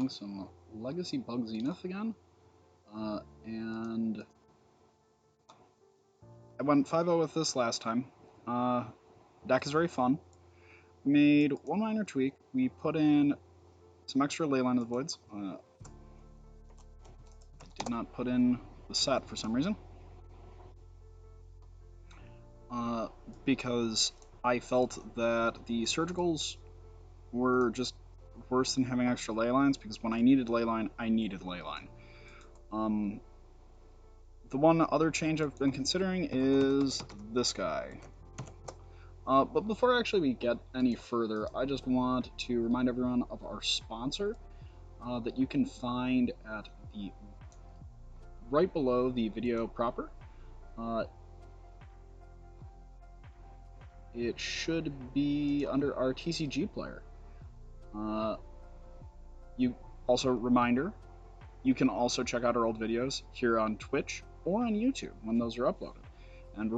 playing some Legacy BUG Zenith again, and I went 5-0 with this last time. Deck is very fun. We made one minor tweak. We put in some extra Leyline of the Voids. I did not put in the set for some reason. Because I felt that the surgicals were just worse than having extra Leylines, because when I needed Leyline, I needed Leyline. The one other change I've been considering is this guy. But before actually we get any further, I just want to remind everyone of our sponsor that you can find at the right below the video proper. It should be under our TCG player. Reminder, you can also check out our old videos here on Twitch or on YouTube when those are uploaded. And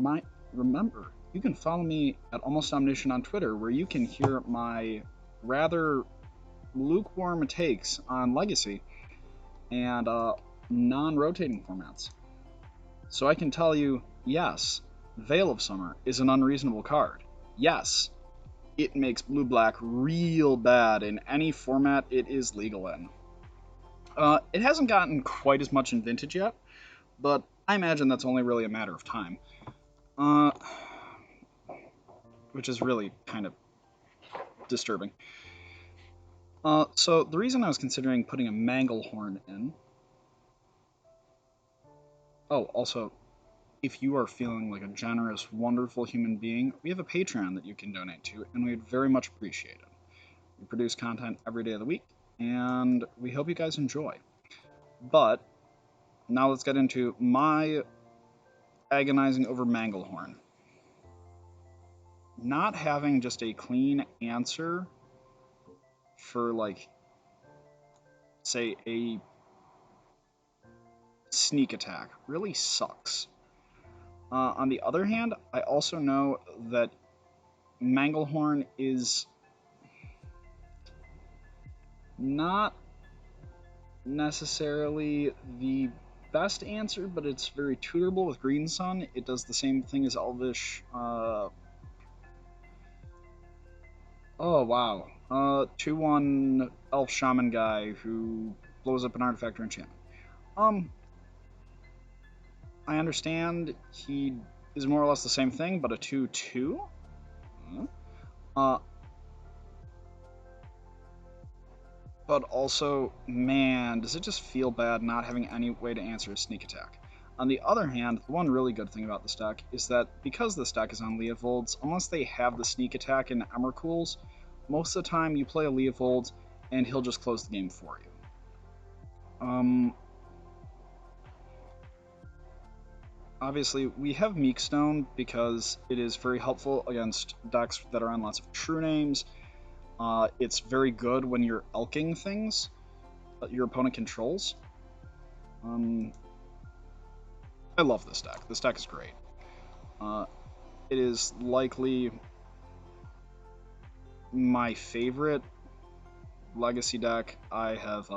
remember, you can follow me at Almost Omniscient on Twitter, where you can hear my rather lukewarm takes on Legacy and non-rotating formats. So I can tell you, yes, Veil of Summer is an unreasonable card. Yes, it makes blue-black real bad in any format it is legal in. It hasn't gotten quite as much in Vintage yet, but I imagine that's only really a matter of time. Which is really kind of disturbing. So the reason I was considering putting a Manglehorn in... Oh, also, if you are feeling like a generous, wonderful human being, we have a Patreon that you can donate to, and we'd very much appreciate it. We produce content every day of the week, and we hope you guys enjoy. But now let's get into my agonizing over Manglehorn. Not having just a clean answer for, like, say, a sneak attack really sucks. On the other hand, I also know that Manglehorn is not necessarily the best answer, but it's very tutorable with Green Sun. It does the same thing as Elvish. Oh, wow. 2-1 Elf Shaman guy who blows up an artifact or enchantment. I understand he is more or less the same thing, but a 2-2? But also, man, does it just feel bad not having any way to answer a sneak attack. On the other hand, the one really good thing about this deck is that because this deck is on Leovolds, unless they have the sneak attack in Emrakul's, most of the time you play a Leovold and he'll just close the game for you. Obviously, we have Meekstone because it is very helpful against decks that are on lots of true names. It's very good when you're elking things that your opponent controls. I love this deck. This deck is great. It is likely my favorite Legacy deck I have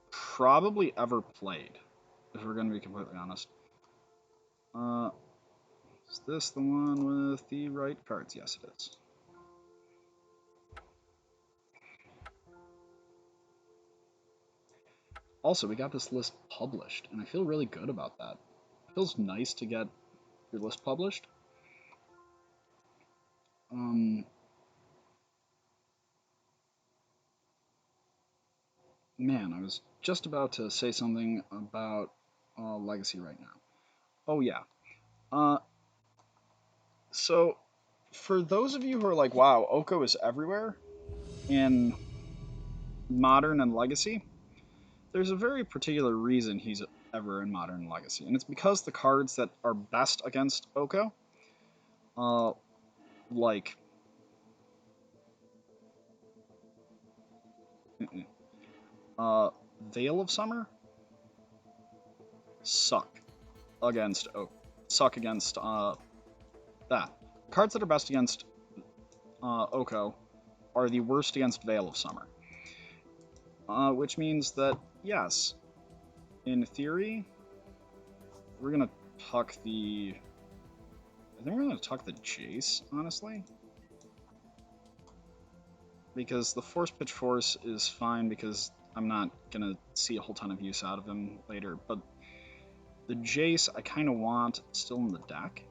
probably ever played, if we're going to be completely honest. Is this the one with the right cards? Yes, it is. Also, we got this list published, and I feel really good about that. It feels nice to get your list published. Man, I was just about to say something about Legacy right now. Oh, yeah. So, for those of you who are like, wow, Oko is everywhere in Modern and Legacy, there's a very particular reason he's ever in Modern and Legacy, and it's because the cards that are best against Oko, like Veil of Summer, suck against that. Cards that are best against Oko are the worst against Veil of Summer. Which means that, yes, in theory, we're going to tuck the... I think we're going to tuck the Jace, honestly. Because the Force Pitch Force is fine because I'm not going to see a whole ton of use out of him later. But the Jace I kind of want still in the deck.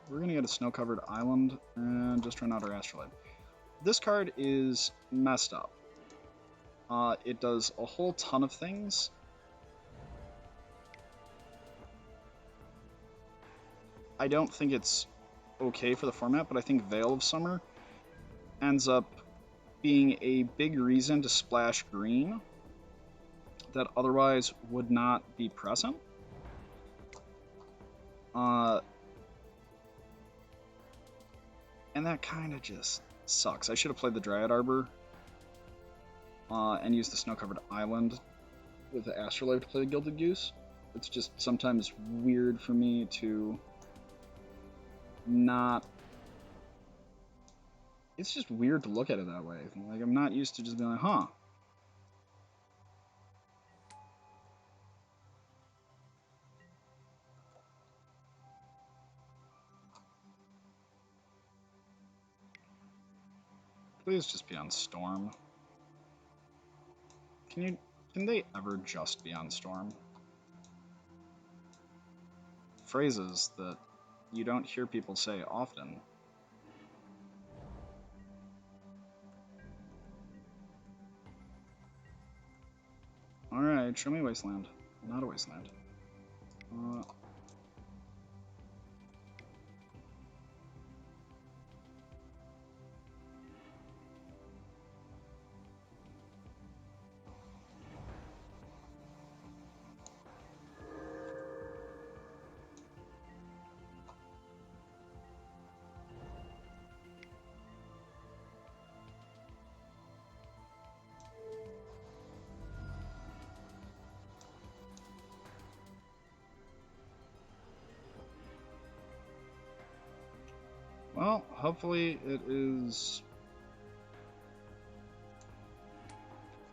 We're going to get a snow-covered island and just run out our Astrolabe. This card is messed up. It does a whole ton of things. I don't think it's okay for the format, but I think Veil of Summer ends up being a big reason to splash green that otherwise would not be present. And that kind of just sucks. I should have played the Dryad Arbor and used the snow-covered island with the Astrolabe to play the Gilded Goose. It's just sometimes weird for me to not... It's just weird to look at it that way. Like, I'm not used to just being like, huh. Please just be on Storm. Can they ever just be on Storm? Phrases that you don't hear people say often. Alright, show me Wasteland. Not a Wasteland. Well, hopefully it is...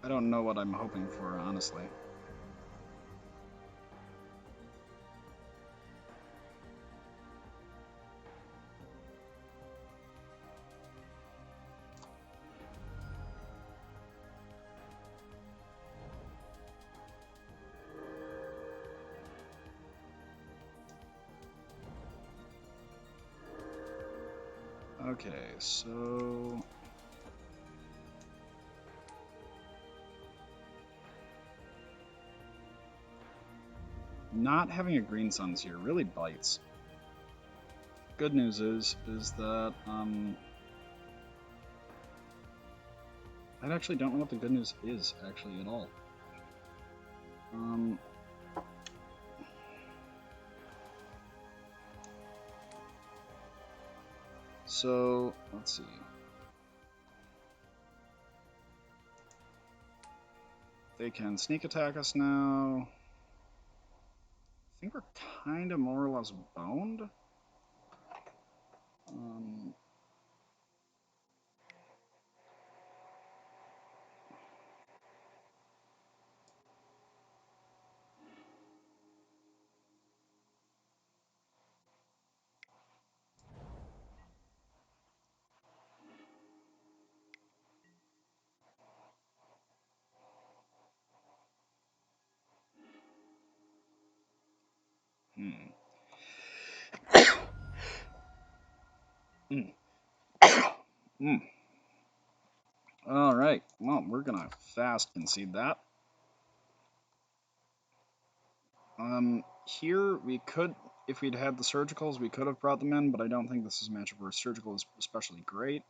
I don't know what I'm hoping for, honestly. Okay, so... Not having a Green Suns here really bites. Good news is that, I actually don't know what the good news is, actually, at all. So, let's see. They can sneak attack us now. I think we're kind of more or less boned. Alright, well, we're gonna fast concede that. Here, we could, if we'd had the Surgicals, we could have brought them in, but I don't think this is a matchup where Surgical is especially great.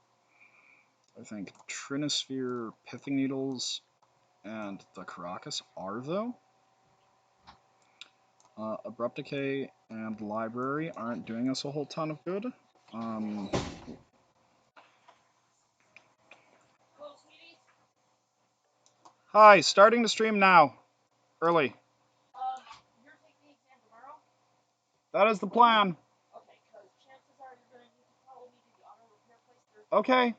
I think Trinisphere, Pithing Needles, and the Caracas are, though. Abrupt Decay and Library aren't doing us a whole ton of good. Hi, starting to stream now. Early. You're taking the exam tomorrow? That is the plan. Okay.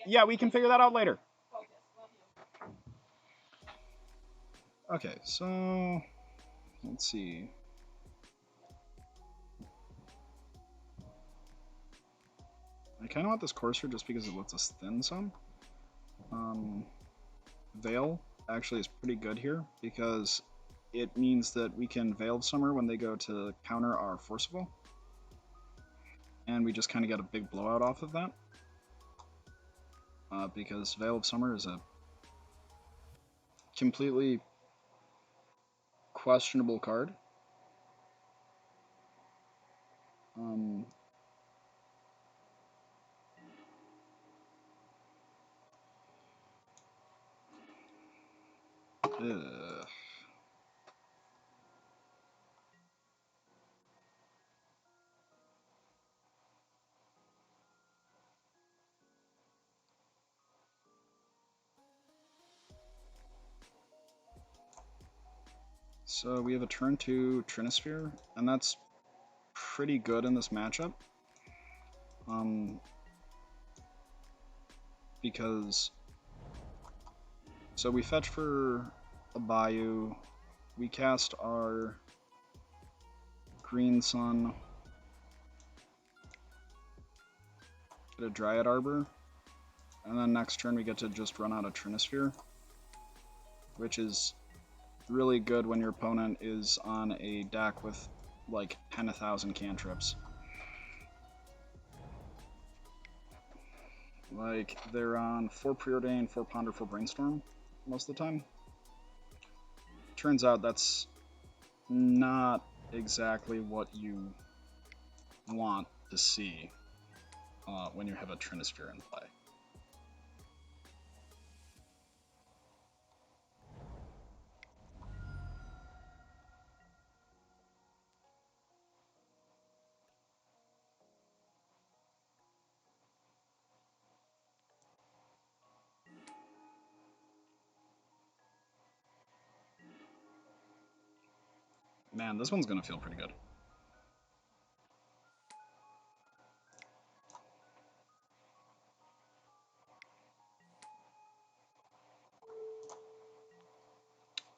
Yeah, we can figure that out later. Okay, so let's see. I kind of want this coarser just because it lets us thin some. Veil actually is pretty good here because it means that we can Veil of Summer when they go to counter our Forcible. And we just kind of get a big blowout off of that. Because Veil of Summer is a completely questionable card. Ugh. So we have a turn 2 Trinisphere, and that's pretty good in this matchup. Because so we fetch for a Bayou, we cast our Green Sun, get a Dryad Arbor, and then next turn we get to just run out a Trinisphere, which is really good when your opponent is on a deck with like 10,000 cantrips. Like, they're on 4 Preordain, 4 Ponder, 4 Brainstorm most of the time. Turns out that's not exactly what you want to see when you have a Trinisphere in play. Man, this one's gonna feel pretty good.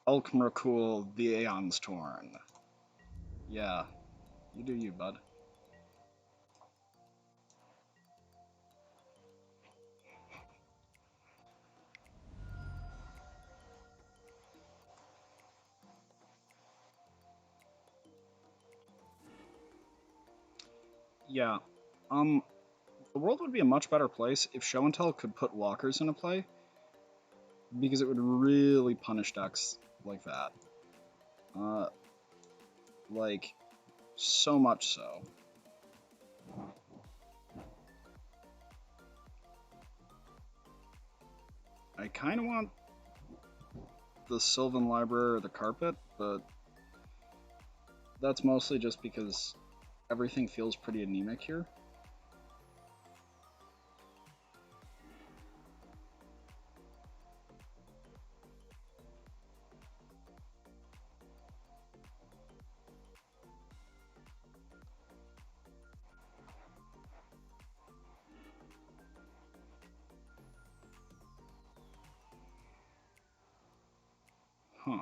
Ulkmrakul, the Aeon's Torn. Yeah, you do you, bud. Yeah, the world would be a much better place if Show and Tell could put walkers into play, because it would really punish decks like that. Like, so much so. I kind of want the Sylvan Library or the Carpet, but that's mostly just because everything feels pretty anemic here. Huh.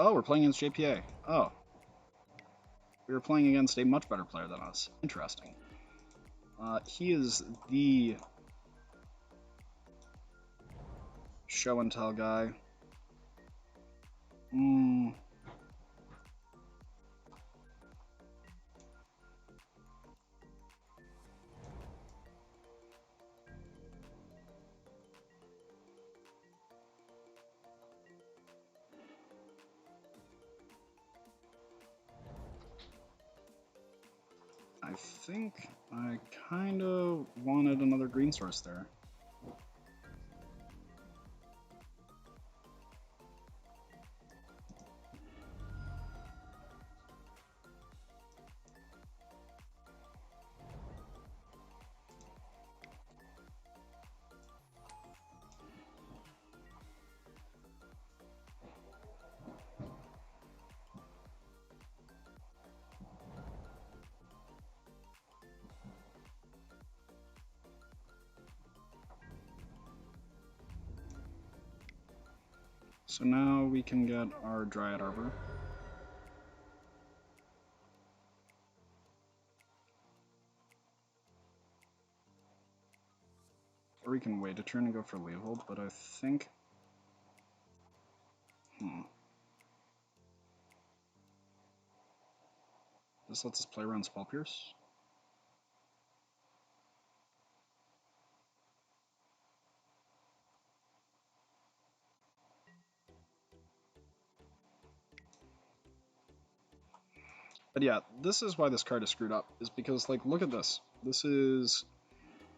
Oh, we're playing against JPA. Oh. We were playing against a much better player than us. Interesting. He is the Show and Tell guy. I think I kind of wanted another green source there. So now we can get our Dryad Arbor. Or we can wait a turn and go for Leovold, but I think... This lets us play around Spell Pierce. But yeah, this is why this card is screwed up, is because, like, look at this. This is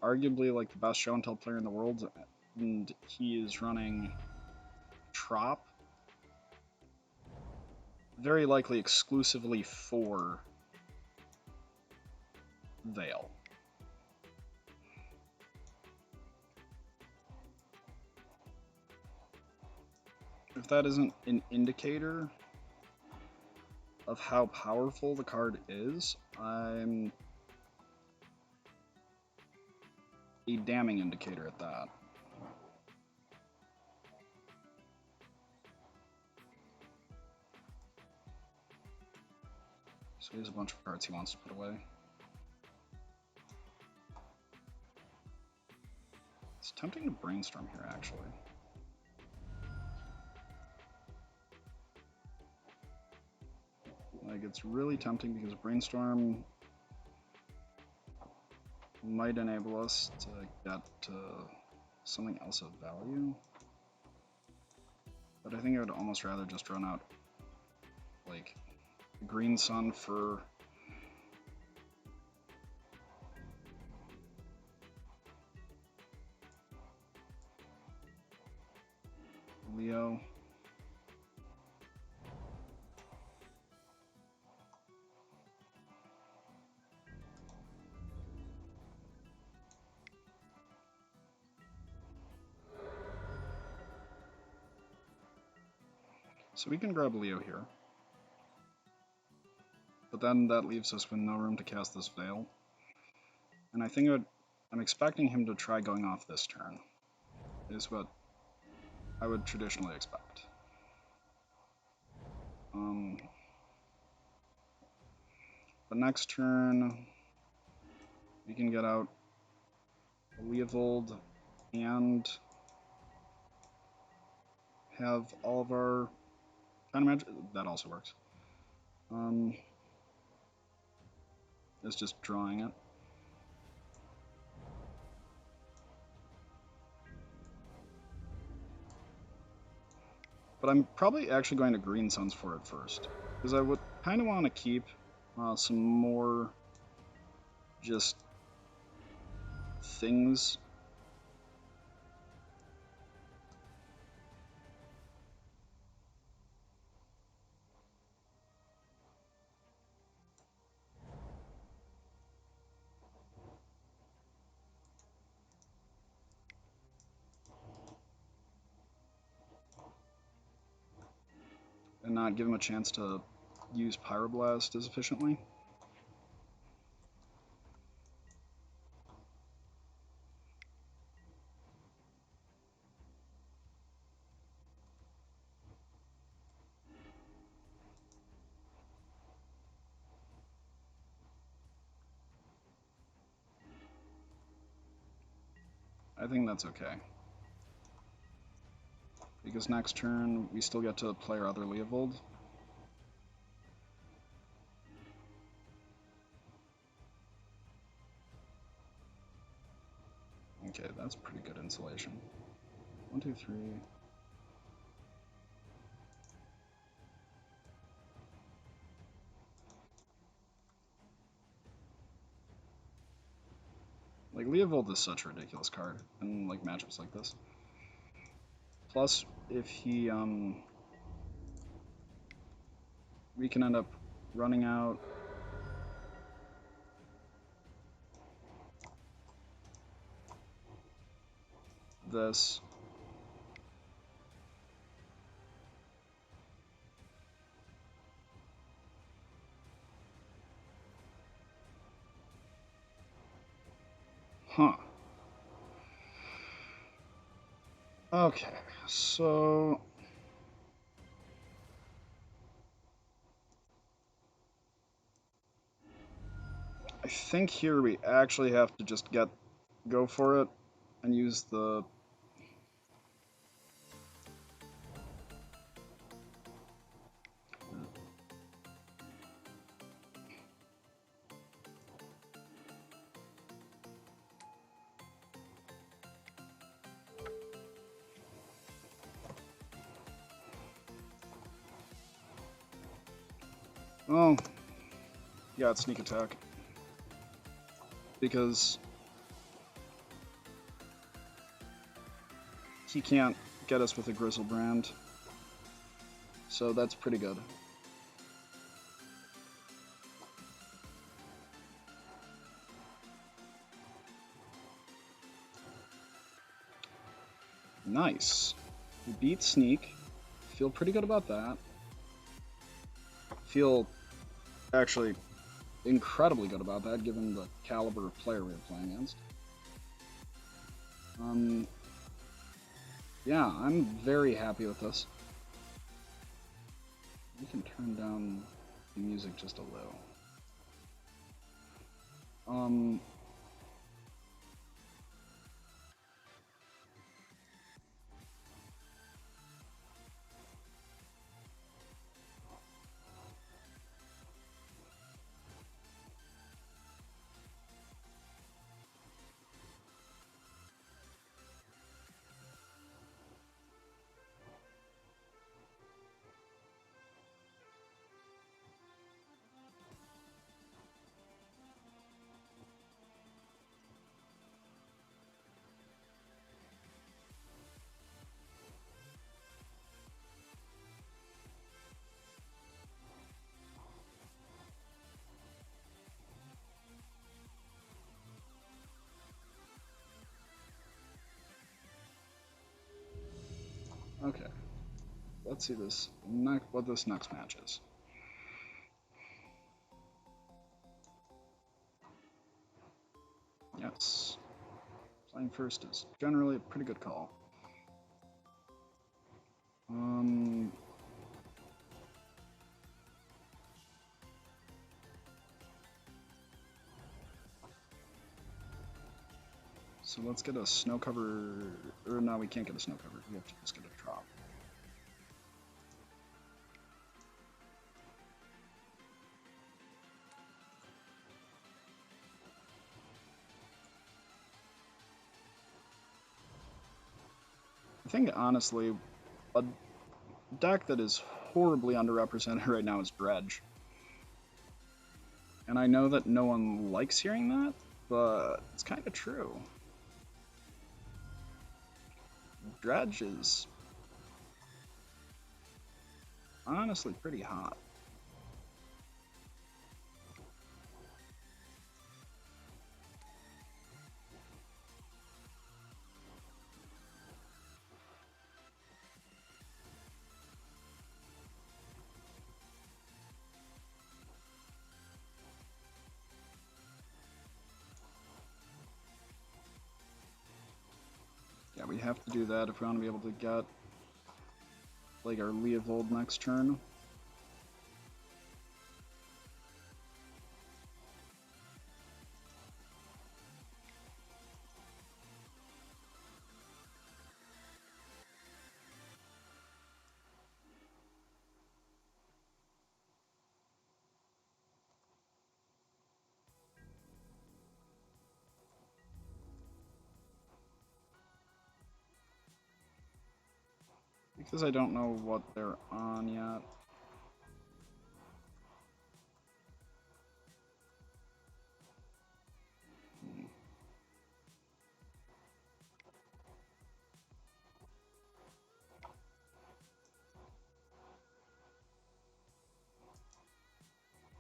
arguably, like, the best show and tell player in the world, and he is running Trop, very likely exclusively for Veil. If that isn't an indicator of how powerful the card is, I'm a damning indicator at that. So he has a bunch of cards he wants to put away. It's tempting to brainstorm here, actually. Like, it's really tempting because brainstorm might enable us to get to something else of value. But I think I would almost rather just run out, like, Green Sun for Leo. So we can grab Leo here. But then that leaves us with no room to cast this Veil. And I think I'm expecting him to try going off this turn, is what I would traditionally expect. The next turn, we can get out Leovold and have all of our kind of magic. That also works. It's just drawing it. But I'm probably actually going to Green Suns for it first, because I would kind of want to keep some more just things. And not give him a chance to use Pyroblast as efficiently. I think that's okay. Because next turn, we still get to play our other Leovold. Okay, that's pretty good insulation. 1, 2, 3. Like, Leovold is such a ridiculous card in, like, matchups like this. Plus, if he, we can end up running out this. Huh. Okay, so I think here we actually have to just go for it and use the... Oh, yeah, it's sneak attack. Because he can't get us with a Grizzlebrand. So that's pretty good. Nice. We beat Sneak. Feel pretty good about that. Feel actually incredibly good about that, given the caliber of player we were playing against. Yeah, I'm very happy with this. We can turn down the music just a little. Okay. Let's see what this next match is. Yes. Playing first is generally a pretty good call. So let's get a snow cover, or no, we can't get a snow cover. We have to just get a drop. I think, honestly, a deck that is horribly underrepresented right now is Dredge. And I know that no one likes hearing that, but it's kind of true. Dredge is honestly pretty hot. Yeah, we have to do that if we want to be able to get like our Leovold next turn. Because I don't know what they're on yet.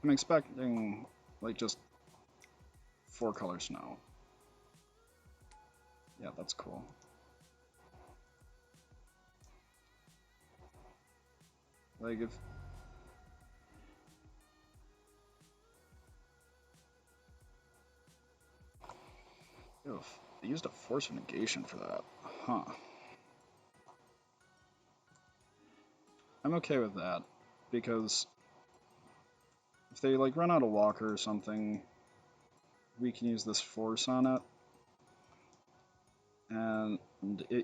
I'm expecting like just 4-color snow. Yeah, that's cool. Like if they used a force of negation for that. Huh. I'm okay with that, because if they like run out of walker or something, we can use this force on it. And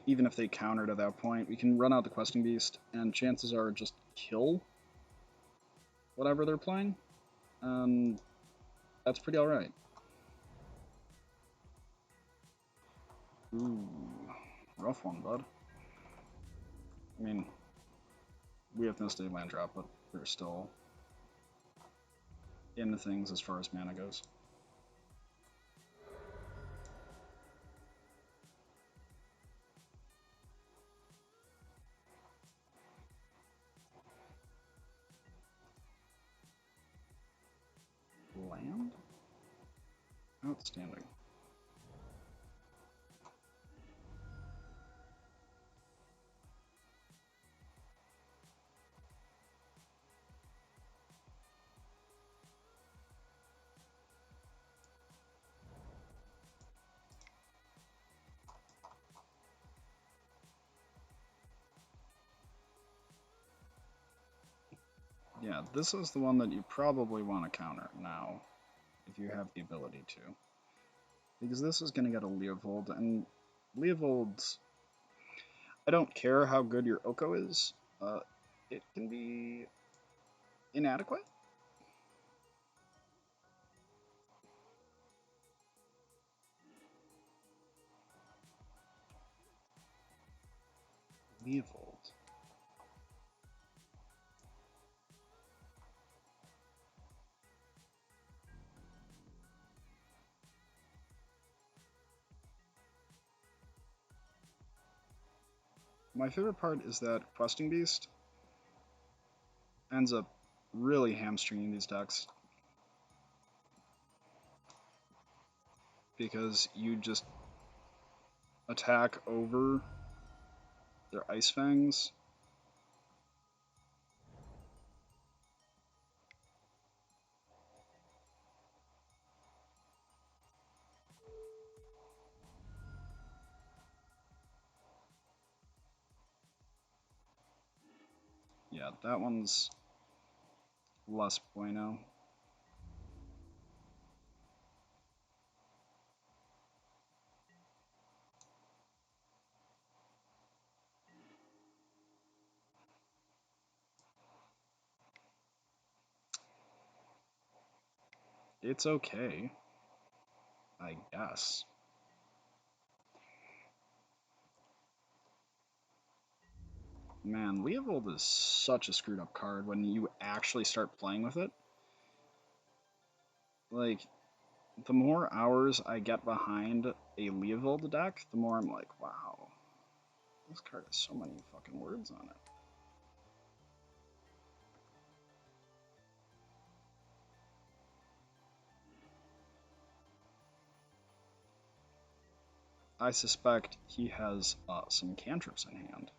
even if they countered at that point, we can run out the questing beast, and chances are just kill whatever they're playing. And that's pretty alright. Ooh, rough one, bud. I mean, we have missed a land drop, but we're still in the things as far as mana goes. Land? Outstanding. Yeah, this is the one that you probably want to counter now, if you have the ability to. Because this is going to get a Leovold, and Leovolds, I don't care how good your Oko is, it can be inadequate. Leovold. My favorite part is that Questing Beast ends up really hamstringing these decks. Because you just attack over their Ice-Fangs. Yeah, that one's less bueno. It's okay, I guess. Man, Leovold is such a screwed up card when you actually start playing with it. Like, the more hours I get behind a Leovold deck, the more I'm like, wow, this card has so many fucking words on it. I suspect he has some cantrips in hand.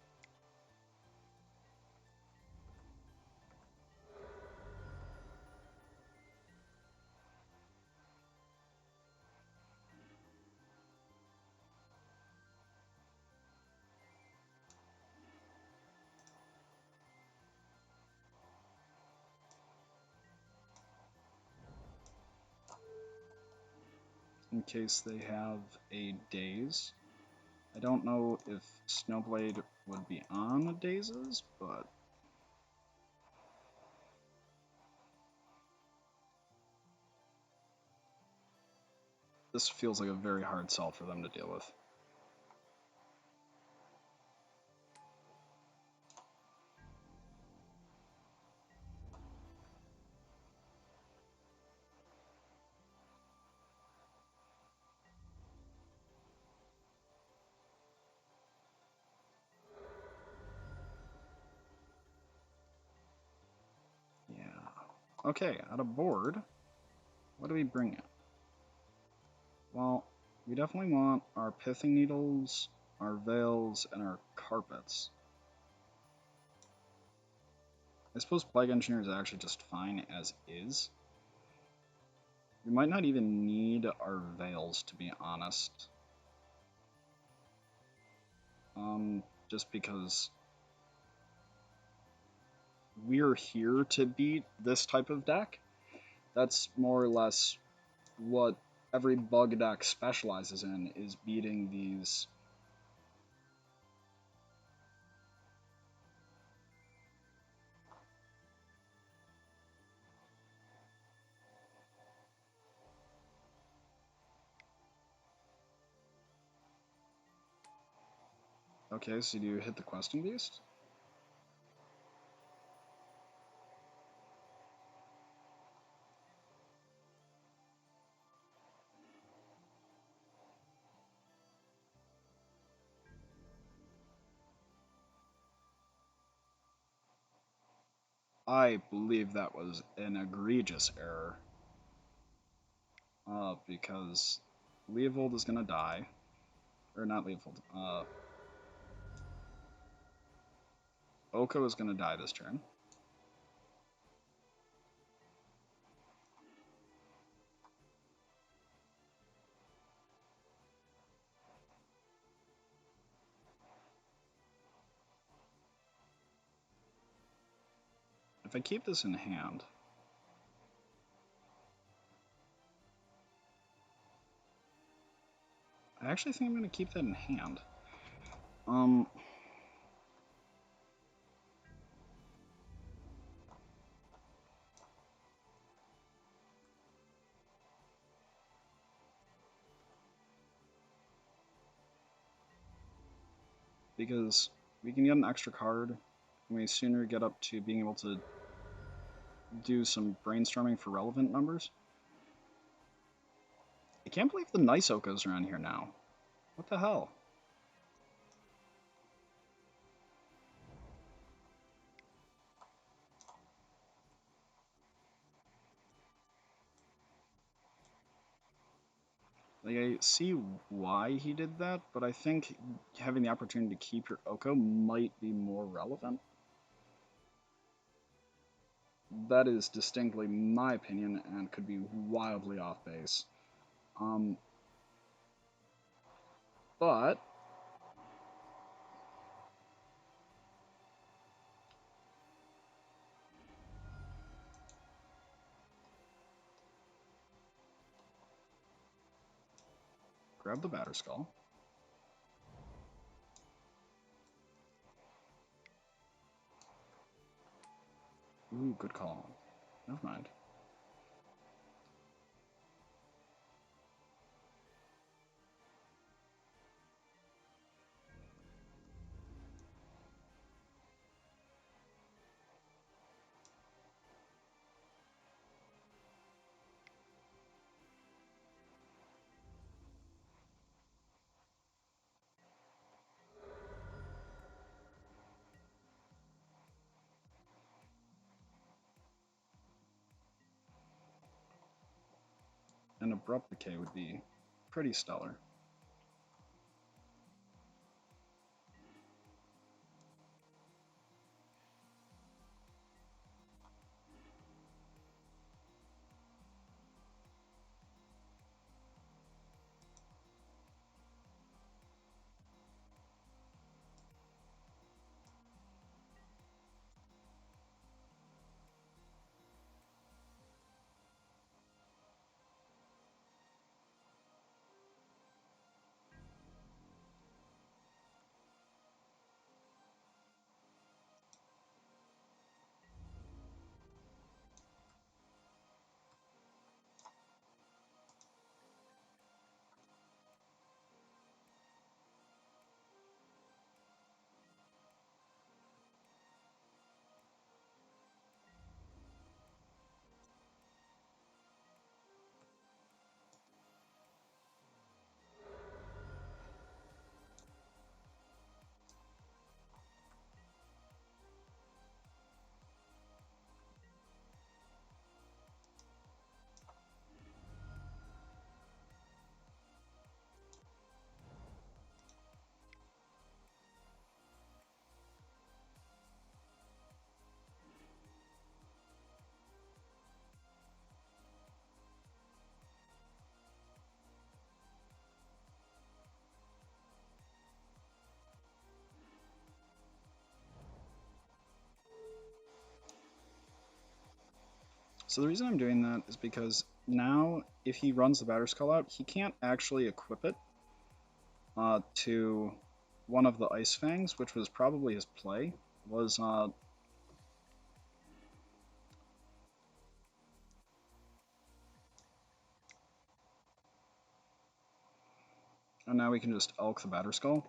In case they have a Daze. I don't know if Snowblade would be on a Dazes, but this feels like a very hard sell for them to deal with. Yeah. Okay, out of board, what do we bring in? Well, we definitely want our Pithing Needles, our Veils, and our Carpets. I suppose Plague Engineer is actually just fine as is. We might not even need our Veils, to be honest. Just because we're here to beat this type of deck. That's more or less what every bug deck specializes in is beating these. Okay, so do you hit the Questing Beast? I believe that was an egregious error. Because Leovold is gonna die. Or not Leovold. Oko is gonna die this turn. If I keep this in hand, I actually think I'm going to keep that in hand. Because we can get an extra card, and we sooner get up to being able to do some brainstorming for relevant numbers. I can't believe the nice Okos are on here now. What the hell? Like, I see why he did that, but I think having the opportunity to keep your Oko might be more relevant. That is distinctly my opinion and could be wildly off base. But grab the Batterskull. Ooh, good call. Never mind. An Abrupt Decay would be pretty stellar. So the reason I'm doing that is because now, if he runs the Batterskull out, he can't actually equip it to one of the Ice-Fangs, which was probably his play, was and now we can just elk the Batterskull.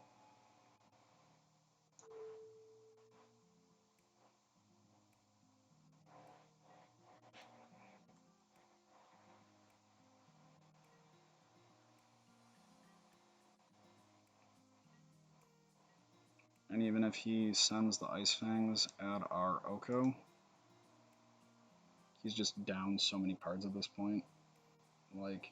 And even if he sends the Ice-Fangs at our Oko, he's just down so many cards at this point. Like,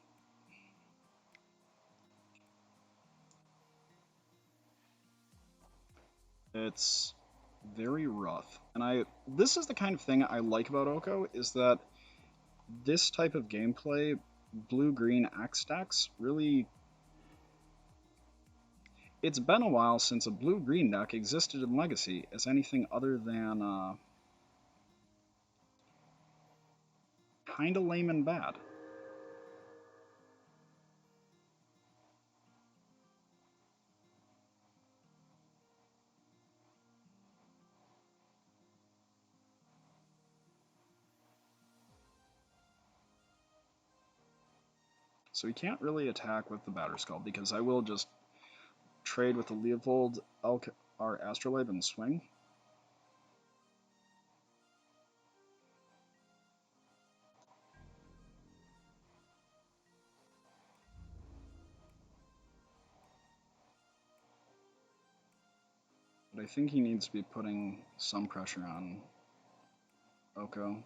it's very rough. And this is the kind of thing I like about Oko, is that this type of gameplay, blue-green axe stacks, really... It's been a while since a blue-green deck existed in Legacy as anything other than kinda lame and bad. So he can't really attack with the Batterskull, because I will just trade with the Leopold, elk our Astrolabe, and swing. But I think he needs to be putting some pressure on Oko.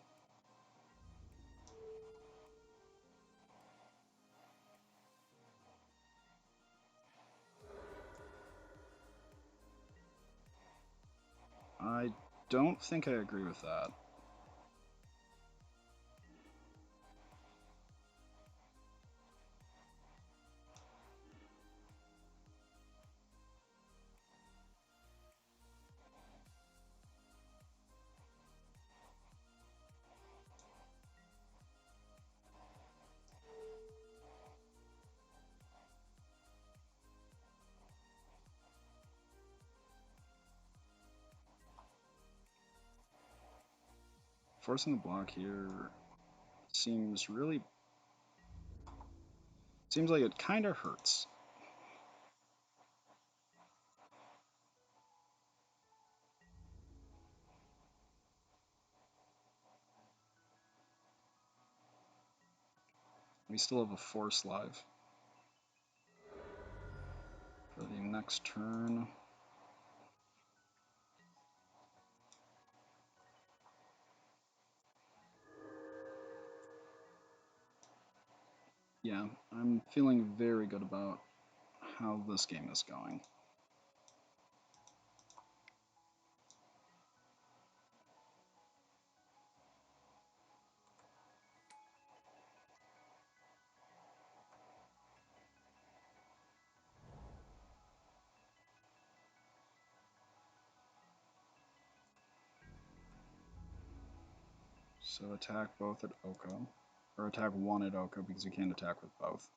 I don't think I agree with that. Forcing the block here seems really... seems like it kinda hurts. We still have a Force live for the next turn. Yeah, I'm feeling very good about how this game is going. So attack both at Oko, or attack one at Oko, because you can't attack with both.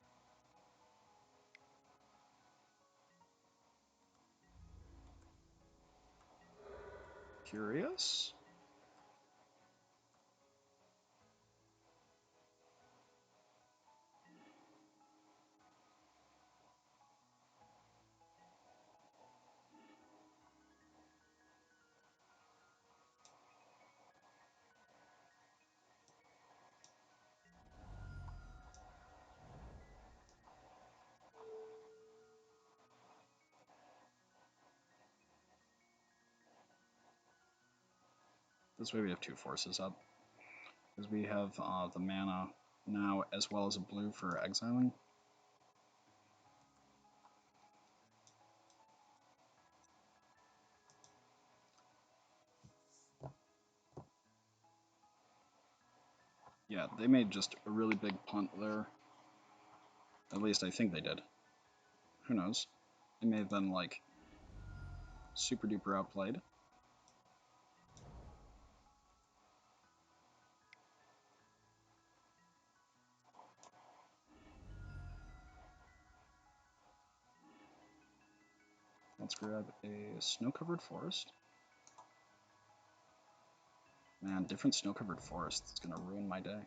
Curious? This way we have two forces up, because we have the mana now as well as a blue for exiling. Yeah, they made just a really big punt there. At least I think they did. Who knows? They may have been, like, super duper outplayed. Let's grab a snow-covered forest. Man, different snow-covered forest is gonna ruin my day.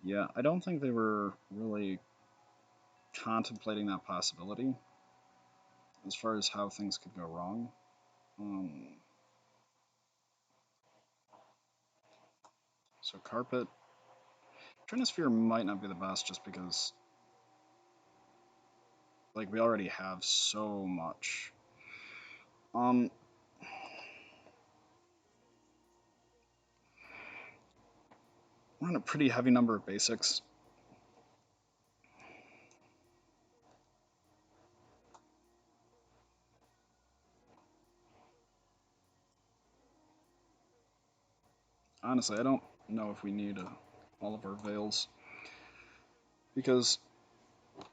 Yeah, I don't think they were really contemplating that possibility as far as how things could go wrong. So carpet. Trinosphere might not be the best just because, like, we already have so much. We're on a pretty heavy number of basics. Honestly, I don't know if we need all of our Veils. Because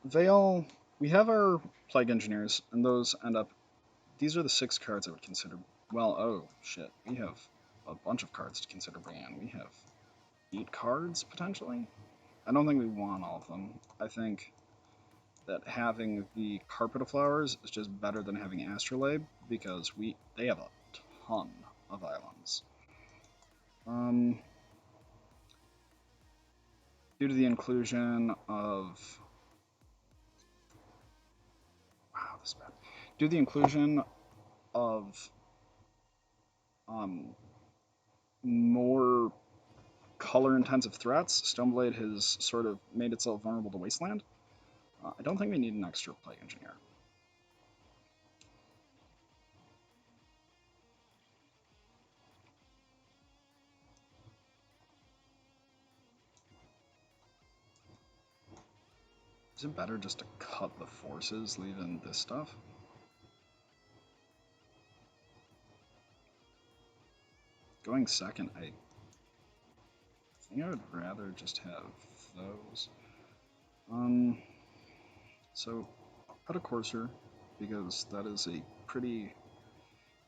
Veil, we have our Plague Engineers, and those end up... These are the 6 cards I would consider... Well, oh, shit. We have a bunch of cards to consider ban. We have 8 cards, potentially? I don't think we want all of them. I think that having the Carpet of Flowers is just better than having Astrolabe, because they have a ton of islands. Due to the inclusion of... Wow, this is bad. Due to the inclusion of more color-intensive threats, Stoneblade has sort of made itself vulnerable to Wasteland. I don't think we need an extra Plague Engineer. Is it better just to cut the forces, leaving this stuff? Going second, I think I would rather just have those. So I'll put a Courser, because that is a pretty...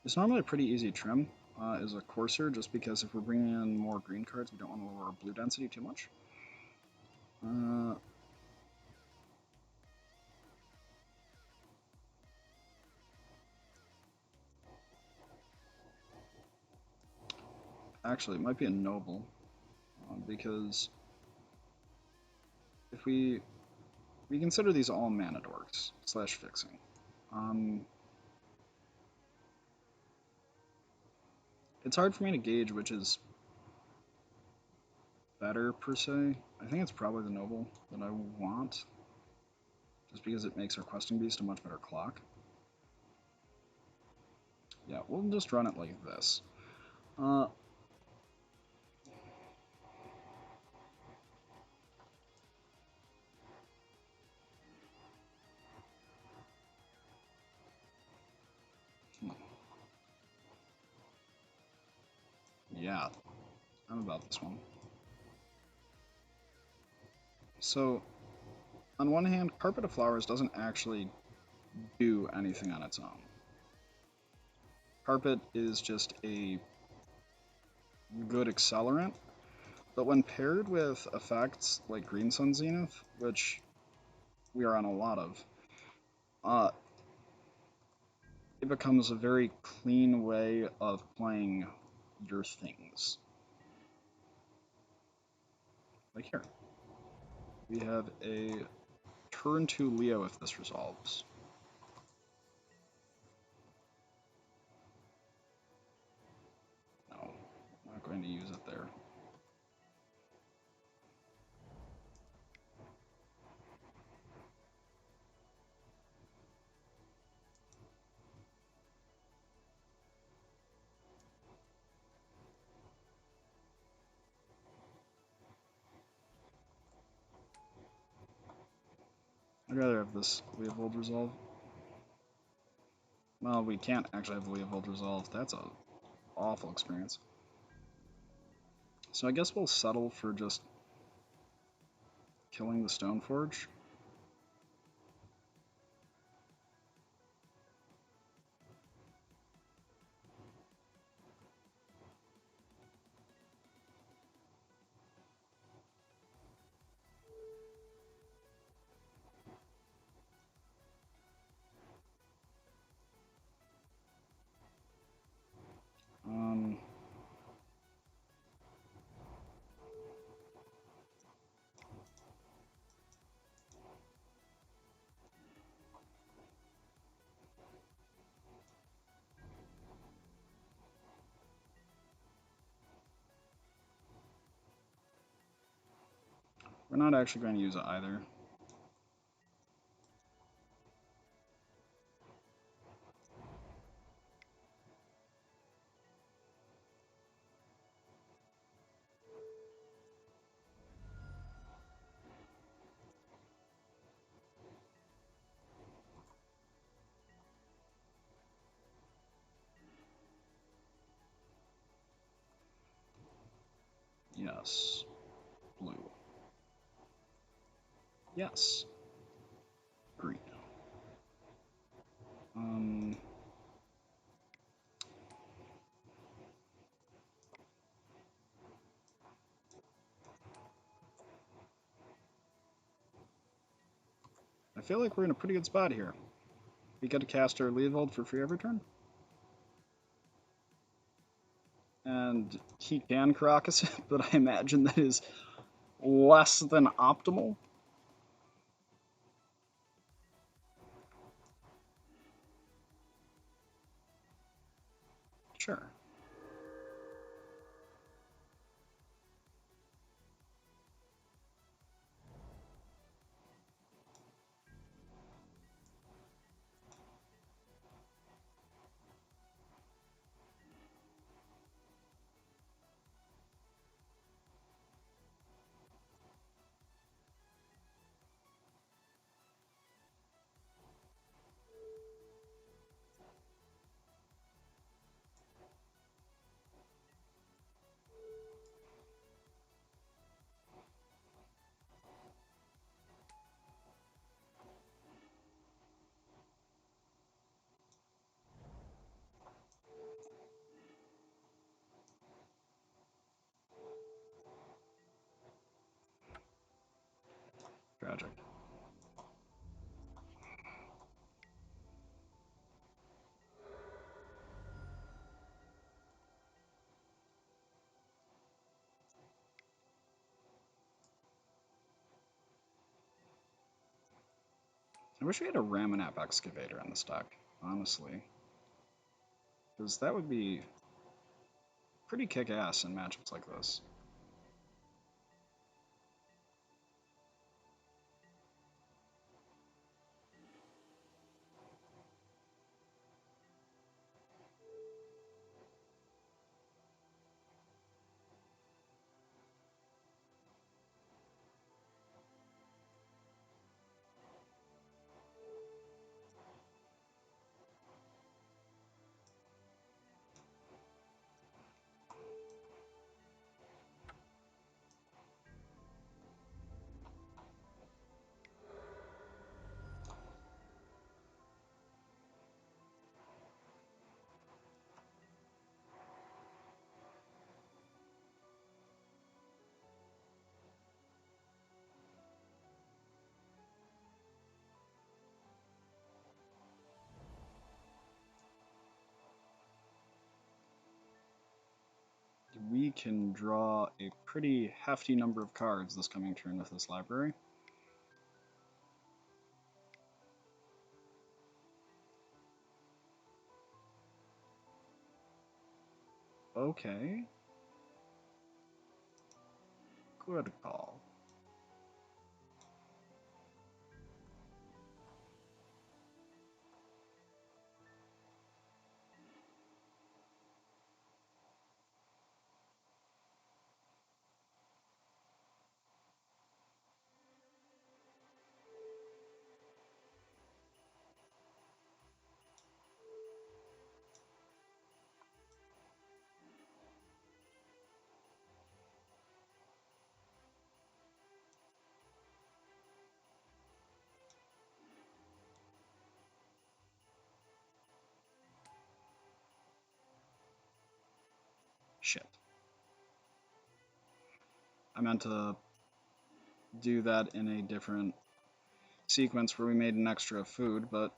It's normally a pretty easy trim, is a Courser, just because if we're bringing in more green cards, we don't want to lower our blue density too much. Actually, it might be a Noble, because if we consider these all mana dorks / fixing. It's hard for me to gauge which is better, per se. I think it's probably the Noble that I want, just because it makes our Questing Beast a much better clock. Yeah, we'll just run it like this. Yeah, I'm about this one. So, on one hand, Carpet of Flowers doesn't actually do anything on its own. Carpet is just a good accelerant, but when paired with effects like Green Sun Zenith, which we are on a lot of, it becomes a very clean way of playing your things. Like here. We have a turn 2 Leo if this resolves. No, I'm not going to use it there. I'd rather have this Leovold resolve. Well, we can't actually have Leovold resolve. That's an awful experience. So I guess we'll settle for just killing the Stoneforge. We're not actually going to use it either. Yes. Blue. Yes. Green. I feel like we're in a pretty good spot here. We get to cast our Leovold for free every turn. And he can Caracas it, but I imagine that is less than optimal. Sure. Tragic. I wish we had a Ramanap Excavator in the stock, honestly. Because that would be pretty kick-ass in matchups like this. We can draw a pretty hefty number of cards this coming turn with this library. Okay. Good call. Shit. I meant to do that in a different sequence where we made an extra food, but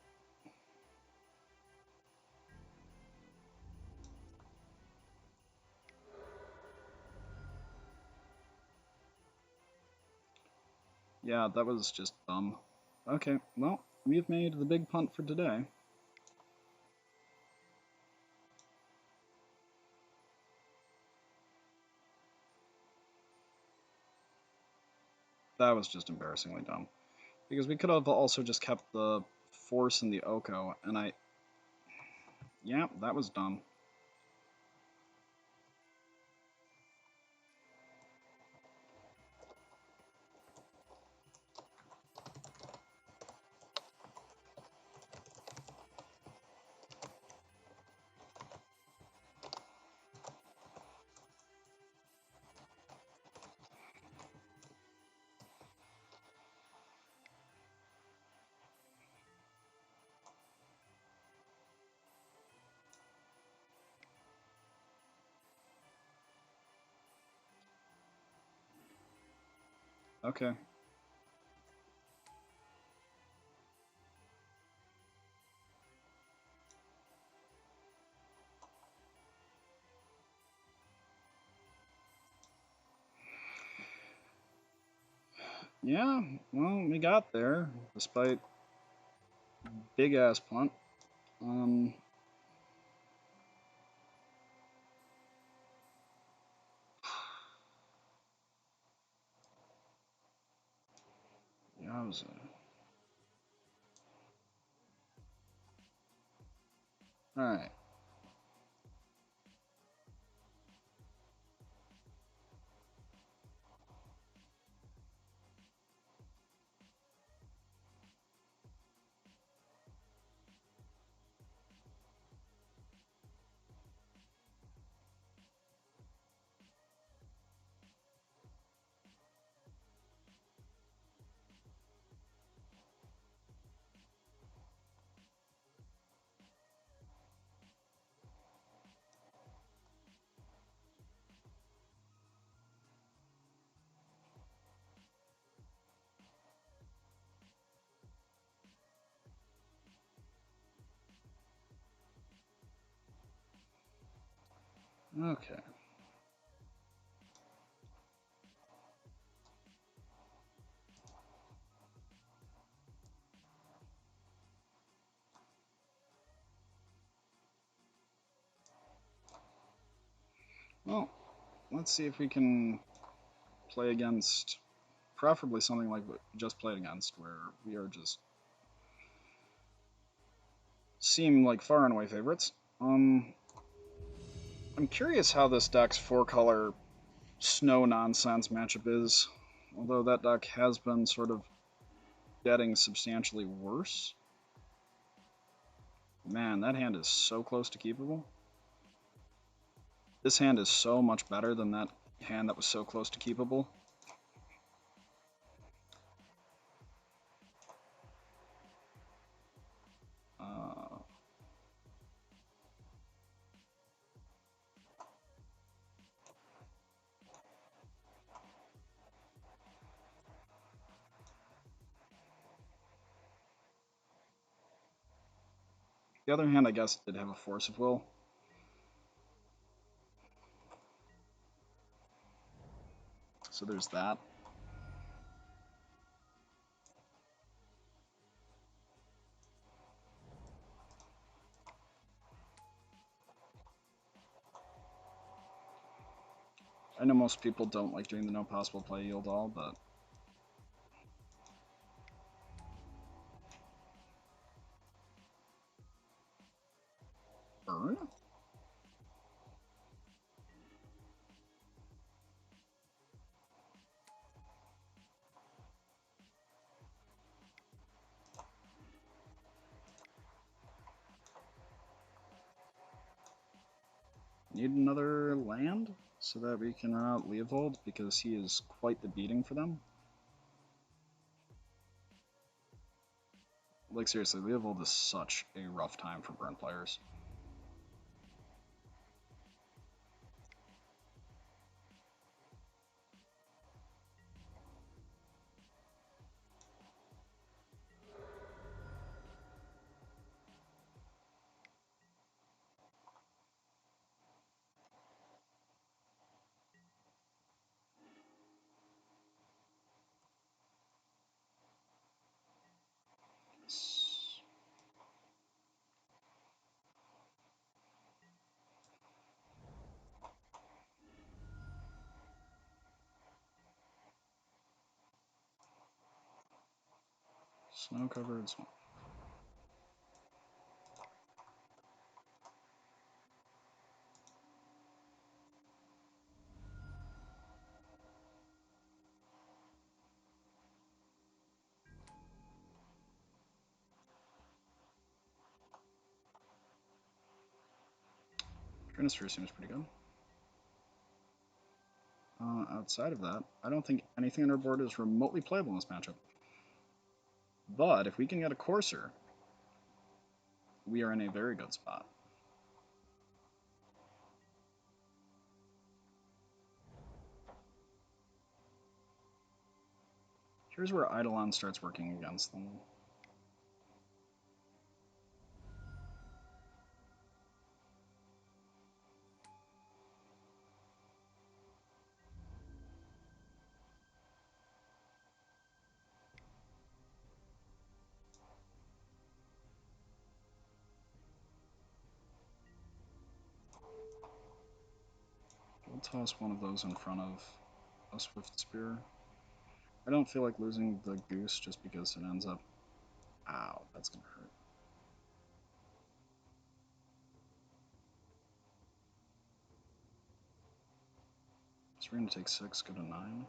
yeah, that was just dumb. Okay, well, we've made the big punt for today. That was just embarrassingly dumb. Because we could have also just kept the Force and the Oko, and I... Yeah, that was dumb. Okay. Yeah, well, we got there, despite big-ass punt. Um, yeah, it was... Alright. Okay. Well, let's see if we can play against preferably something like what we just played against, where we are just seem like far and away favorites. I'm curious how this deck's 4-color snow nonsense matchup is, although that deck has been sort of getting substantially worse. Man, that hand is so close to keepable. This hand is so much better than that hand that was so close to keepable. Uh, the other hand, I guess, did have a force of will. So there's that. I know most people don't like doing the no possible play yield all, but burn? Need another land so that we can run out Leovold, because he is quite the beating for them. Like, seriously, Leovold is such a rough time for burn players. Snow-covered swamp. Trinisphere seems pretty good. Outside of that, I don't think anything on our board is remotely playable in this matchup. But if we can get a Courser, we are in a very good spot. Here's where Eidolon starts working against them. We'll toss one of those in front of a Swift Spear. I don't feel like losing the Goose just because it ends up... Ow, that's gonna hurt. So we're gonna take 6, go to 9.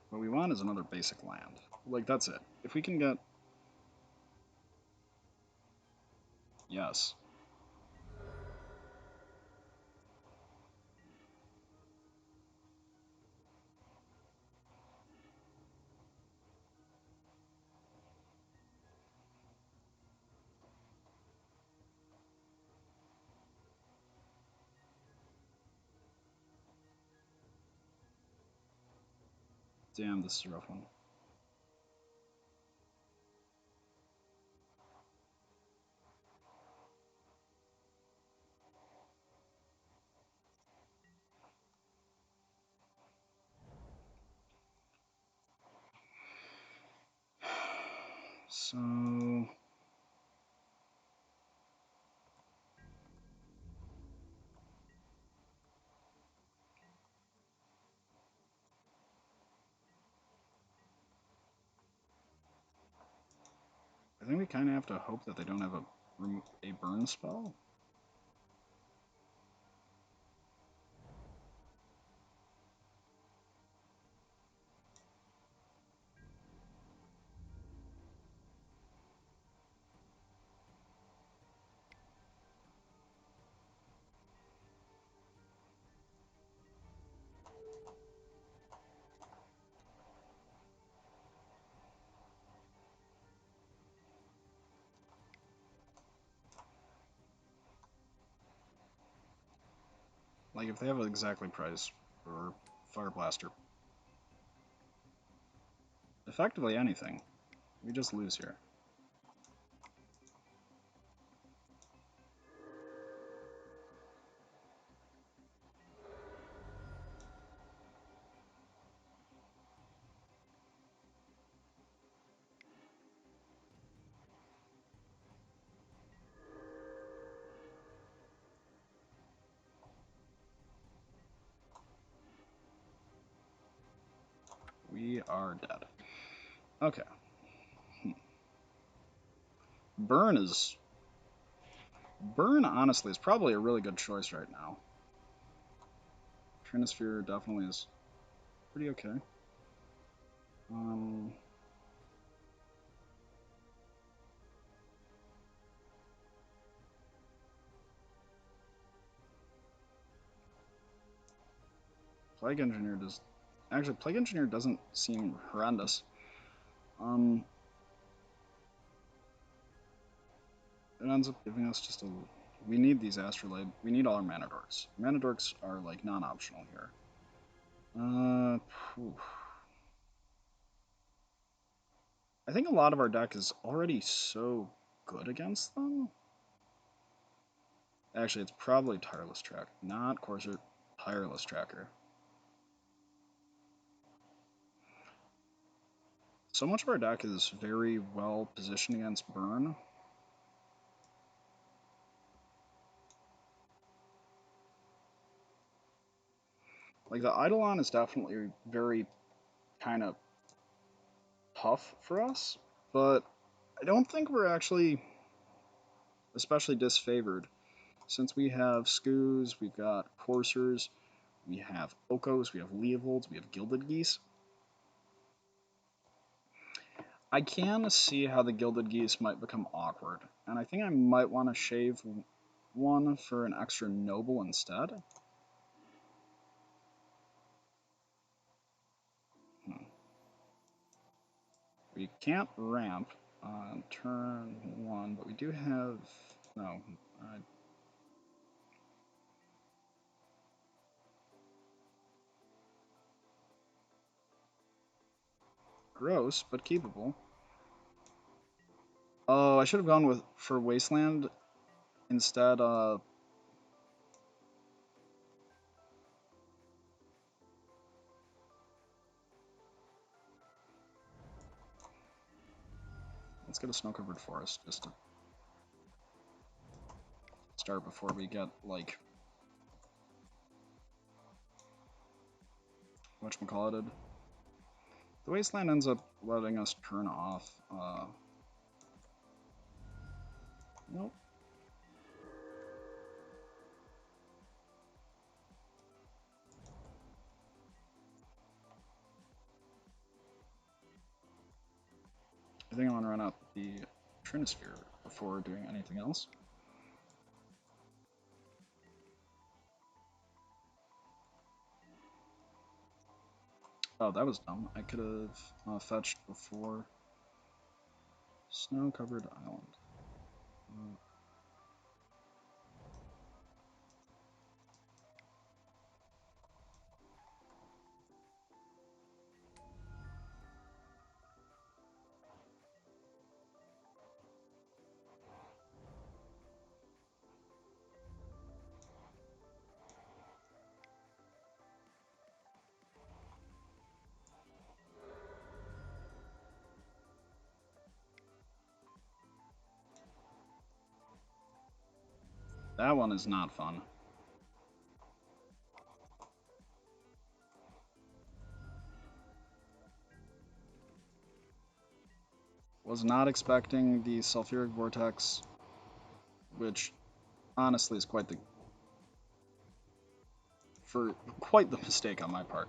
What we want is another basic land. Like, that's it. If we can get... Yes. Damn, this is a rough one. So... I think we kind of have to hope that they don't have a burn spell. Like, if they have an exactly price for Fire Blaster, effectively anything, we just lose here. We are dead. Okay. Burn, honestly, is probably a really good choice right now. Trinisphere definitely is pretty okay. Plague Engineer does... Actually, Plague Engineer doesn't seem horrendous. It ends up giving us just a... We need these Astrolabe. We need all our Mana Dorks. Mana Dorks are, like, non-optional here. I think a lot of our deck is already so good against them. Actually, it's probably Tireless Track, not Courser, Tireless Tracker. So much of our deck is very well positioned against Burn. Like, the Eidolon is definitely very kind of tough for us, but I don't think we're actually especially disfavored. Since we have Skoos, we've got Coursers, we have Okos, we have Leovolds, we have Gilded Geese. I can see how the Gilded Geese might become awkward, and I think I might want to shave one for an extra noble instead. We can't ramp on turn 1, but we do have... no. Gross, but keepable. Oh, I should have gone for Wasteland instead. Let's get a snow-covered forest just to start before we get, like, whatchamacallited. The Wasteland ends up letting us turn off. Nope. I think I'm gonna run out the Trinosphere before doing anything else. Oh, that was dumb. I could have fetched before. Snow-covered island. That one is not fun. Was not expecting the Sulfuric Vortex, which honestly is quite the mistake on my part.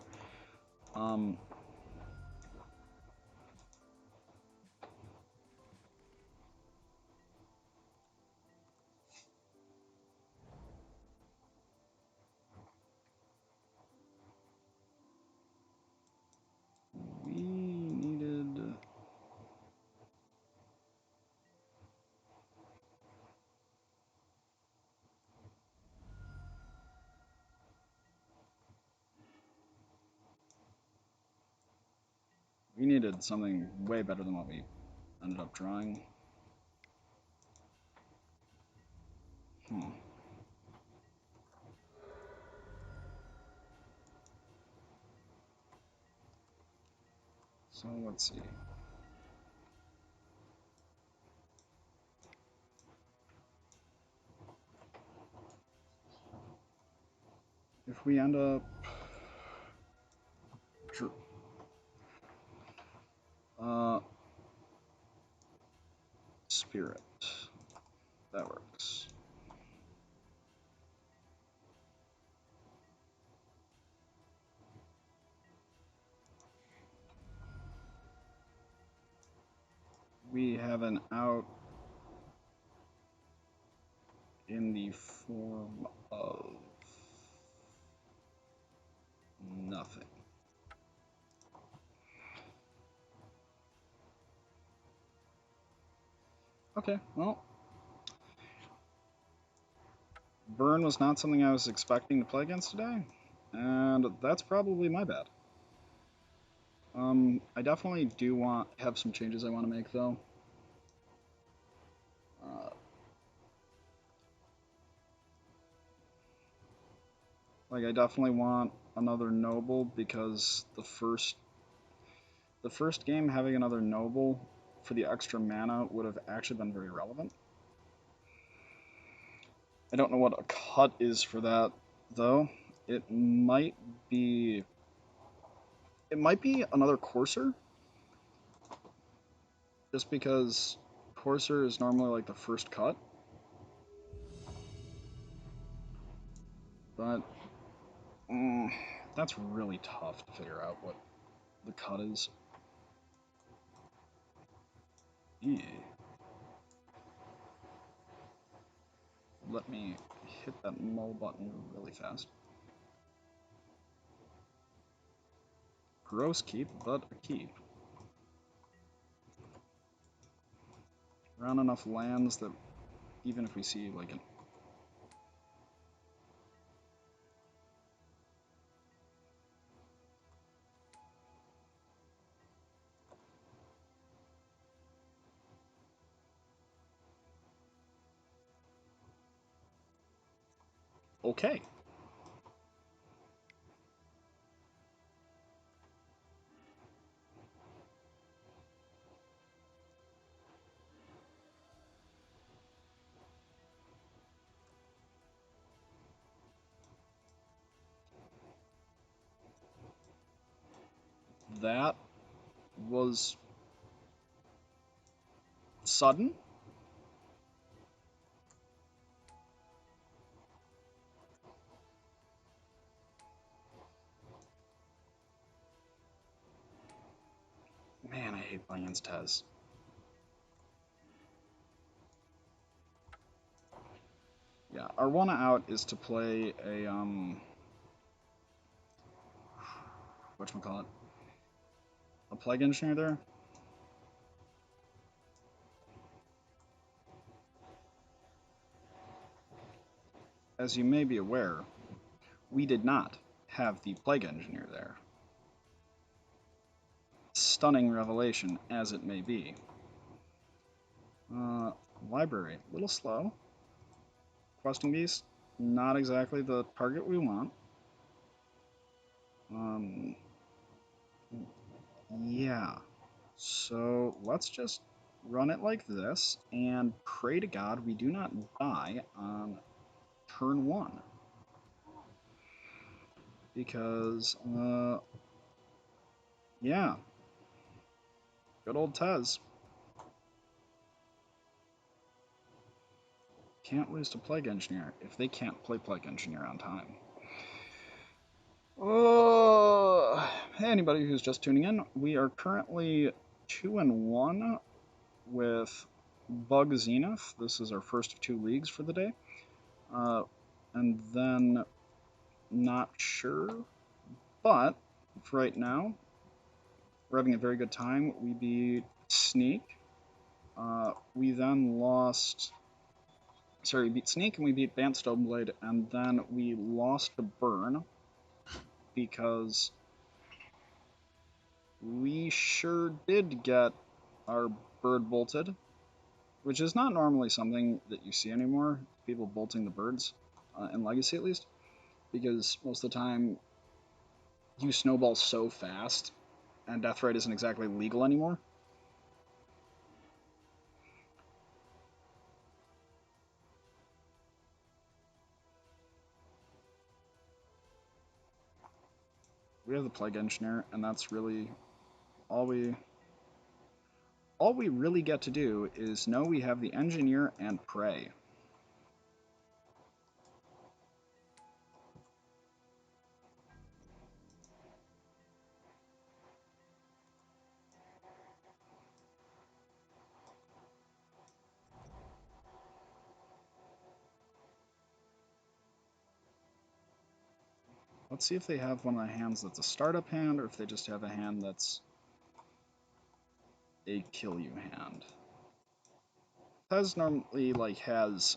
We needed something way better than what we ended up drawing. So let's see. If we end up Spirit, that works. We have an out in the form of nothing. Okay, well, Burn was not something I was expecting to play against today, and that's probably my bad. I definitely do have some changes I want to make, though. Like, I definitely want another Noble, because the first game having another Noble for the extra mana would have actually been very relevant. I don't know what a cut is for that, though. It might be another courser, just because courser is normally like the first cut. But that's really tough to figure out what the cut is. Yeah. Let me hit that null button really fast. Gross keep, but a keep. Around enough lands that even if we see like an... Okay. That was sudden. Man, I hate playing against Tez. Yeah, our one out is to play a whatchamacallit? A plague engineer there. As you may be aware, we did not have the plague engineer there. Stunning revelation as it may be. Library, a little slow. Questing beast, not exactly the target we want. Yeah. So let's just run it like this and pray to God we do not die on turn 1. Because, yeah. Good old Tez. Can't lose to Plague Engineer if they can't play Plague Engineer on time. Hey, anybody who's just tuning in, we are currently 2-1 with BUG Zenith. This is our first of 2 leagues for the day. And then, not sure, but for right now, we're having a very good time. We beat Sneak. We then lost... Sorry, we beat Sneak and we beat Bant Stoneblade, and then we lost to Burn because we sure did get our bird bolted, which is not normally something that you see anymore, people bolting the birds, in Legacy at least, because most of the time you snowball so fast, and Deathrite isn't exactly legal anymore. We have the Plague Engineer, and that's really all we really get to do is know we have the Engineer and pray. Let's see if they have one of the hands that's a startup hand, or if they just have a hand that's a kill you hand. Tez normally like has...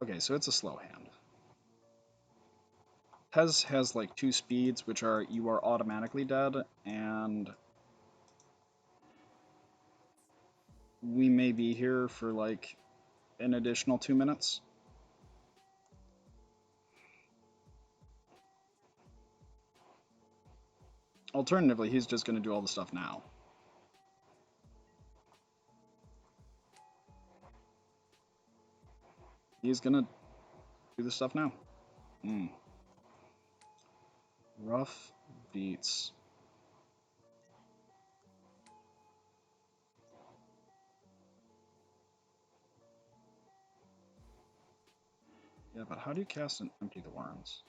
Okay, so it's a slow hand. Tez has like 2 speeds, which are you are automatically dead, and we may be here for like an additional 2 minutes. Alternatively, he's just going to do all the stuff now. He's going to do the stuff now. Mm. Rough beats. Yeah, but how do you cast and empty the worms?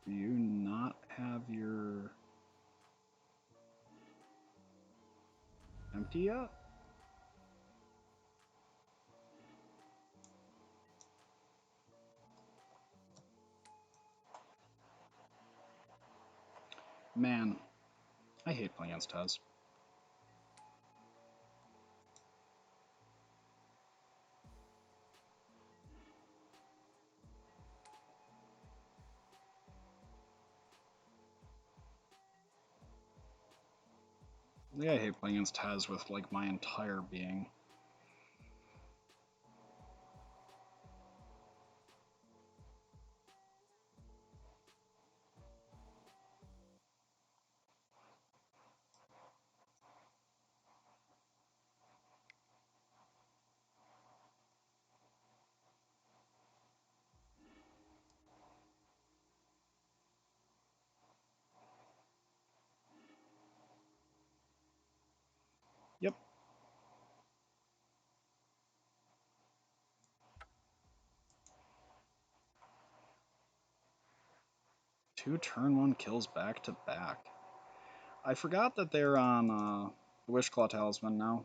Do you not have your empty yet? Man, I hate playing against Tez. Yeah, I hate playing against Tez with like my entire being. Yep. 2 turn 1 kills back to back. I forgot that they're on the Wishclaw Talisman now.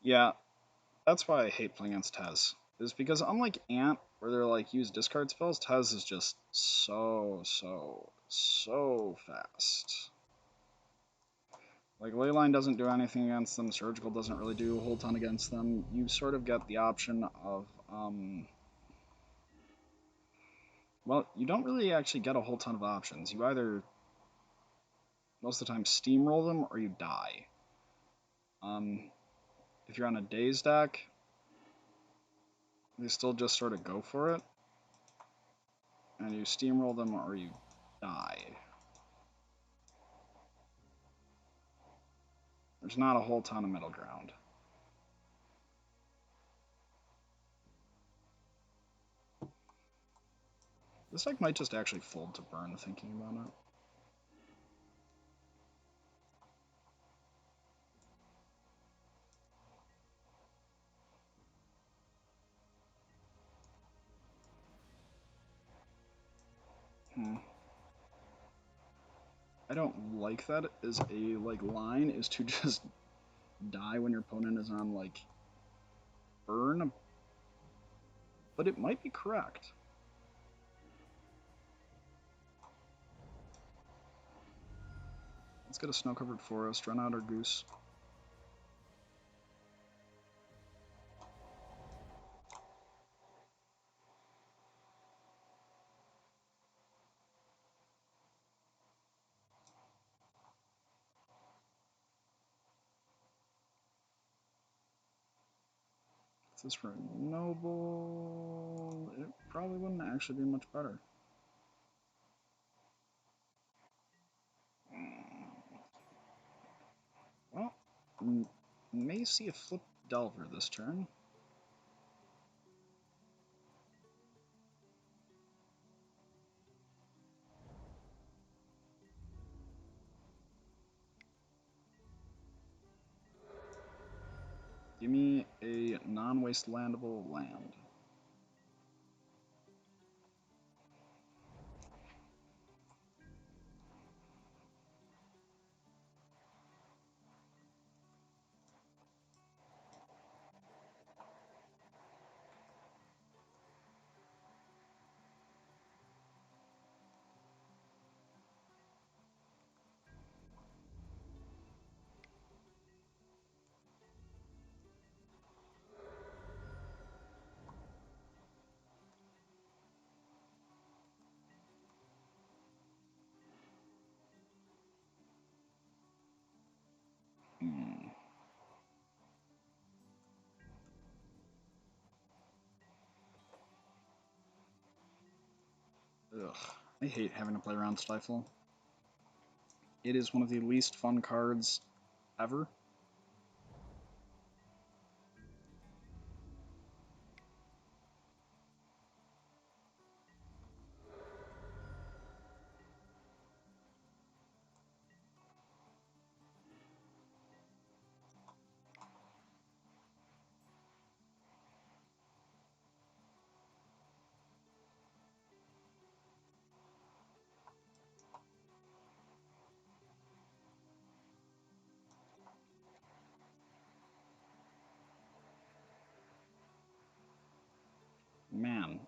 Yeah, that's why I hate playing against Tez. Is because unlike Ant, where they're like use discard spells, Tez is just so fast. Like Leyline doesn't do anything against them, Surgical doesn't really do a whole ton against them. You sort of get the option of well, you don't really actually get a whole ton of options. You either most of the time steamroll them or you die. If you're on a Daze deck, you still just sort of go for it, and you steamroll them or you die. There's not a whole ton of middle ground. This deck might just actually fold to burn, thinking about it. I don't like that as a line is to just die when your opponent is on burn, but it might be correct. Let's get a snow-covered forest, run out our goose. Is this for a noble? It probably wouldn't actually be much better. Well, may see a flip Delver this turn. Give me a non-wastelandable land. Ugh, I hate having to play around Stifle. It is one of the least fun cards ever. Man,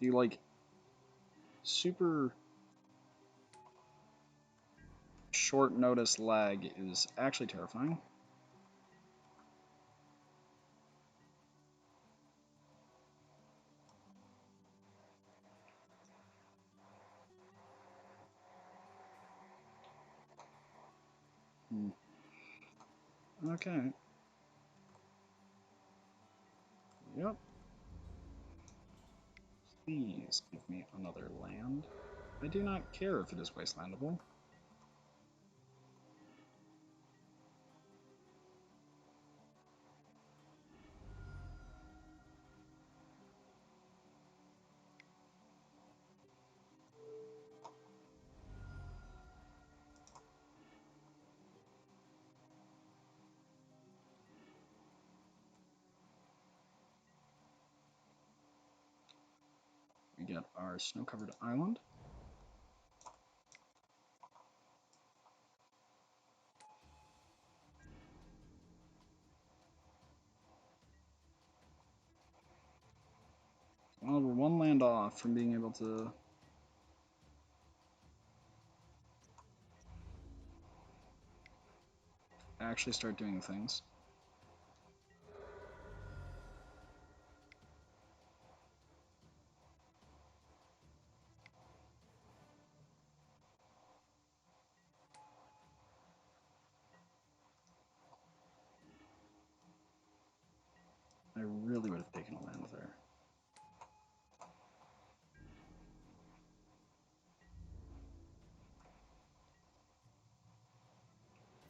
the like super short notice lag is actually terrifying. Okay. Yep. Please give me another land. I do not care if it is wastelandable. We get our snow-covered island. Well, we're one land off from being able to actually start doing things. I really would have taken a land there.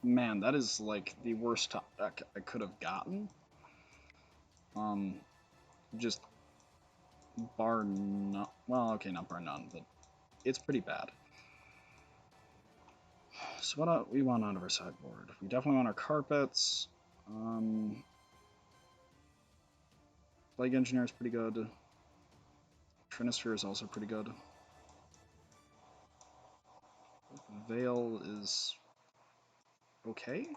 Man, that is like the worst deck I could have gotten. Just bar none. Well, okay, not bar none, but it's pretty bad. So what do we want out of our sideboard? We definitely want our carpets. Plague Engineer is pretty good. Trinisphere is also pretty good. Veil is okay.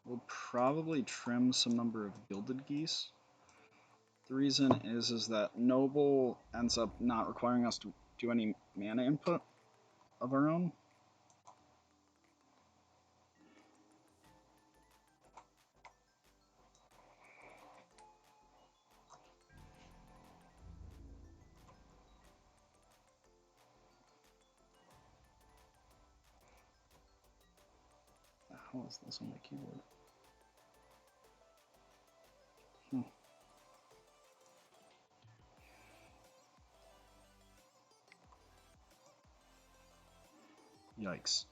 We'll probably trim some number of Gilded Geese. The reason is that Noble ends up not requiring us to do any mana input of our own. What the hell is this on my keyboard? Yikes.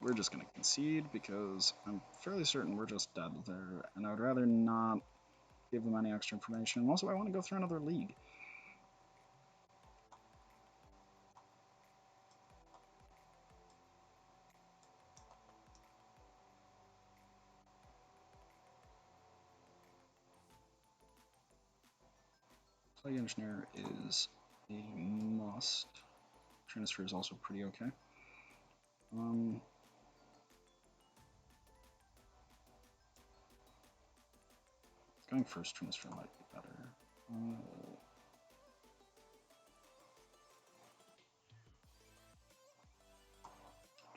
We're just going to concede because I'm fairly certain we're just dead there, and I would rather not give them any extra information. Also, I want to go through another league. Plague Engineer is a must. Transfer is also pretty okay. Going first transfer might be better.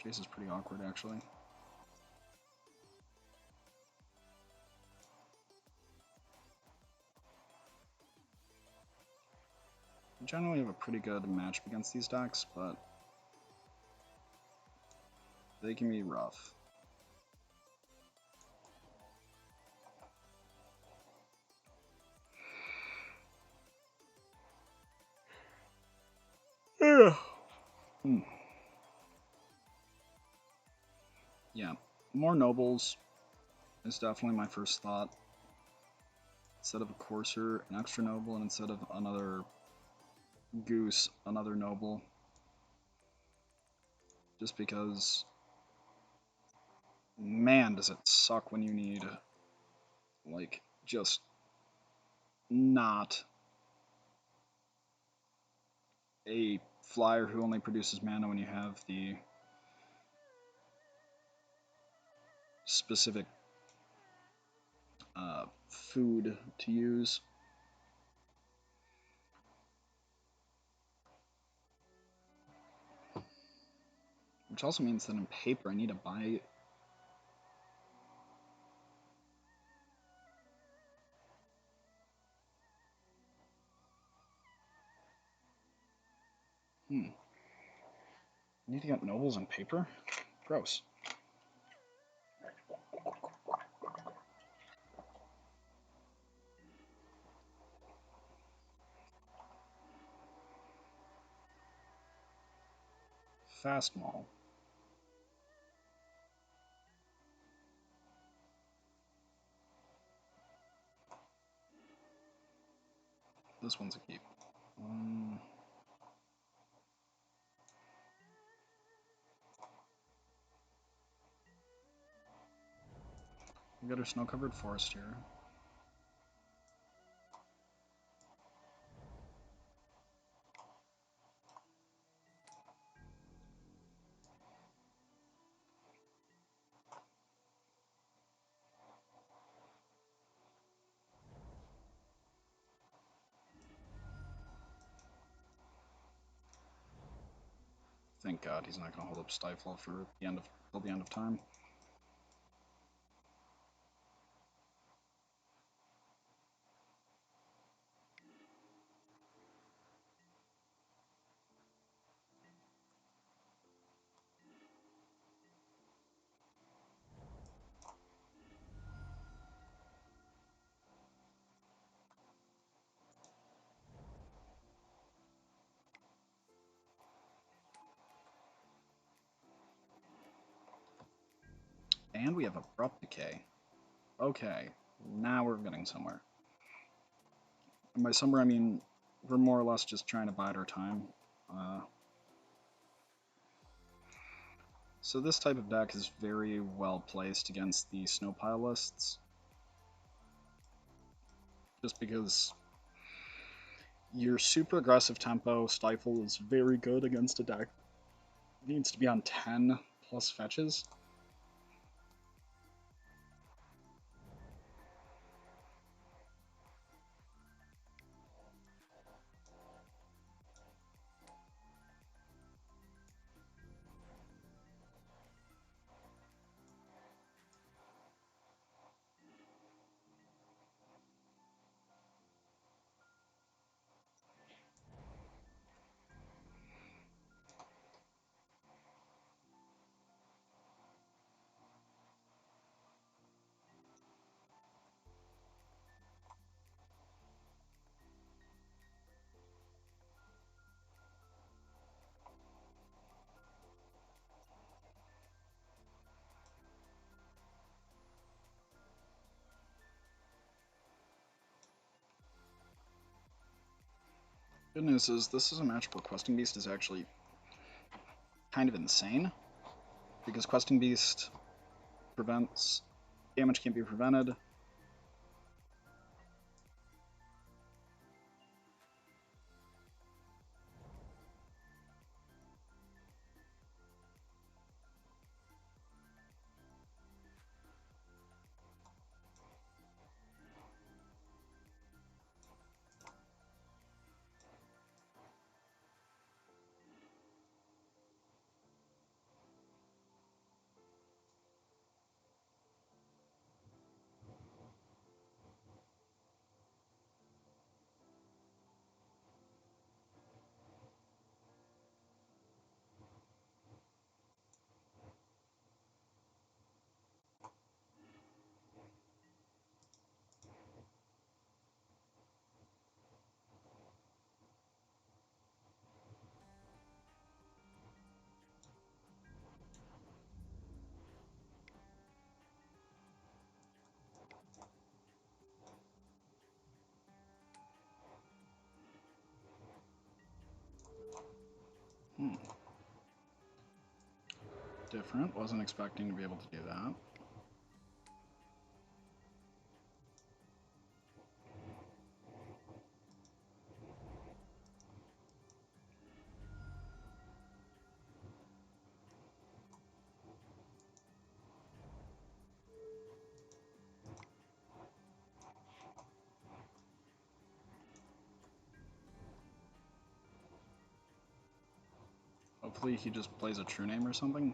Chase is pretty awkward, actually. generally have a pretty good matchup against these decks, but they can be rough. Yeah, more nobles is definitely my first thought. Instead of a courser, an extra noble, and instead of another goose, another noble. Just because, man, does it suck when you need, like, just not a flyer who only produces mana when you have the specific food to use. Which also means that in paper I need to buy I need to get nobles in paper? Gross. Fast Mall. This one's a keep. We got our snow-covered forest here. Thank God he's not going to hold up Stifle for the end of till the end of time. And we have Abrupt Decay. Okay, now we're getting somewhere. And by somewhere I mean we're more or less just trying to bide our time. So this type of deck is very well placed against the Snowpile lists. Just because your super aggressive tempo Stifle is very good against a deck. It needs to be on 10 plus fetches. Good news is this is a match where Questing Beast is actually kind of insane, because Questing Beast prevents damage can't be prevented. different. Wasn't expecting to be able to do that. Hopefully he just plays a true name or something.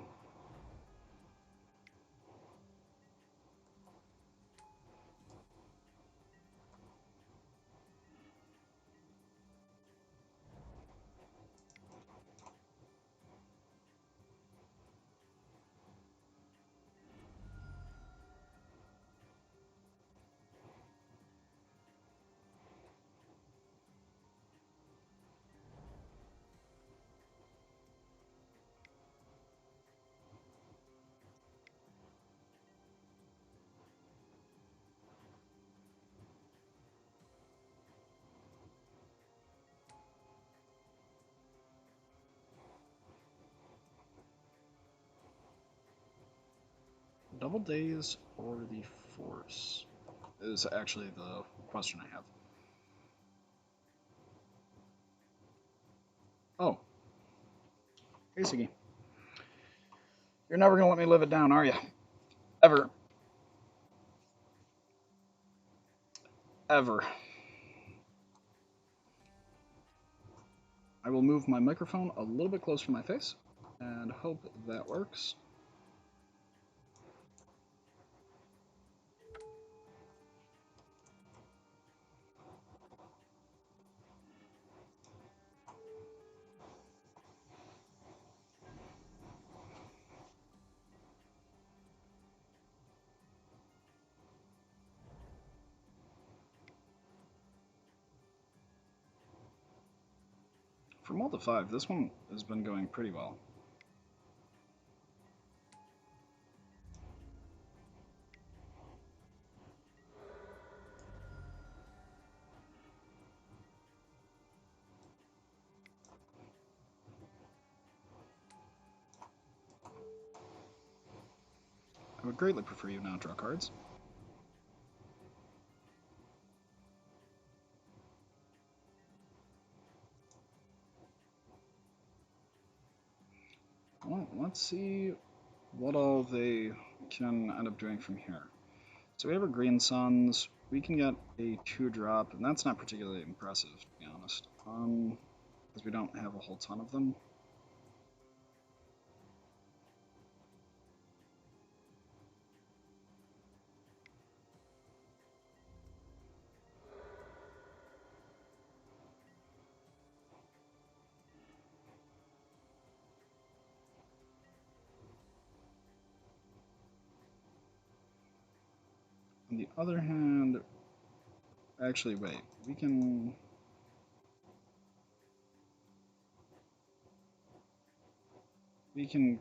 Double days or the force is actually the question I have. Oh. Hey, Siggy. You're never gonna let me live it down, are you? Ever. Ever. I will move my microphone a little bit closer to my face and hope that works. For Malta 5, this one has been going pretty well. I would greatly prefer you not draw cards. Well, let's see what all they can end up doing from here. So we have our Green Suns. We can get a 2-drop, and that's not particularly impressive, to be honest, because we don't have a whole ton of them. On the other hand, actually, wait, we can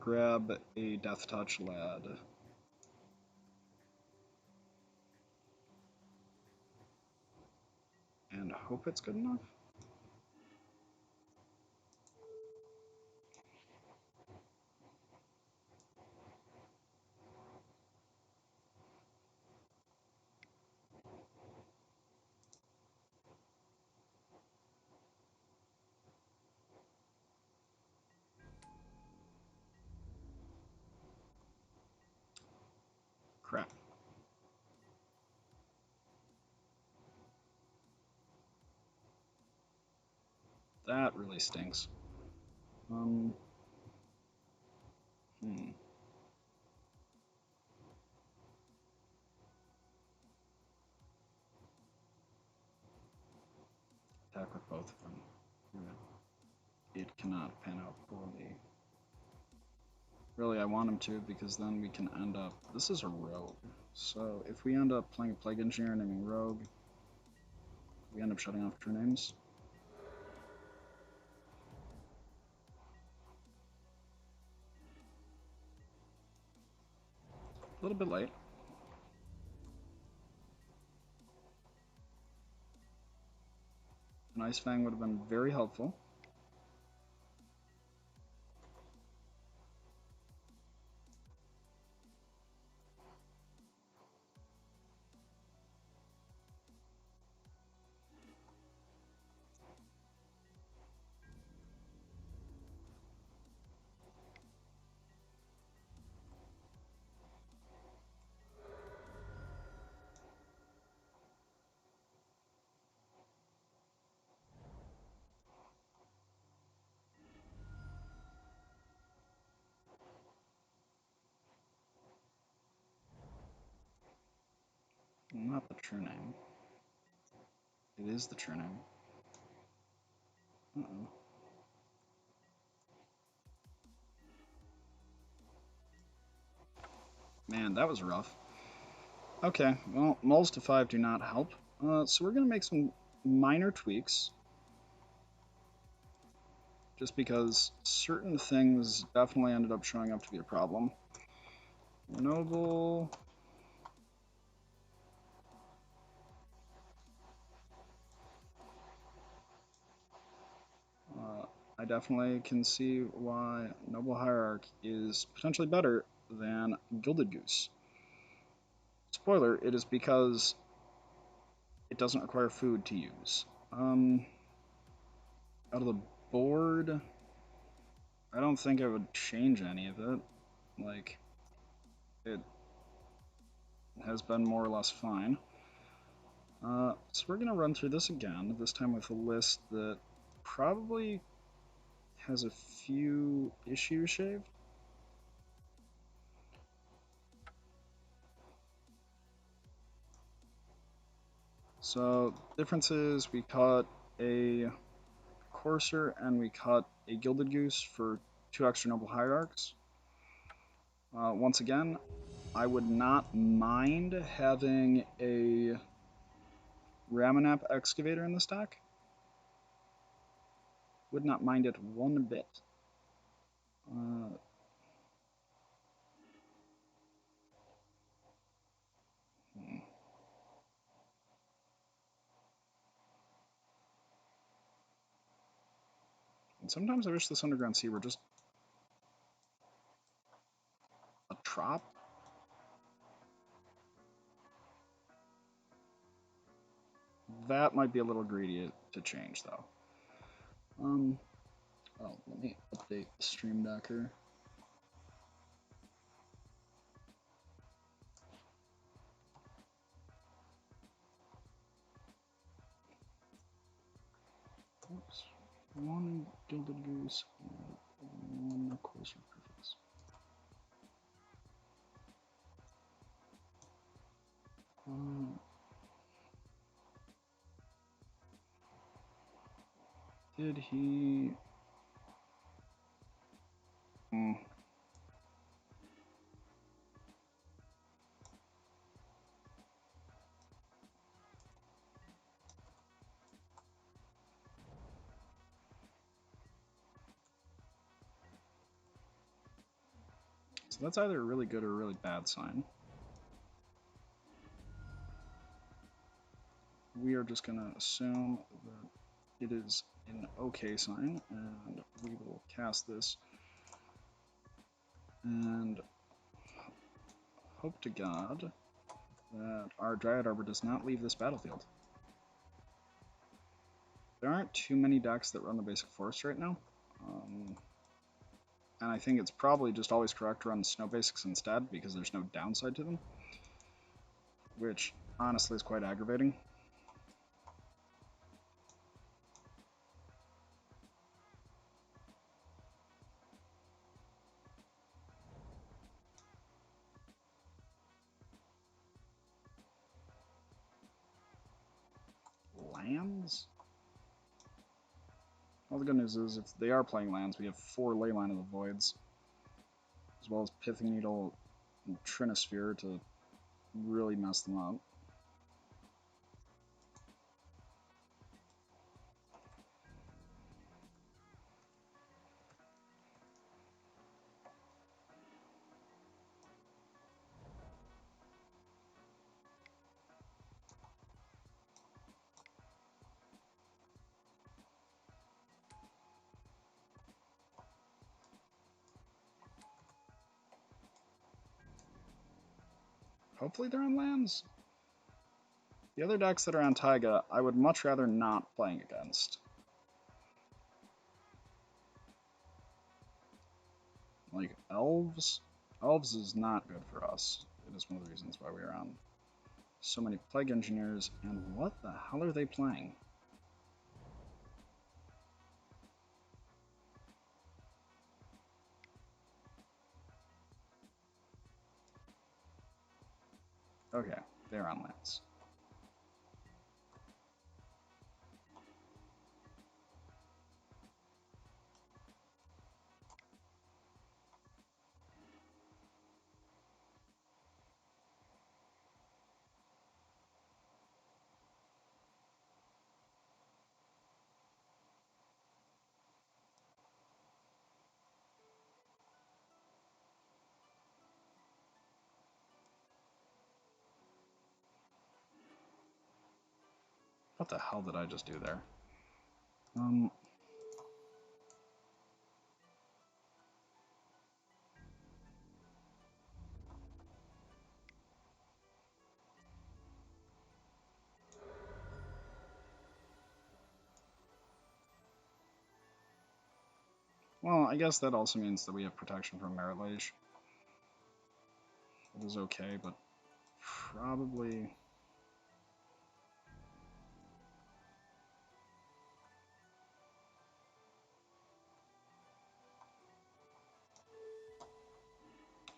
grab a Death Touch Lad. And hope it's good enough. Crap. That really stinks. Attack with both of them. It cannot pan out poorly. Really, I want him to, because then we can end up... This is a rogue. So if we end up playing a Plague Engineer naming rogue, we end up shutting off true names. A little bit late. An Ice-Fang would have been very helpful. Not the true name. It is the true name. Uh-oh. Man, that was rough. Okay, well, moles to 5 do not help. So we're going to make some minor tweaks. Just because certain things definitely ended up showing up to be a problem. Noble. I definitely can see why Noble Hierarch is potentially better than Gilded Goose. Spoiler, it is because it doesn't require food to use. Out of the board, I don't think I would change any of it. Like, it has been more or less fine. So we're going to run through this again, this time with a list that probably has a few issues shaved. So difference is we cut a Courser and we cut a Gilded Goose for 2 extra Noble Hierarchs. Once again, I would not mind having a Ramanap Excavator in this deck. Would not mind it one bit. And sometimes I wish this Underground Sea were just a trop. That might be a little greedy to change, though. Oh, let me update the Stream Decker. Oops. One Gilded Goose and one Courser Preface. Did he... So that's either a really good or a really bad sign. We are just going to assume that it is an okay sign, and we will cast this and hope to God that our Dryad Arbor does not leave this battlefield. There aren't too many decks that run the basic forest right now, and I think it's probably just always correct to run snow basics instead because there's no downside to them, which honestly is quite aggravating. Lands? Well, the good news is, if they are playing lands, we have 4 Leyline of the Voids, as well as Pithing Needle and Trinosphere to really mess them up. Hopefully they're on lands. The other decks that are on Taiga, I would much rather not playing against. Like, Elves? Elves is not good for us. It is one of the reasons why we are on so many Plague Engineers, and what the hell are they playing? Okay, they're on lands. What the hell did I just do there? Well, I guess that also means that we have protection from Merit Lage. It is okay, but probably...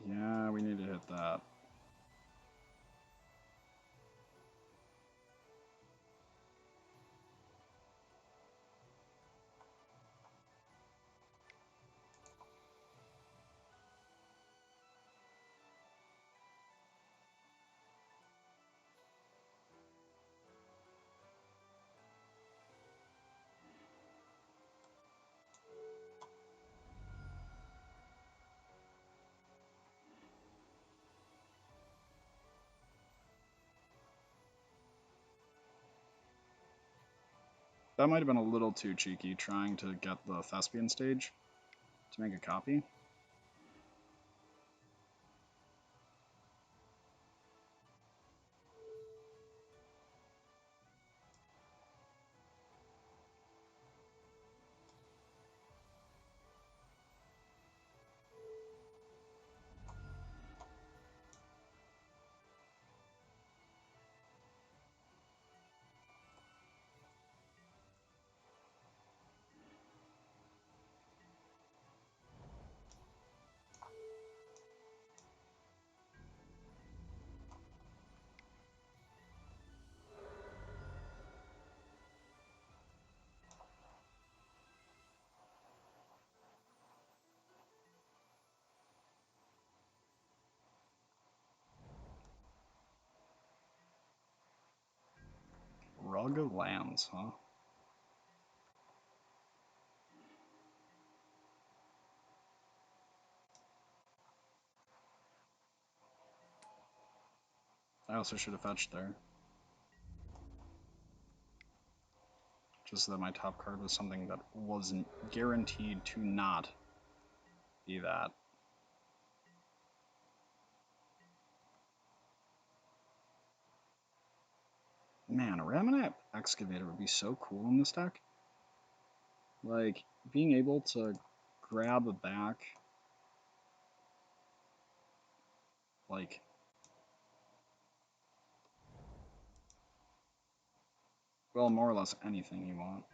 Yeah, we need to hit that. That might have been a little too cheeky, trying to get the Thespian stage to make a copy. Rug of Lands, huh? I also should have fetched there. Just so that my top card was something that wasn't guaranteed to not be that. Man, a Ramanap Excavator would be so cool in this deck. Like, being able to grab a back, like, well, more or less anything you want.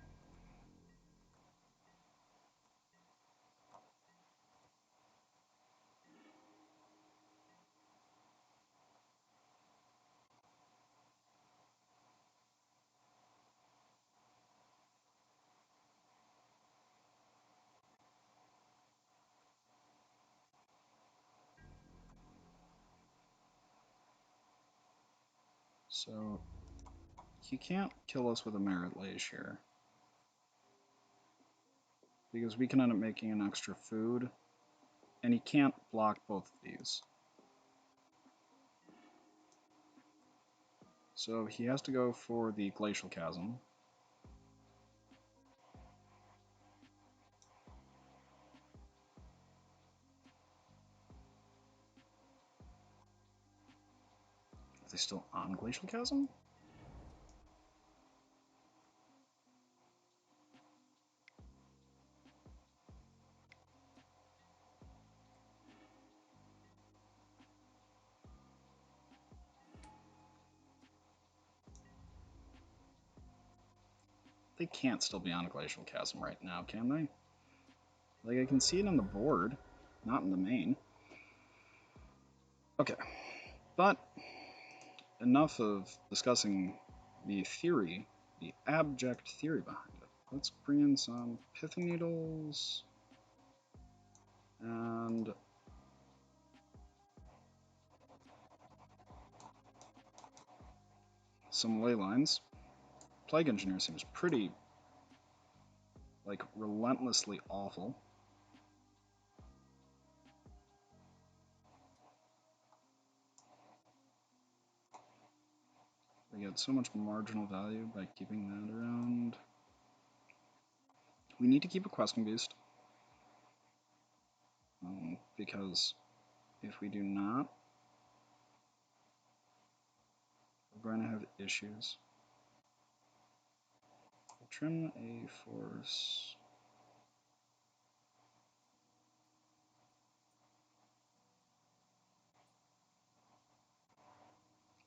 So, he can't kill us with a Merit Lage here. Because we can end up making an extra food, and he can't block both of these. So he has to go for the Glacial Chasm. Are they still on Glacial Chasm? They can't still be on a Glacial Chasm right now, can they? Like, I can see it on the board, not in the main. Okay, but enough of discussing the theory, the abject theory behind it. Let's bring in some Pithing Needles and some ley lines. Plague Engineer seems pretty, like, relentlessly awful. We get so much marginal value by keeping that around. We need to keep a questing beast. Because if we do not, we're going to have issues. We'll trim a force.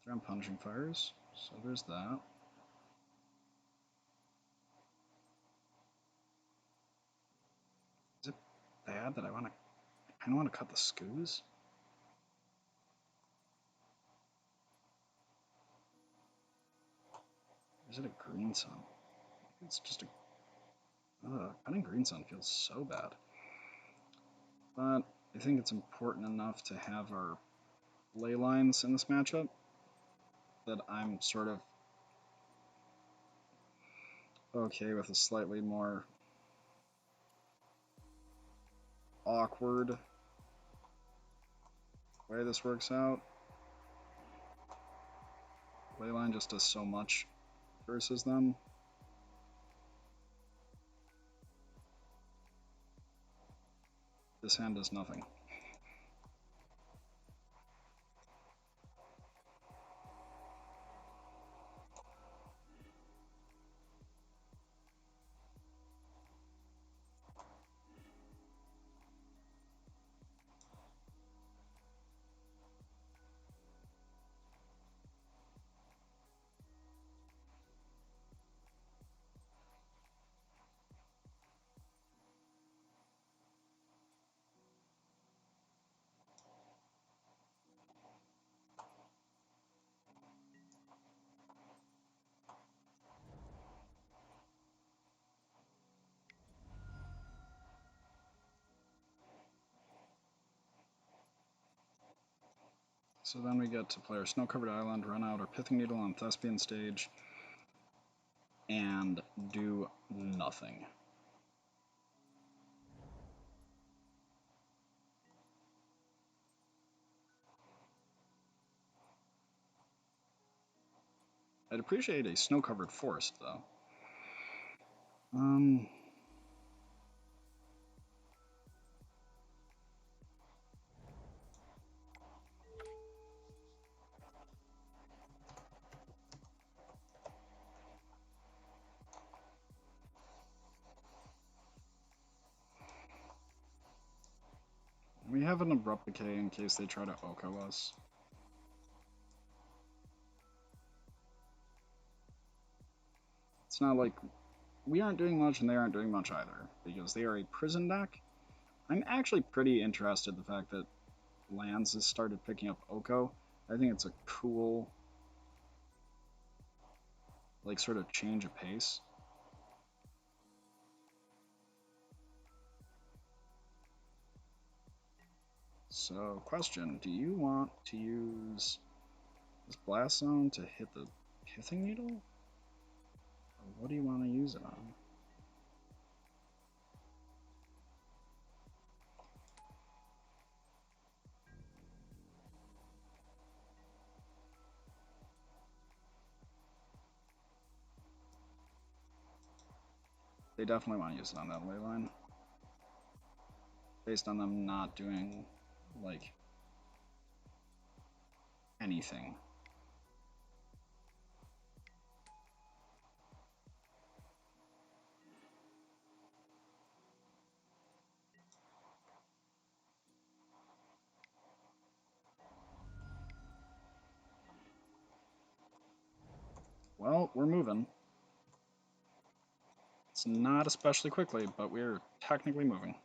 They're on punishing fires, so there's that. Is it bad that I kind of want to cut the scoos? Or is it a green sun? It's just a... cutting green sun feels so bad. But I think it's important enough to have our ley lines in this matchup that I'm sort of okay with a slightly more awkward way this works out. Leyline just does so much versus them. This hand does nothing. So then we get to play our Snow-Covered Island, run out our Pithing Needle on Thespian stage, and do nothing. I'd appreciate a snow-covered forest, though. We have an Abrupt Decay in case they try to Oko us. It's not like we aren't doing much and they aren't doing much either, because they are a prison deck. I'm actually pretty interested in the fact that Lands has started picking up Oko. I think it's a cool, like, sort of change of pace. So, question, do you want to use this Blast Zone to hit the Pithing Needle? Or what do you want to use it on? They definitely want to use it on that ley line. Based on them not doing, like, anything. Well, we're moving. It's not especially quickly, but we're technically moving.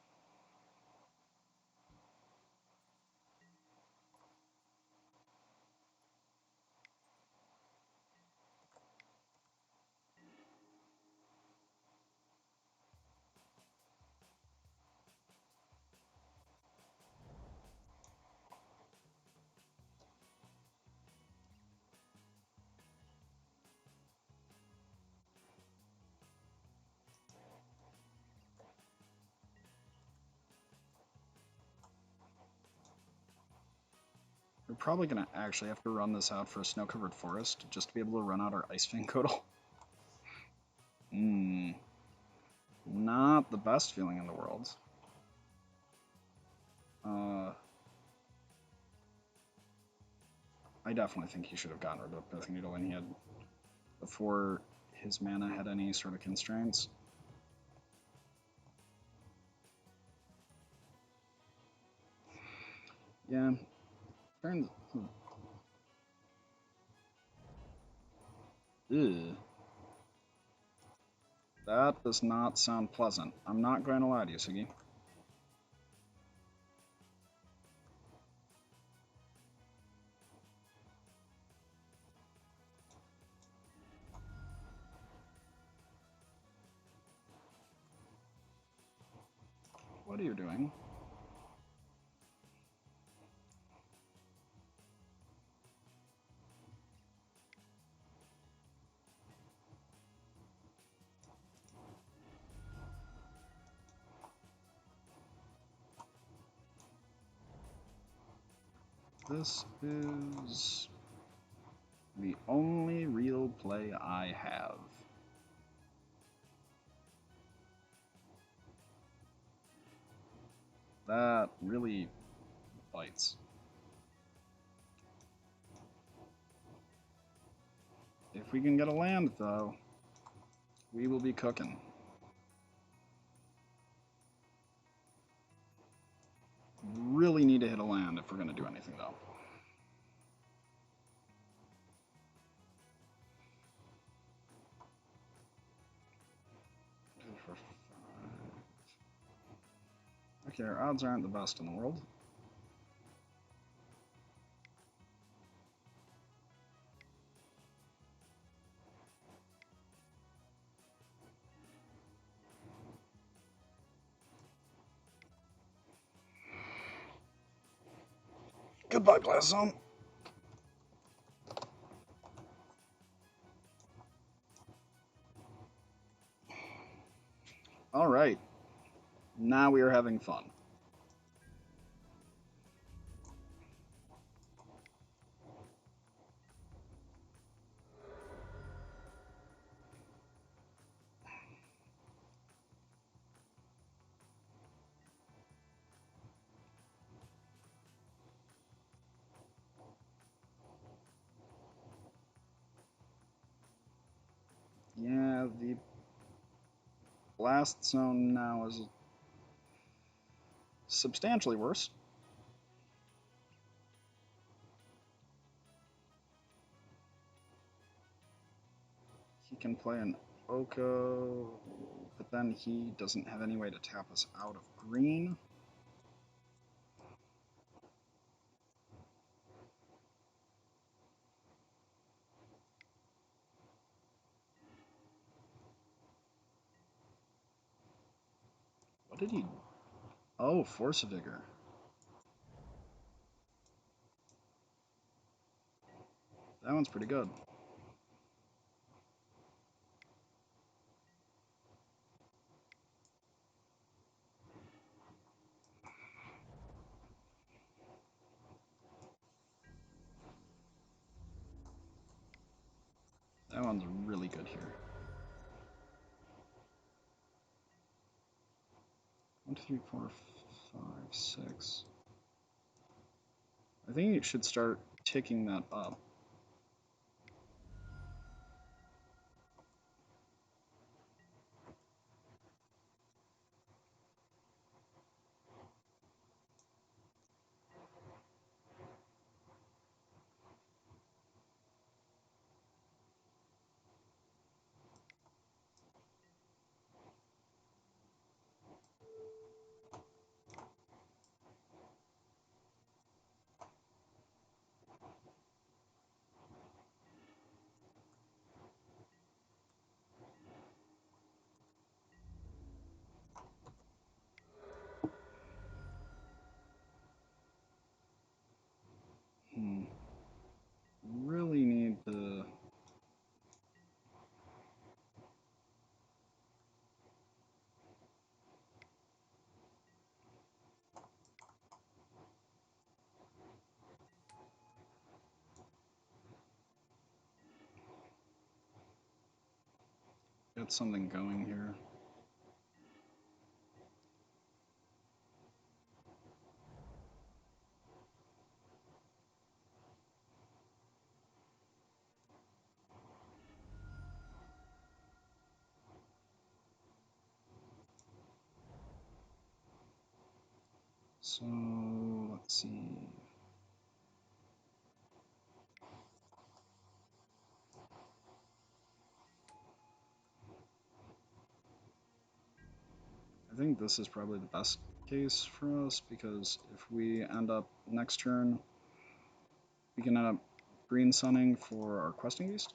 We're probably going to actually have to run this out for a snow-covered forest just to be able to run out our Ice-Fang Codal. Not the best feeling in the world. I definitely think he should have gotten rid of Pith Needle when he had, before his mana had any sort of constraints. Yeah. Ew. That does not sound pleasant. I'm not going to lie to you, Siggy. What are you doing? This is the only real play I have. That really bites. If we can get a land, though, we will be cooking. Really need to hit a land if we're going to do anything, though. Okay, our odds aren't the best in the world. Goodbye, Glass Zone. All right. Now we are having fun. Yeah, the Blast Zone now is substantially worse. He can play an Oko, but then he doesn't have any way to tap us out of green. What did he... Oh, Force of Vigor. That one's pretty good. That one's really good here. 1, 2, 3, 4, 5, 6. I think it should start ticking that up. Get something going here. So, let's see. I think this is probably the best case for us, because if we end up next turn, we can end up green sunning for our questing beast.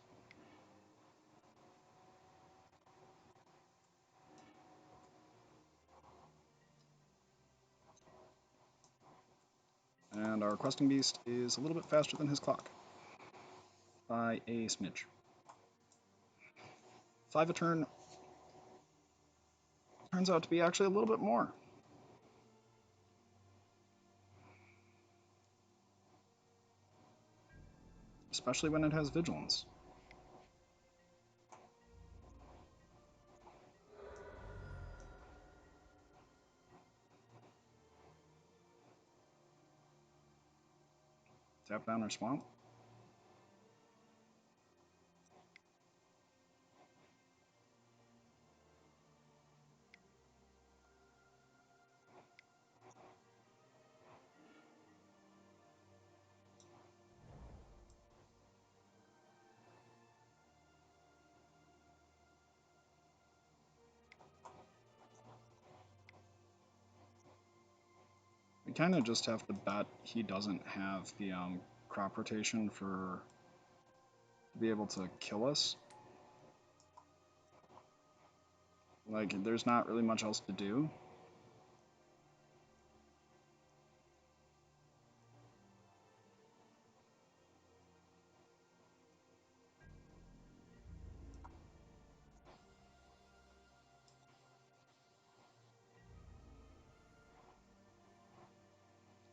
And our questing beast is a little bit faster than his clock by a smidge. 5 a turn turns out to be actually a little bit more. Especially when it has vigilance. Tap down our swamp. We kind of just have to bet he doesn't have the crop rotation to be able to kill us. Like, there's not really much else to do.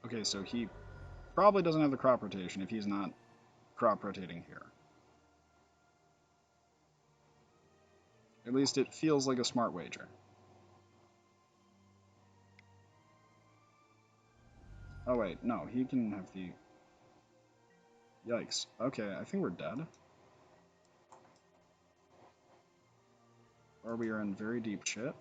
Okay, so he probably doesn't have the crop rotation if he's not crop rotating here. At least it feels like a smart wager. Oh wait, no, he can have the... Yikes. Okay, I think we're dead. Or we are in very deep shit.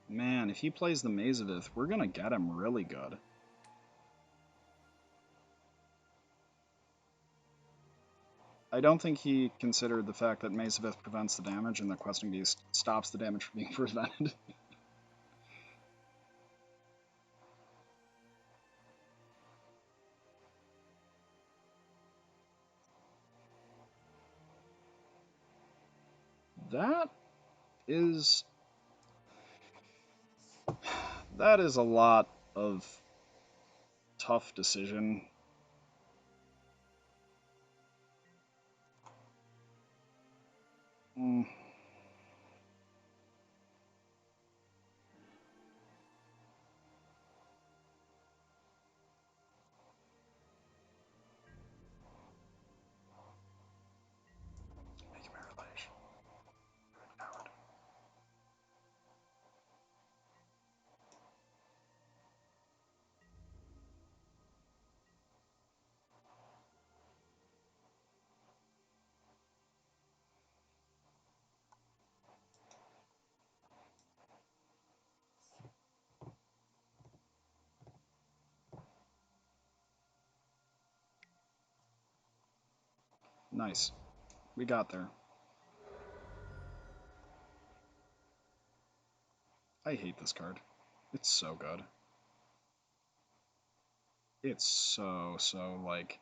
Man, if he plays the Zenith, we're gonna get him really good. I don't think he considered the fact that Zenith prevents the damage and the Questing Beast stops the damage from being prevented. That is a lot of tough decision. Mm. Make him a relation. Howard. Nice. We got there. I hate this card. It's so good. It's so, like,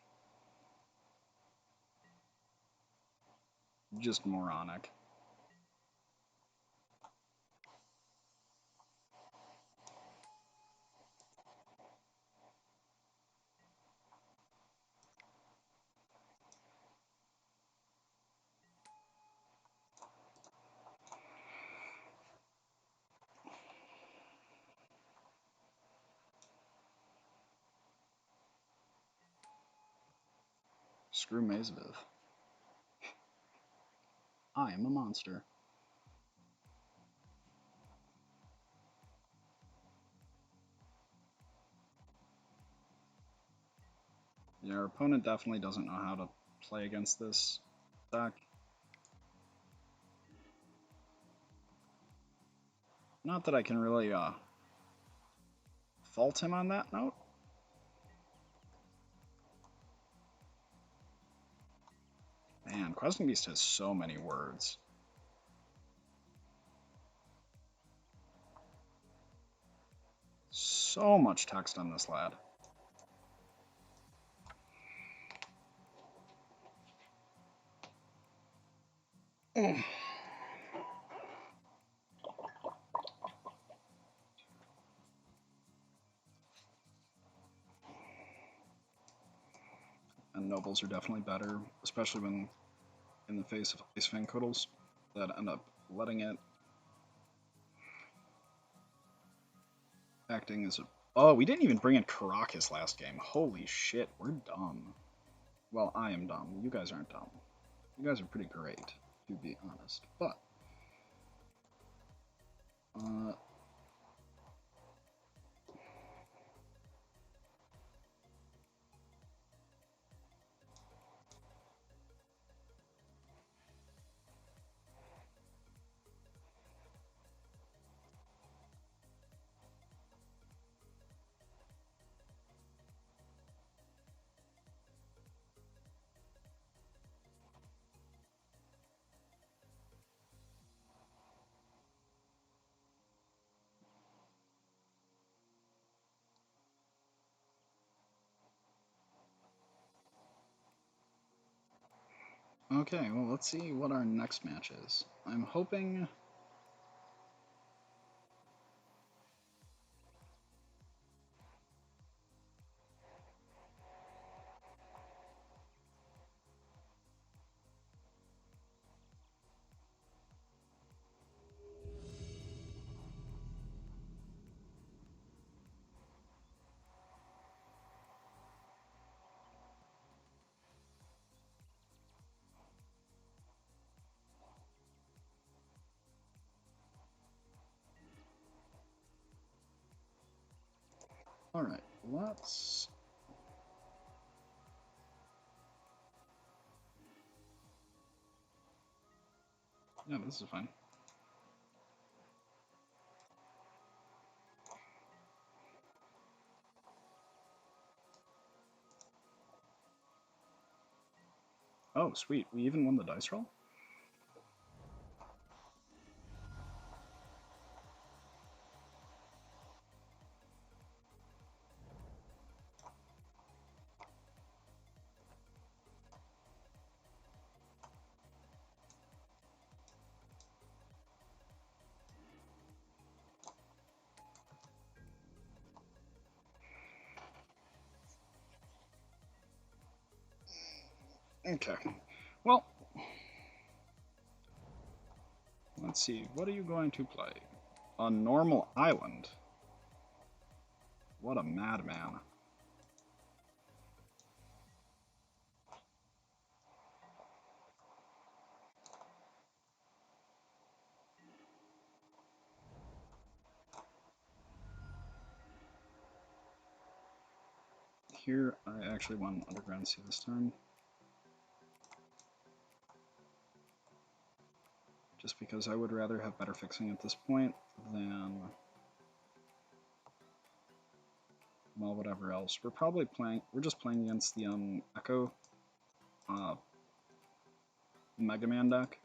just moronic. Screw Mazeviv. I am a monster. Yeah, our opponent definitely doesn't know how to play against this deck. Not that I can really fault him on that note. Man, Questing Beast has so many words. So much text on this lad. And nobles are definitely better, especially when in the face of Ice-Fang Cuddles that end up letting it acting as a... Oh, we didn't even bring in Caracas last game. Holy shit, we're dumb. Well, I am dumb. You guys aren't dumb. You guys are pretty great, to be honest. But okay, well, let's see what our next match is. I'm hoping... Alright, let's... Yeah, this is fine. Oh, sweet. We even won the dice roll? Okay. Well, let's see. What are you going to play? A normal island? What a madman. Here, I actually want Underground Sea this time. Just because I would rather have better fixing at this point than... well, whatever else. We're just playing against the Echo Mega Man deck,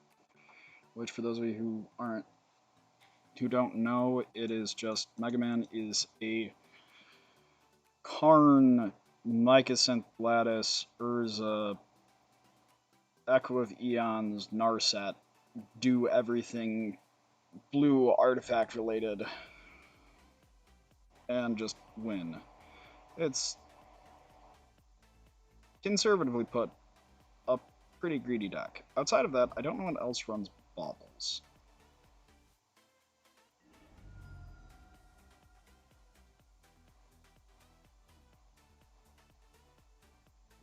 which for those of you who don't know, it is just Mega Man is a Karn, Mycosynth, Lattice, Urza, Echo of Eons, Narset, do everything blue artifact related, and just win. It's conservatively put a pretty greedy deck. Outside of that, I don't know what else runs baubles.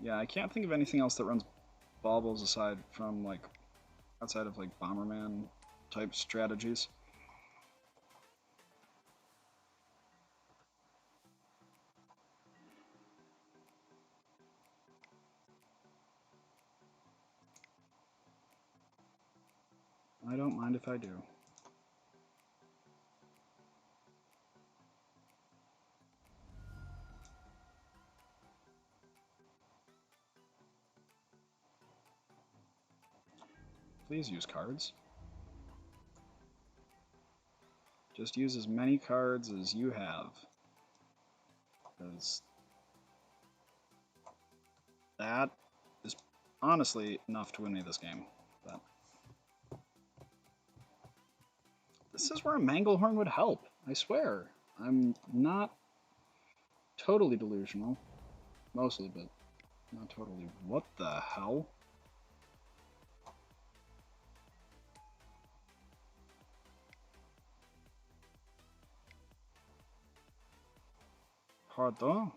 Yeah, I can't think of anything else that runs baubles aside from, like, outside of, like, Bomberman type strategies. I don't mind if I do. Please use cards. Just use as many cards as you have. Because that is honestly enough to win me this game. But this is where a Manglehorn would help, I swear. I'm not totally delusional. Mostly, but not totally. What the hell? Pardon?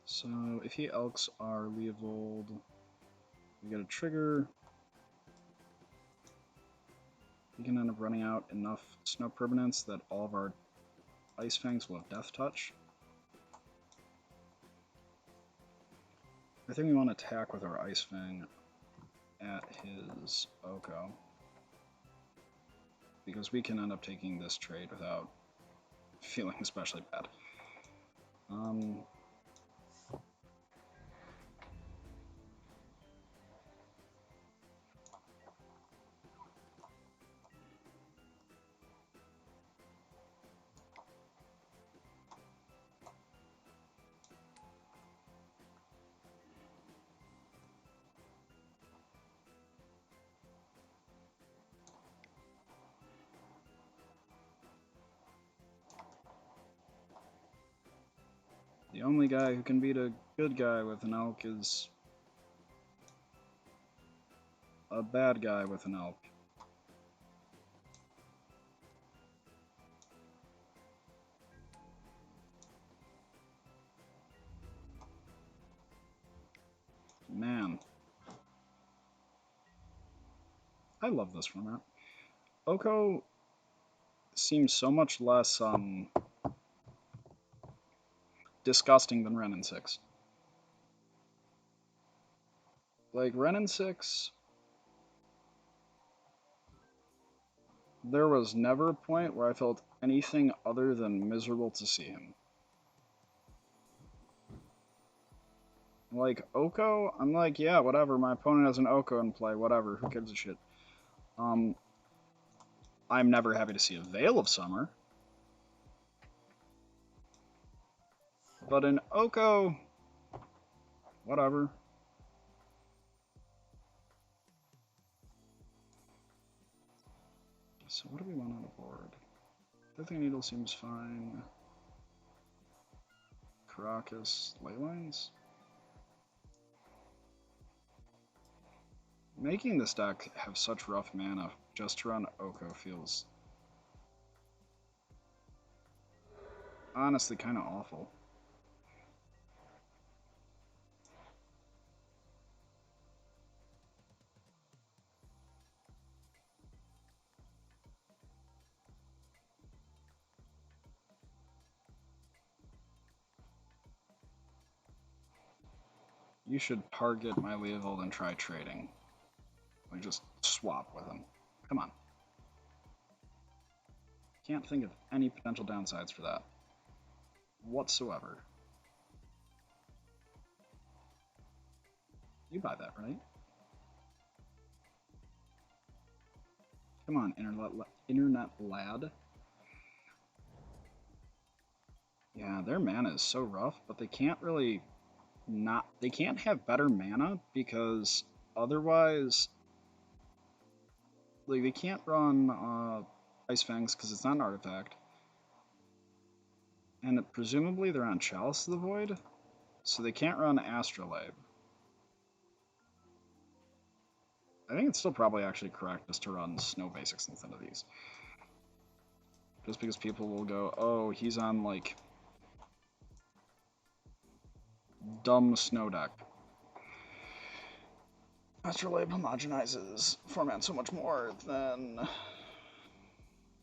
So, if he elks our Leovold, we get a trigger. We can end up running out enough snow permanents that all of our Ice-Fangs will have Death Touch. I think we want to attack with our Ice-Fang at his Oko, because we can end up taking this trade without feeling especially bad. The only guy who can beat a good guy with an elk is a bad guy with an elk. Man. I love this format. Oko seems so much less disgusting than Ren and 6. Like, Ren and 6, there was never a point where I felt anything other than miserable to see him. Like, Oko, I'm like, yeah, whatever, my opponent has an Oko in play, whatever, who gives a shit. I'm never happy to see a Veil of Summer. But an Oko, whatever. So what do we want on the board? Pithing Needle seems fine. Caracas, Leylines? Making this deck have such rough mana just to run Oko feels honestly kind of awful. You should target my Leovold and try trading. Like, just swap with him. Come on. Can't think of any potential downsides for that whatsoever. You buy that, right? Come on, internet lad. Yeah, their mana is so rough, but they can't really they can't have better mana because otherwise, like, they can't run Ice-Fangs because it's not an artifact. And presumably they're on Chalice of the Void, so they can't run Astrolabe. I think it's still probably actually correct just to run Snow Basics instead of these. Just because people will go, oh, he's on, like, dumb Snow deck. Astrolabe homogenizes format so much more than,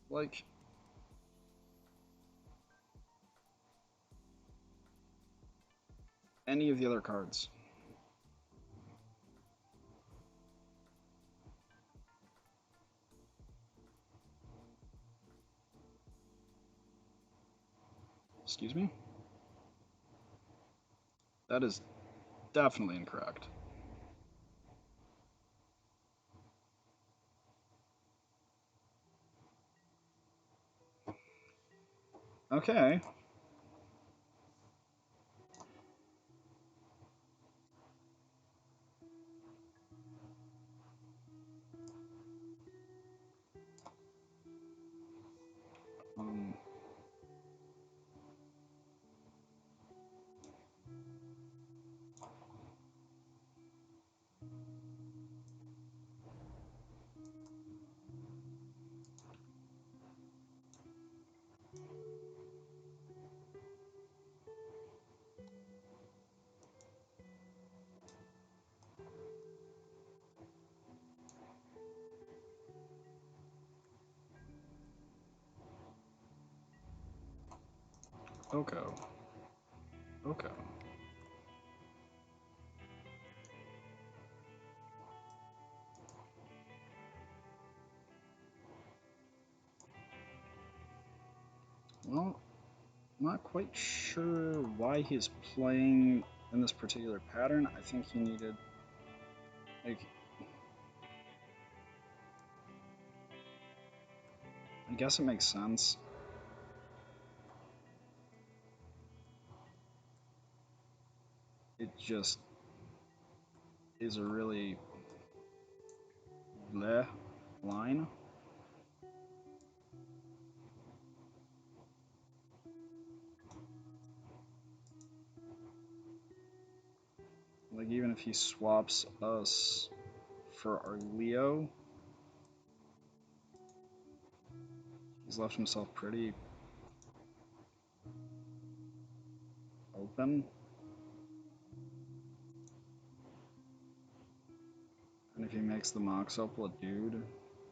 like, any of the other cards. Excuse me? That is definitely incorrect. Okay. Okay. Okay. Well, not quite sure why he's playing in this particular pattern. I think he needed, like, I guess it makes sense. It just is a really bleh line. Like, even if he swaps us for our Leo, he's left himself pretty open. And if he makes the Mox Opal a dude,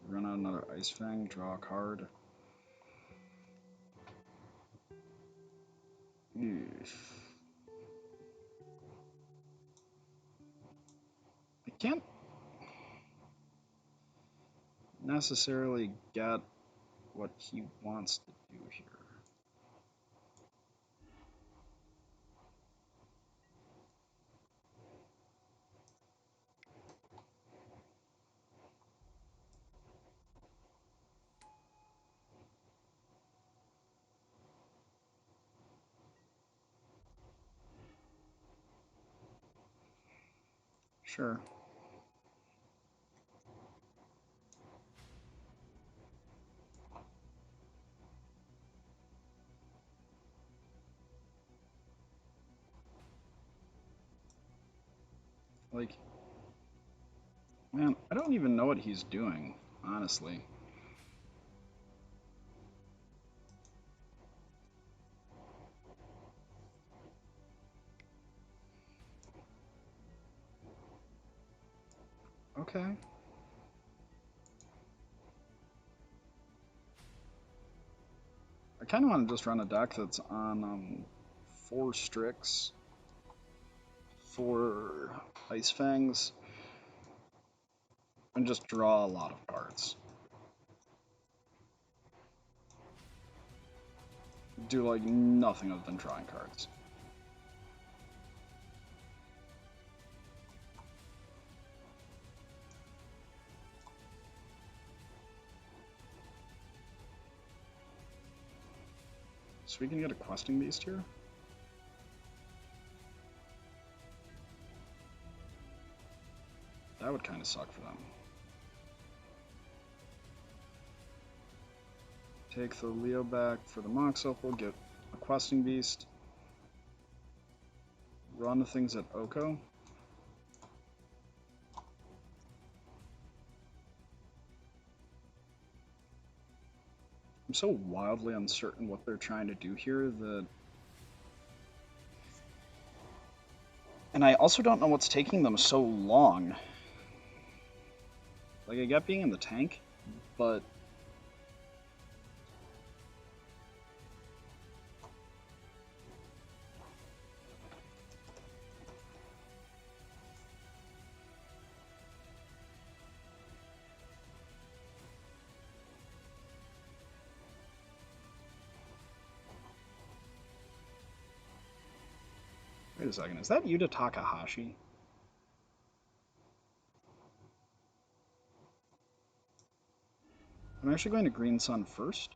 run out another Ice-Fang, draw a card. I can't necessarily get what he wants to do here. Sure. Like, man, I don't even know what he's doing, honestly. Okay. I kind of want to just run a deck that's on 4 Strix, 4 Ice-Fangs, and just draw a lot of cards. Do, like, nothing other than drawing cards. So we can get a questing beast here. That would kind of suck for them. Take the Leo back for the Mox Opal, get a questing beast. Run the things at Oko. I'm so wildly uncertain what they're trying to do here that... And I also don't know what's taking them so long. Like, I get being in the tank, but... Wait a second, is that Yuta Takahashi? I'm actually going to Green Sun first.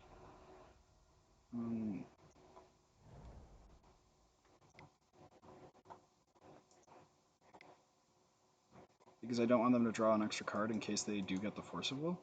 Because I don't want them to draw an extra card in case they do get the Force of Will.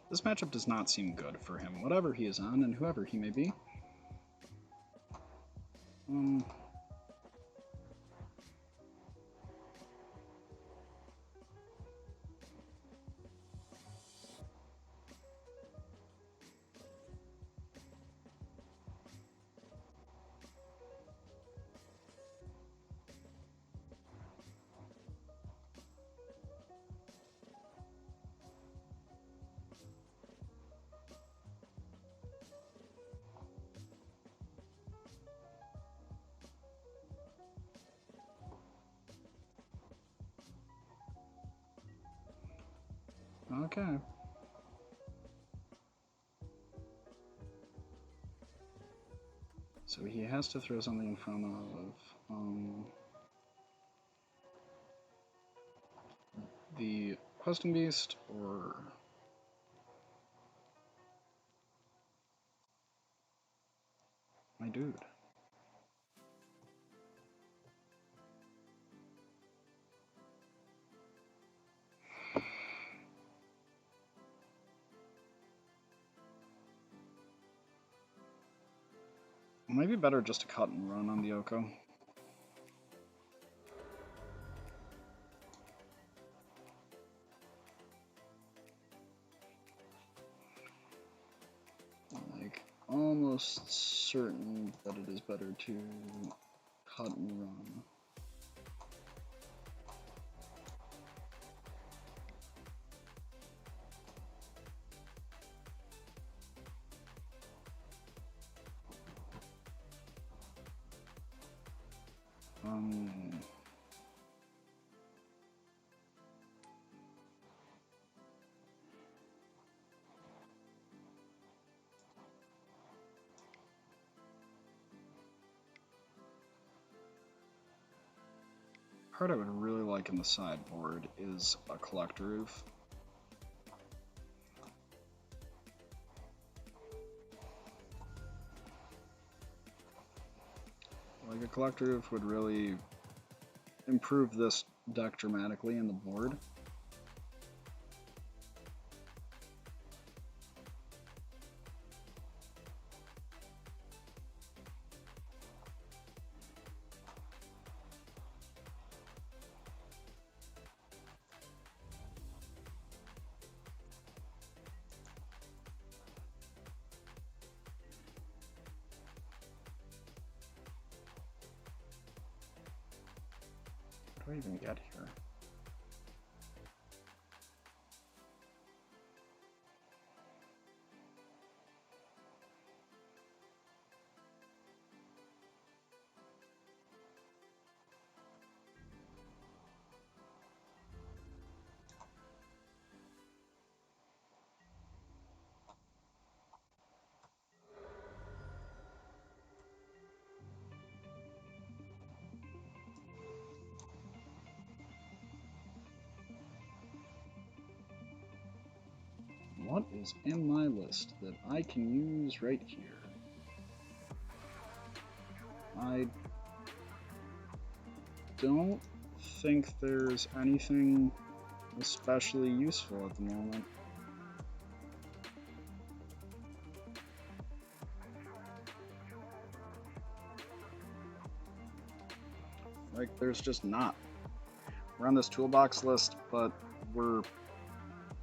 This matchup does not seem good for him, whatever he is on and whoever he may be. Okay. So he has to throw something in front of the questing beast or my dude. It might be better just to cut and run on the Oko. Like, almost certain that it is better to cut and run. Part I would really like in the sideboard is a Collector Roof. Like, a Collector Roof would really improve this deck dramatically in the board. do I even get here? What is in my list that I can use right here? I don't think there's anything especially useful at the moment. Like, there's just not. We're on this toolbox list, but we're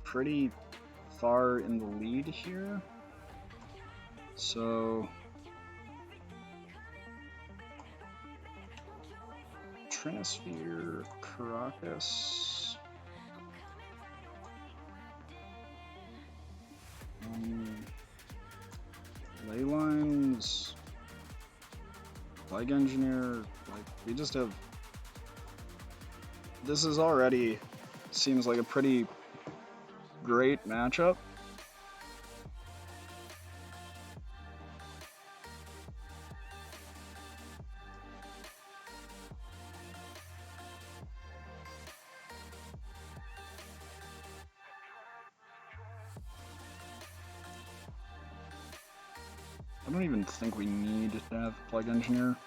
pretty far in the lead here. So Trinisphere, Caracas, ley lines, Plague Engineer, like, we just have... This is already seems like a pretty great matchup. I don't even think we need to have Plague Engineer.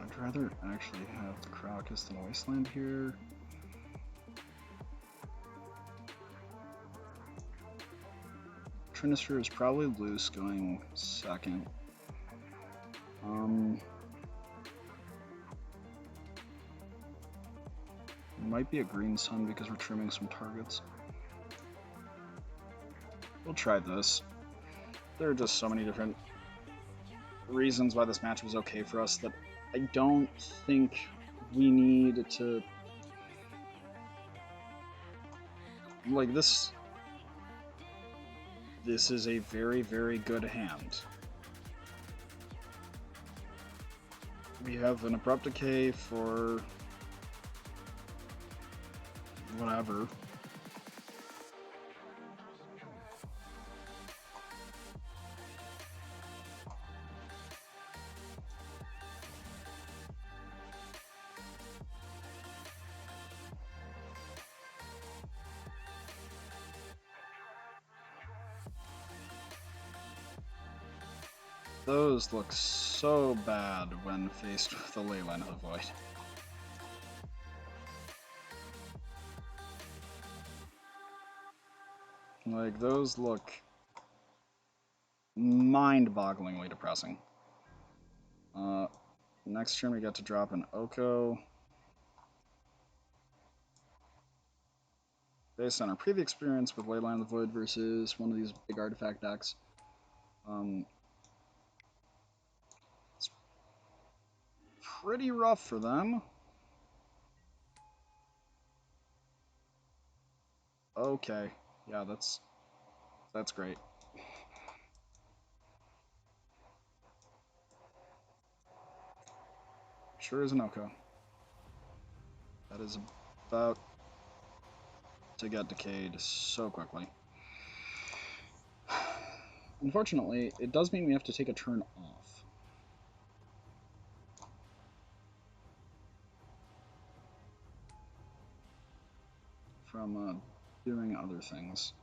I'd rather actually have the Crocus than Wasteland here. Trinisphere is probably loose going second. Might be a Green Sun because we're trimming some targets. We'll try this. There are just so many different reasons why this match was okay for us that I don't think we need to... Like, this is a very, very good hand. We have an Abrupt Decay for... whatever. Those look so bad when faced with the Leyline of the Void. Like, those look mind-bogglingly depressing. Next turn we get to drop an Oko. Based on our previous experience with Leyline of the Void versus one of these big artifact decks, it's pretty rough for them. Okay, yeah, that's great. Sure is an Oko. That is about to get decayed so quickly. Unfortunately, it does mean we have to take a turn off. From doing other things.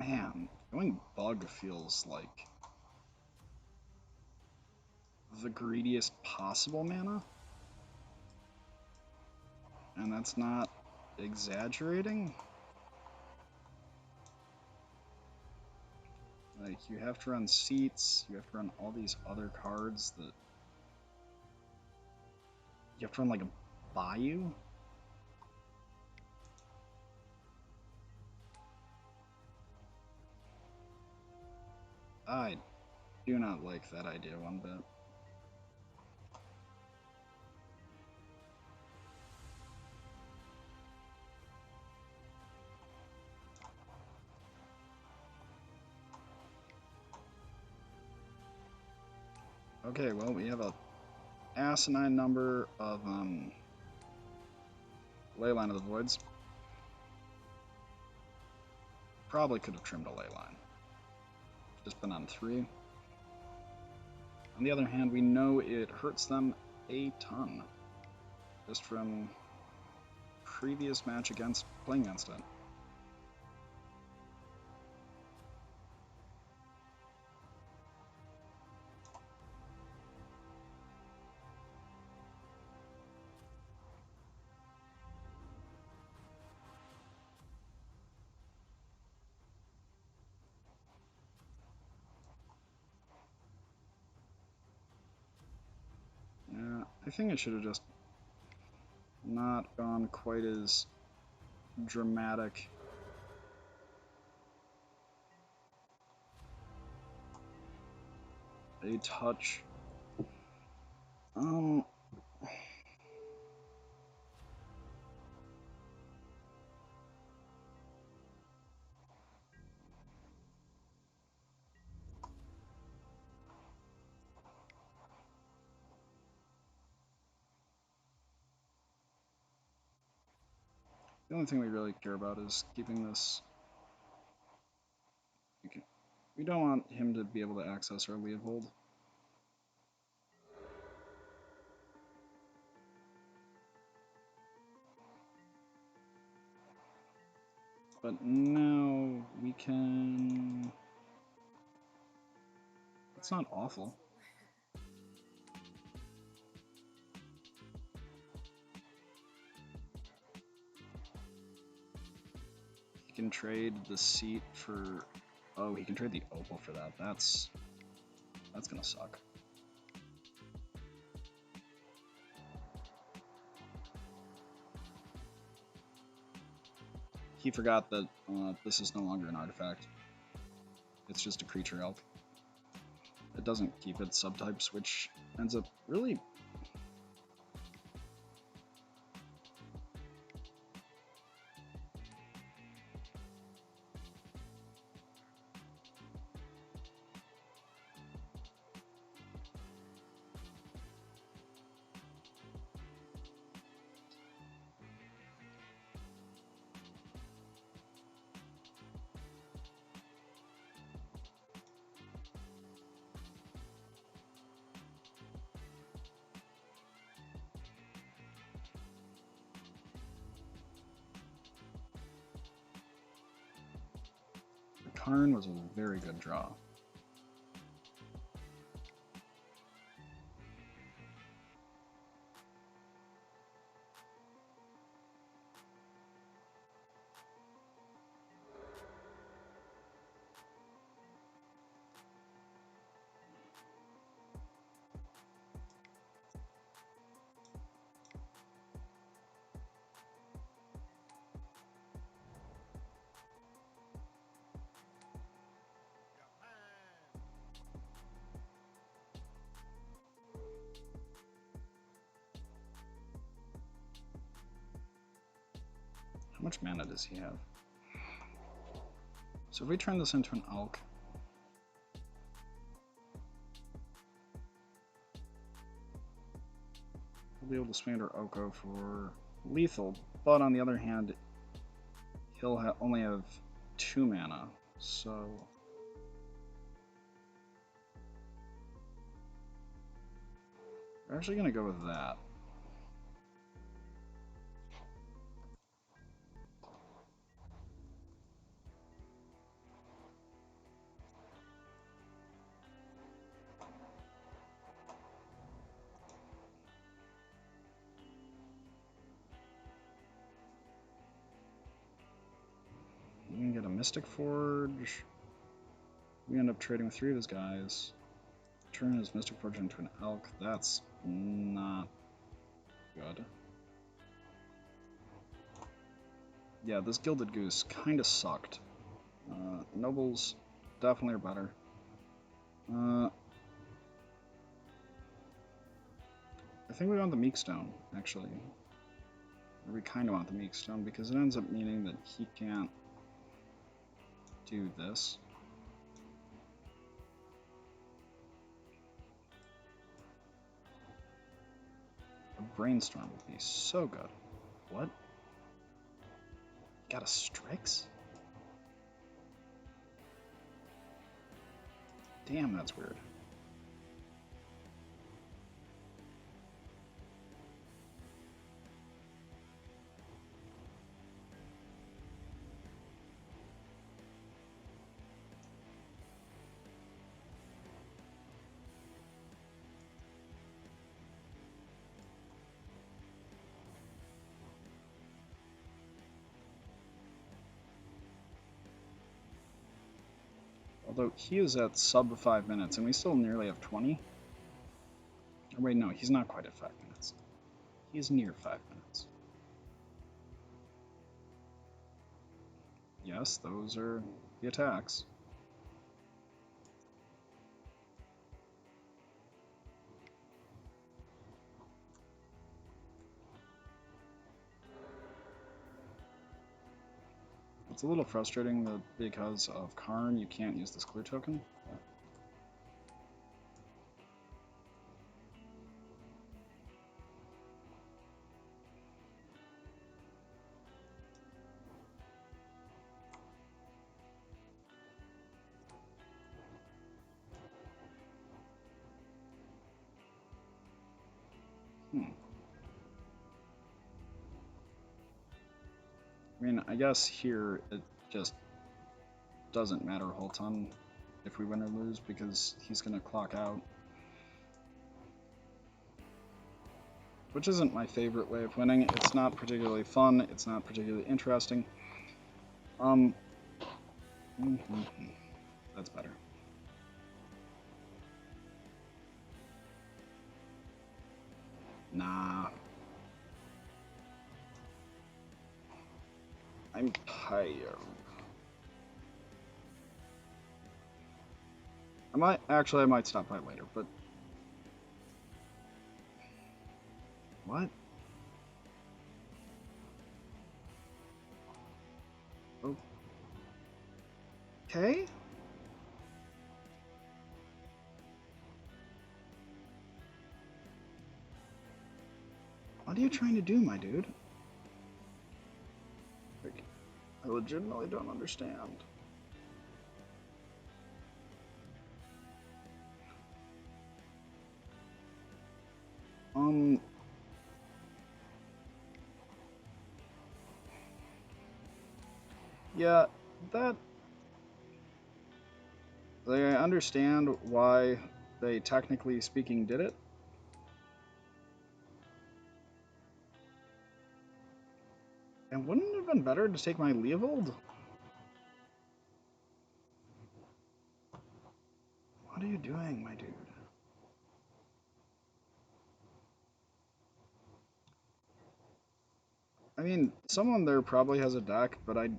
Man, going Bug feels like the greediest possible mana. And that's not exaggerating. Like, you have to run Seats, you have to run all these other cards that... You have to run, like, a Bayou? I do not like that idea one bit. Okay, well, we have a asinine number of Leyline of the Voids. Probably could have trimmed a Leyline. Just been on 3. On the other hand, we know it hurts them a ton. Just from previous match playing against it. Yeah, I think I should have just not gone quite as dramatic. A touch. The only thing we really care about is keeping this. We don't want him to be able to access our Leopold. But now we can... It's not awful. He can trade the seat for... Oh, he can trade the opal for that. That's gonna suck. He forgot that this is no longer an artifact. It's just a creature elk. It doesn't keep its subtypes, which ends up really... Karn was a very good draw. How much mana does he have? So if we turn this into an elk, we'll be able to swing our Oko for lethal, but on the other hand, he'll only have 2 mana, so... We're actually going to go with that. get a Mystic Forge. We end up trading with 3 of his guys. Turn his Mystic Forge into an Elk. That's not good. Yeah, this Gilded Goose kind of sucked. Nobles definitely are better. I think we want the Meekstone, actually. Or we kind of want the Meekstone, because it ends up meaning that he can't do this. A Brainstorm would be so good. What? Got a Strix? Damn, that's weird. Although he is at sub 5 minutes, and we still nearly have 20. Oh, wait, no, he's not quite at 5 minutes. He's near 5 minutes. Yes, those are the attacks. It's a little frustrating that because of Karn, you can't use this clear token. I mean, I guess here it just doesn't matter a whole ton if we win or lose, because he's going to clock out. Which isn't my favorite way of winning. It's not particularly fun. It's not particularly interesting. That's better. Nah. I'm tired. I might stop by later, but... What? Okay? What are you trying to do, my dude? Like, I legitimately don't understand. Yeah, that... Like, I understand why they, technically speaking, did it. And wouldn't it have been better to take my Leovold? What are you doing, my dude? I mean, someone there probably has a deck, but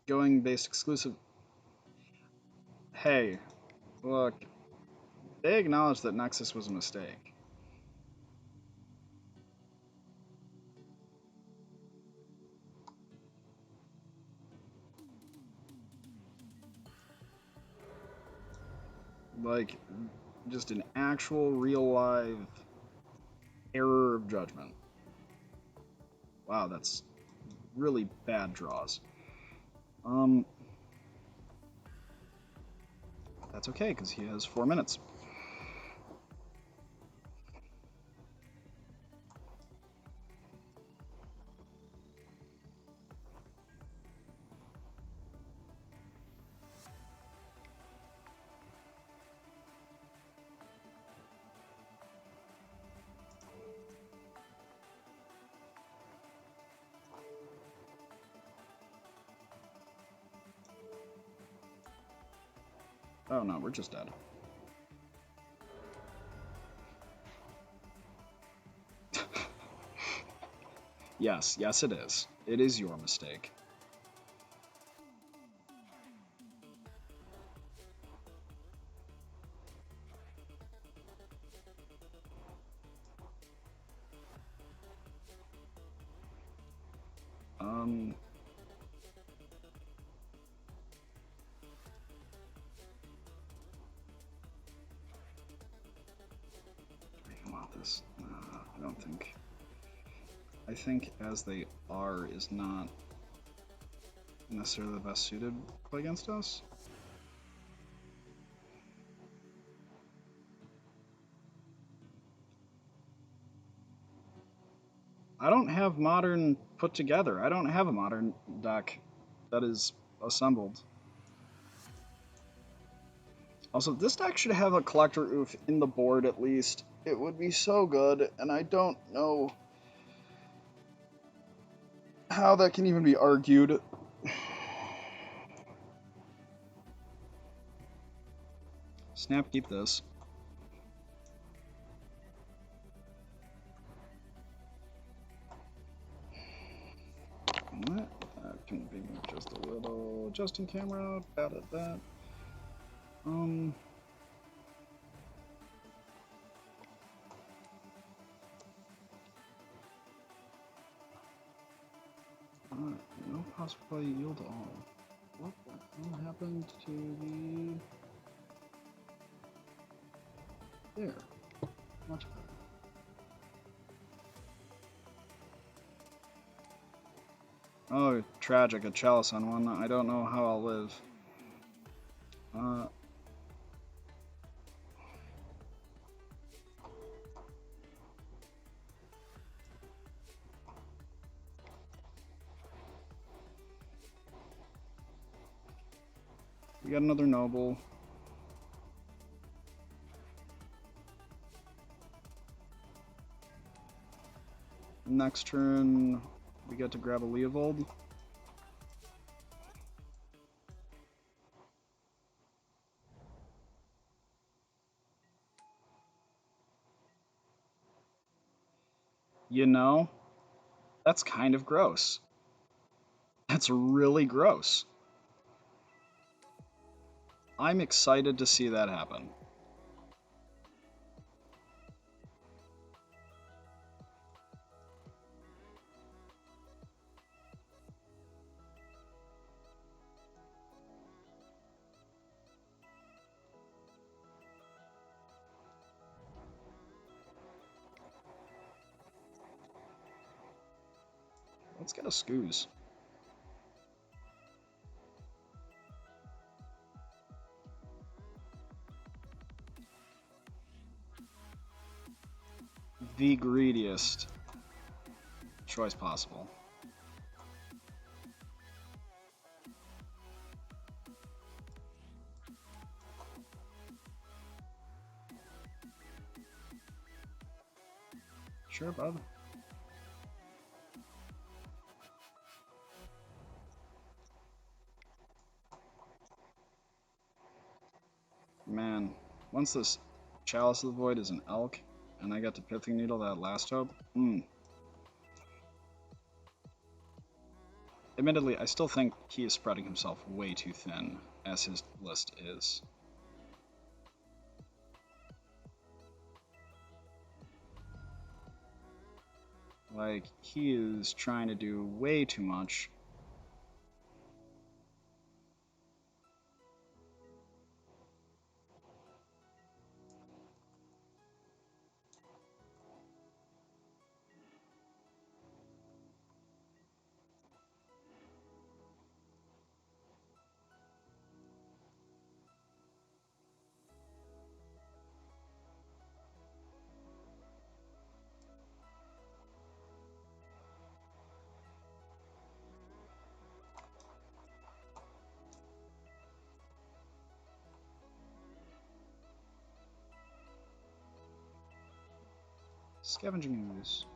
going base exclusive... Hey, look, they acknowledged that Nexus was a mistake. Like, just an actual, real, live error of judgment. Wow, that's really bad draws. That's okay, because he has 4 minutes. Oh no, we're just dead. Yes, yes it is. It is your mistake. I want this. I don't think. I think as they are is not necessarily the best suited to play against us. I don't have modern put together. I don't have a modern deck that is assembled. Also, this deck should have a collector oof in the board at least. It would be so good, and I don't know how that can even be argued. Snap, keep this. That can be just a little adjusting camera, bad at that. No possible yield all. What the hell happened to the... There. Much better. Oh, tragic. A chalice on one. I don't know how I'll live. We got another noble. Next turn, we get to grab a Leovold. You know, that's kind of gross. That's really gross. I'm excited to see that happen. Let's get a Scoos. The greediest choice possible. Sure, bud. Man, once this Chalice of the Void is an elk, and I got the Pithing Needle, that last hope, Admittedly, I still think he is spreading himself way too thin, as his list is. Like, he is trying to do way too much. Scavenging Ooze.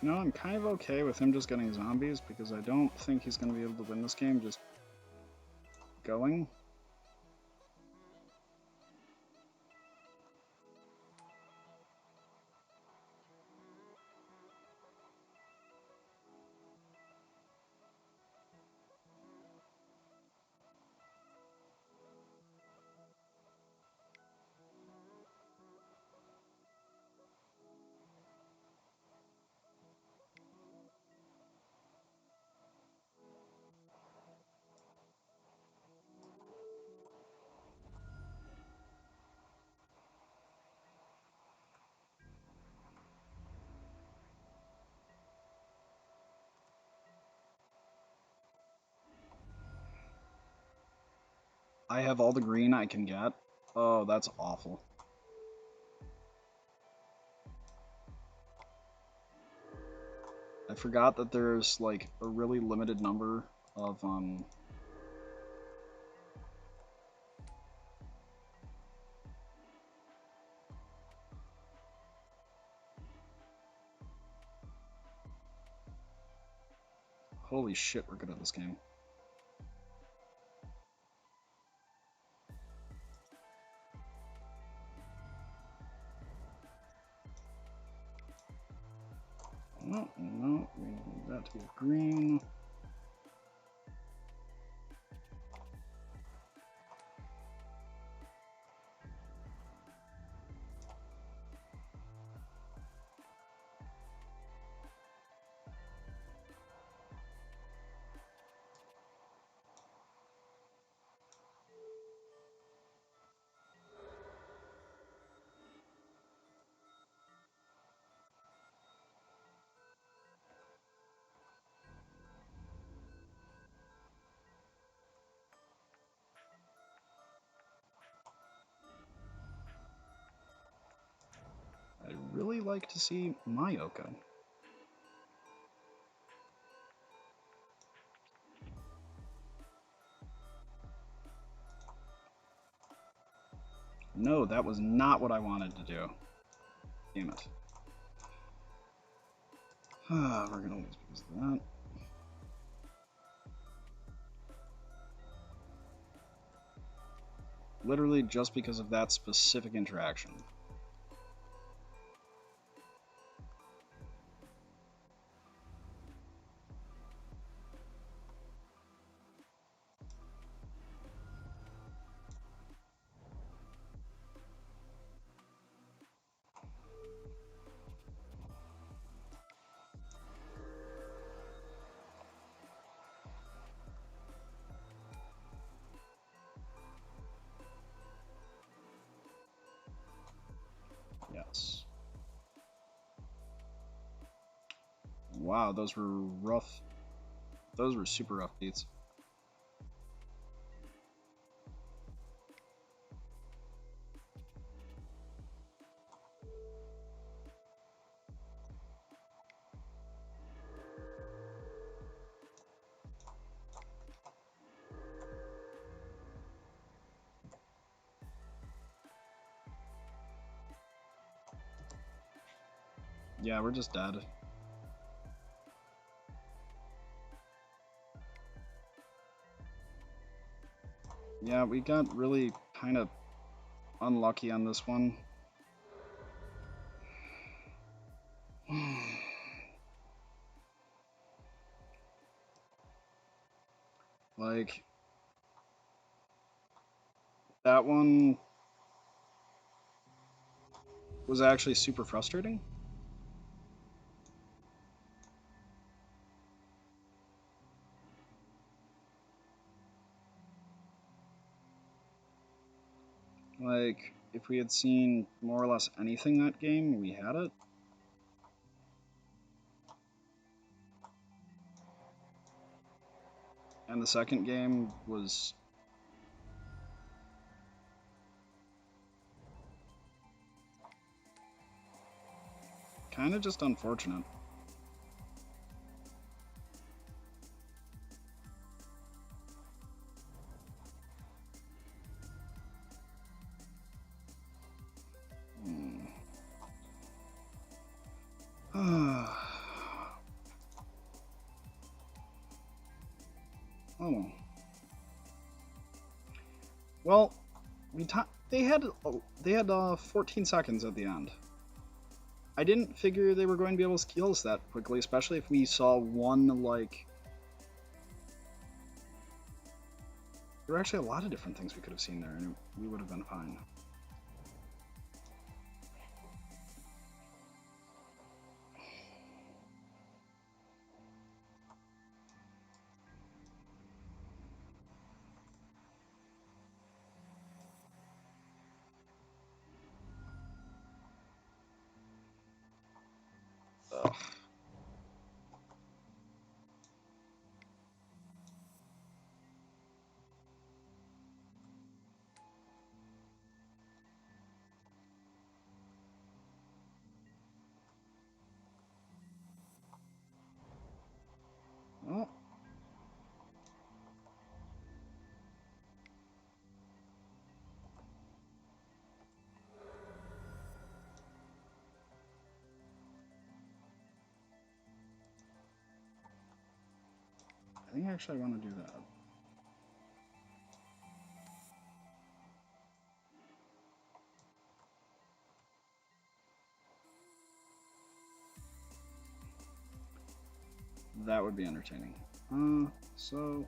You know, I'm kind of okay with him just getting zombies because I don't think he's going to be able to win this game just going. I have all the green I can get. Oh, that's awful. I forgot that there's like a really limited number of holy shit, we're good at this game. No, no, we need that to be a green. I'd really like to see Mayoka. No, that was not what I wanted to do. Damn it. We're gonna lose because of that. Literally just because of that specific interaction. Yes. Wow, those were rough. Those were super rough beats. Yeah, we're just dead. Yeah, we got really kind of unlucky on this one. Like, that one was actually super frustrating. Like, if we had seen more or less anything that game, we had it. And the second game was kind of just unfortunate. Well, they had 14 seconds at the end. I didn't figure they were going to be able to kill us that quickly, especially if we saw one, like... There were actually a lot of different things we could have seen there, and we would have been fine. Ugh. Well... I think actually I want to do that. That would be entertaining. So...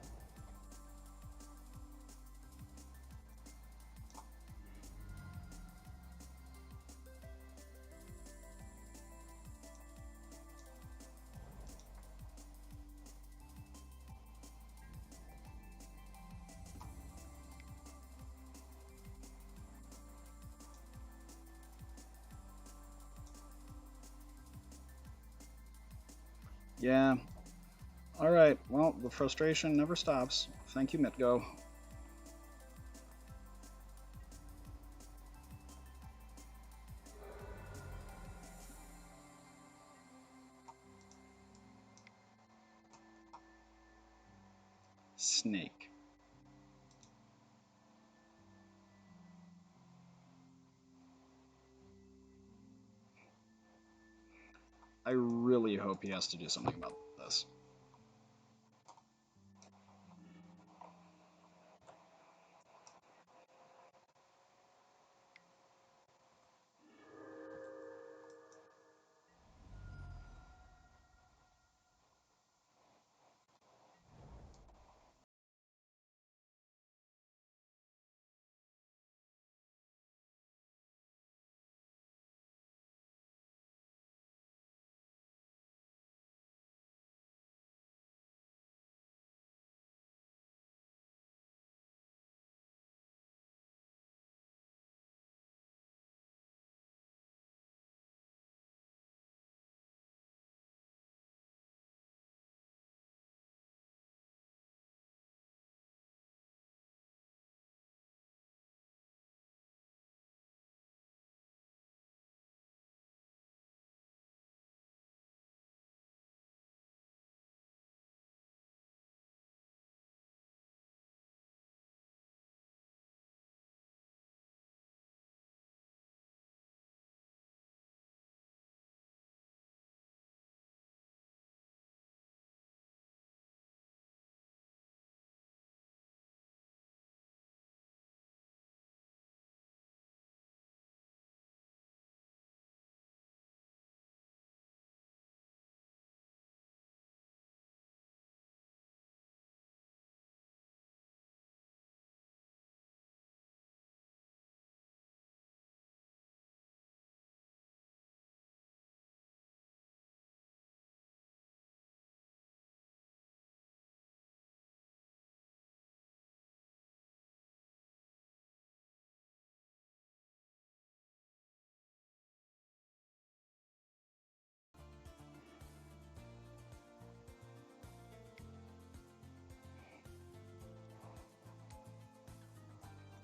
Yeah. Alright, well, the frustration never stops. Thank you, Mitgo. Snake. I really hope he has to do something about this.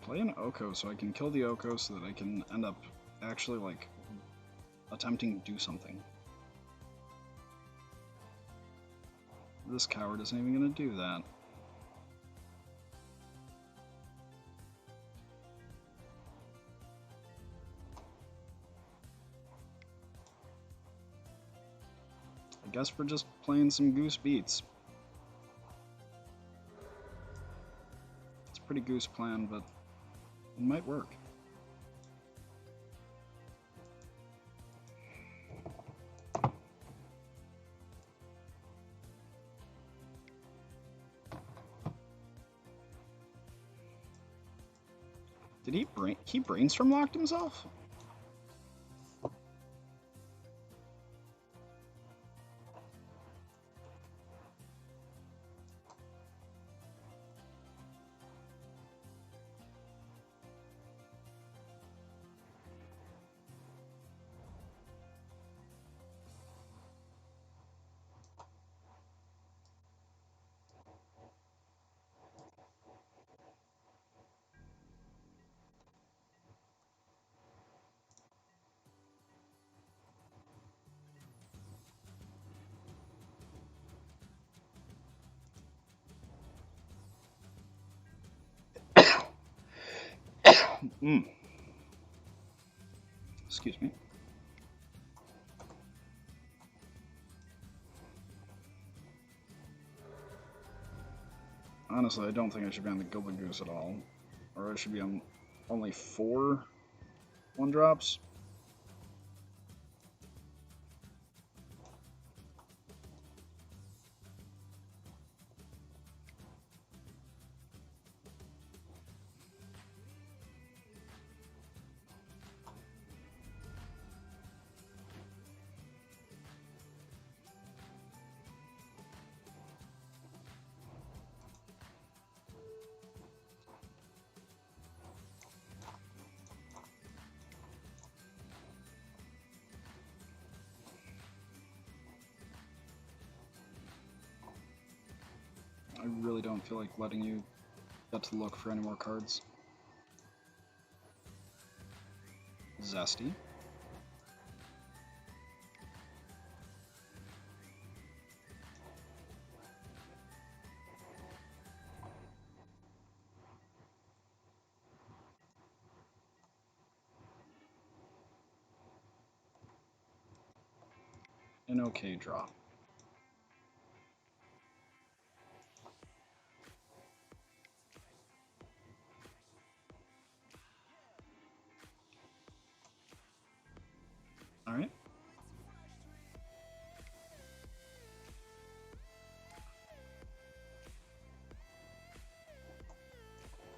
Play an Oko so I can kill the Oko so that I can end up actually, like, attempting to do something. This coward isn't even gonna do that. I guess we're just playing some goose beats. It's a pretty goose plan, but might work. Did he brainstorm locked himself? Excuse me. Honestly, I don't think I should be on the Gilded Goose at all. Or I should be on only 4 1-drops. I really don't feel like letting you get to look for any more cards. Zesty. An okay draw. Alright.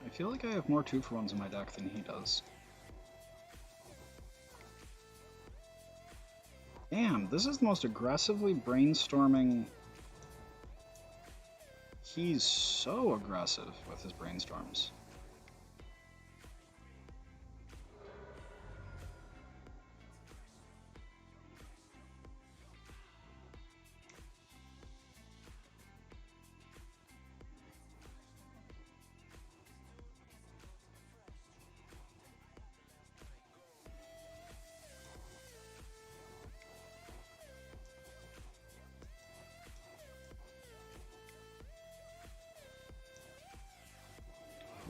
I feel like I have more 2-for-1s in my deck than he does. Damn, this is the most aggressively brainstorming... He's so aggressive with his brainstorms.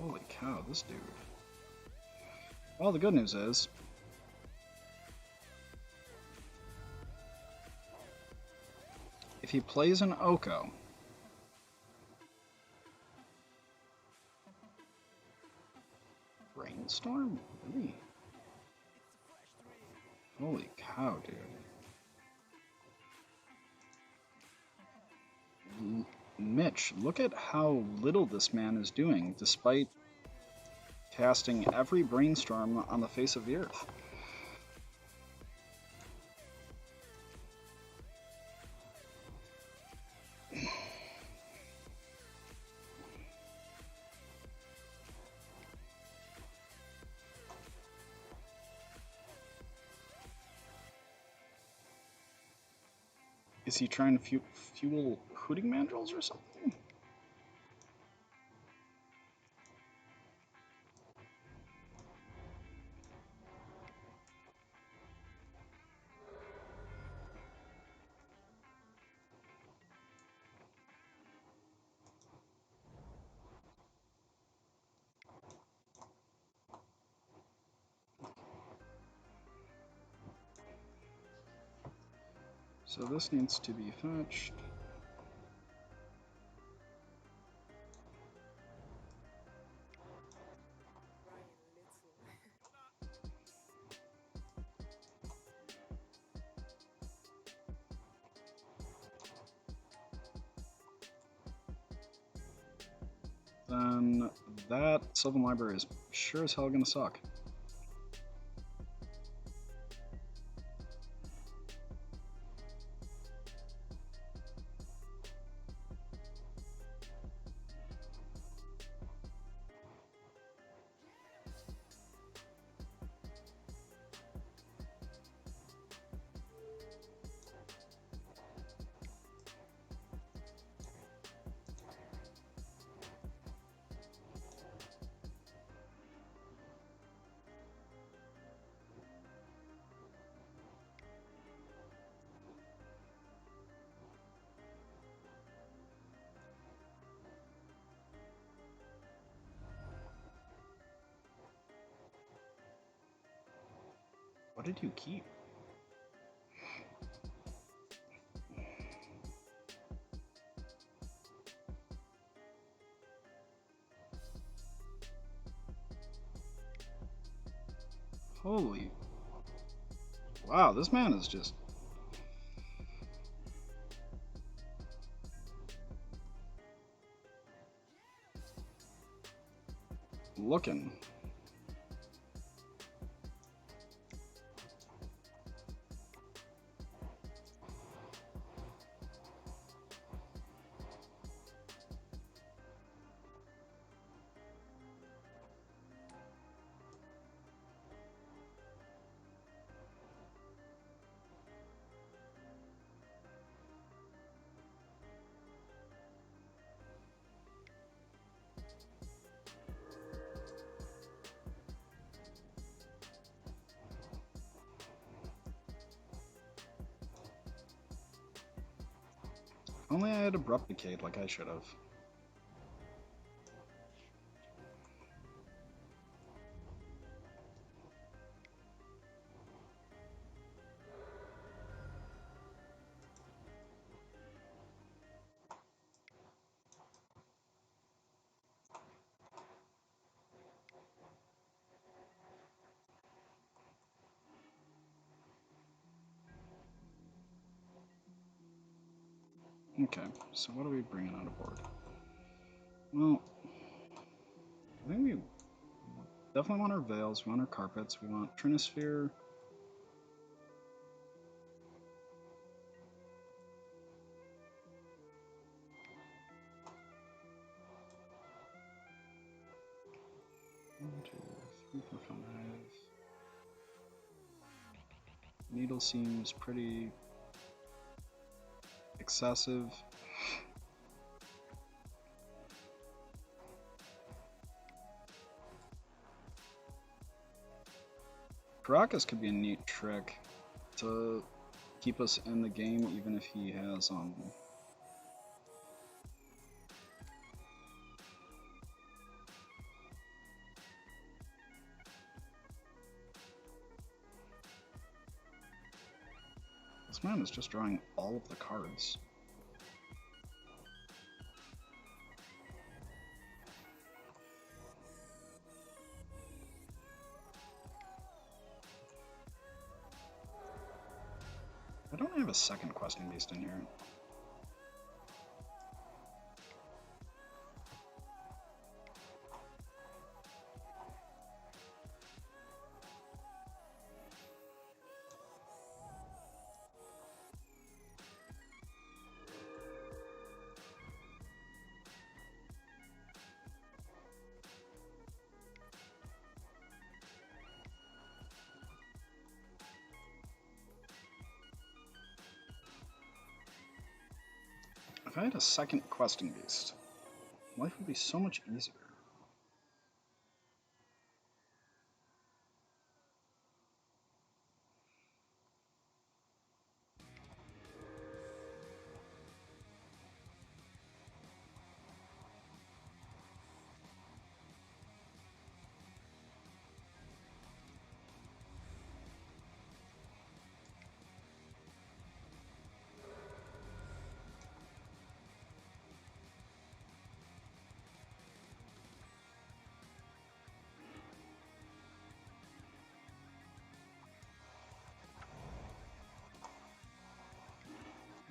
Holy cow, this dude. Well, the good news is... if he plays an Oko... Brainstorm? Really? Holy cow, dude. Mitch, look at how little this man is doing, despite casting every brainstorm on the face of the earth. Is he trying to fuel hooting mandrills or something? So this needs to be fetched. then that Sylvan Library is sure as hell gonna suck. What did you keep? Holy... Wow, this man is just... looking. Only I had Abrupt Decayed like I should have. Okay, so what are we bringing on board? Well, I think we definitely want our veils, we want our carpets, we want Trinisphere. One, two, three, four, five. Needle seems pretty excessive. Caracas could be a neat trick to keep us in the game, even if he has this man is just drawing all of the cards. I don't have a second questing beast in here. If I had a second questing beast, life would be so much easier.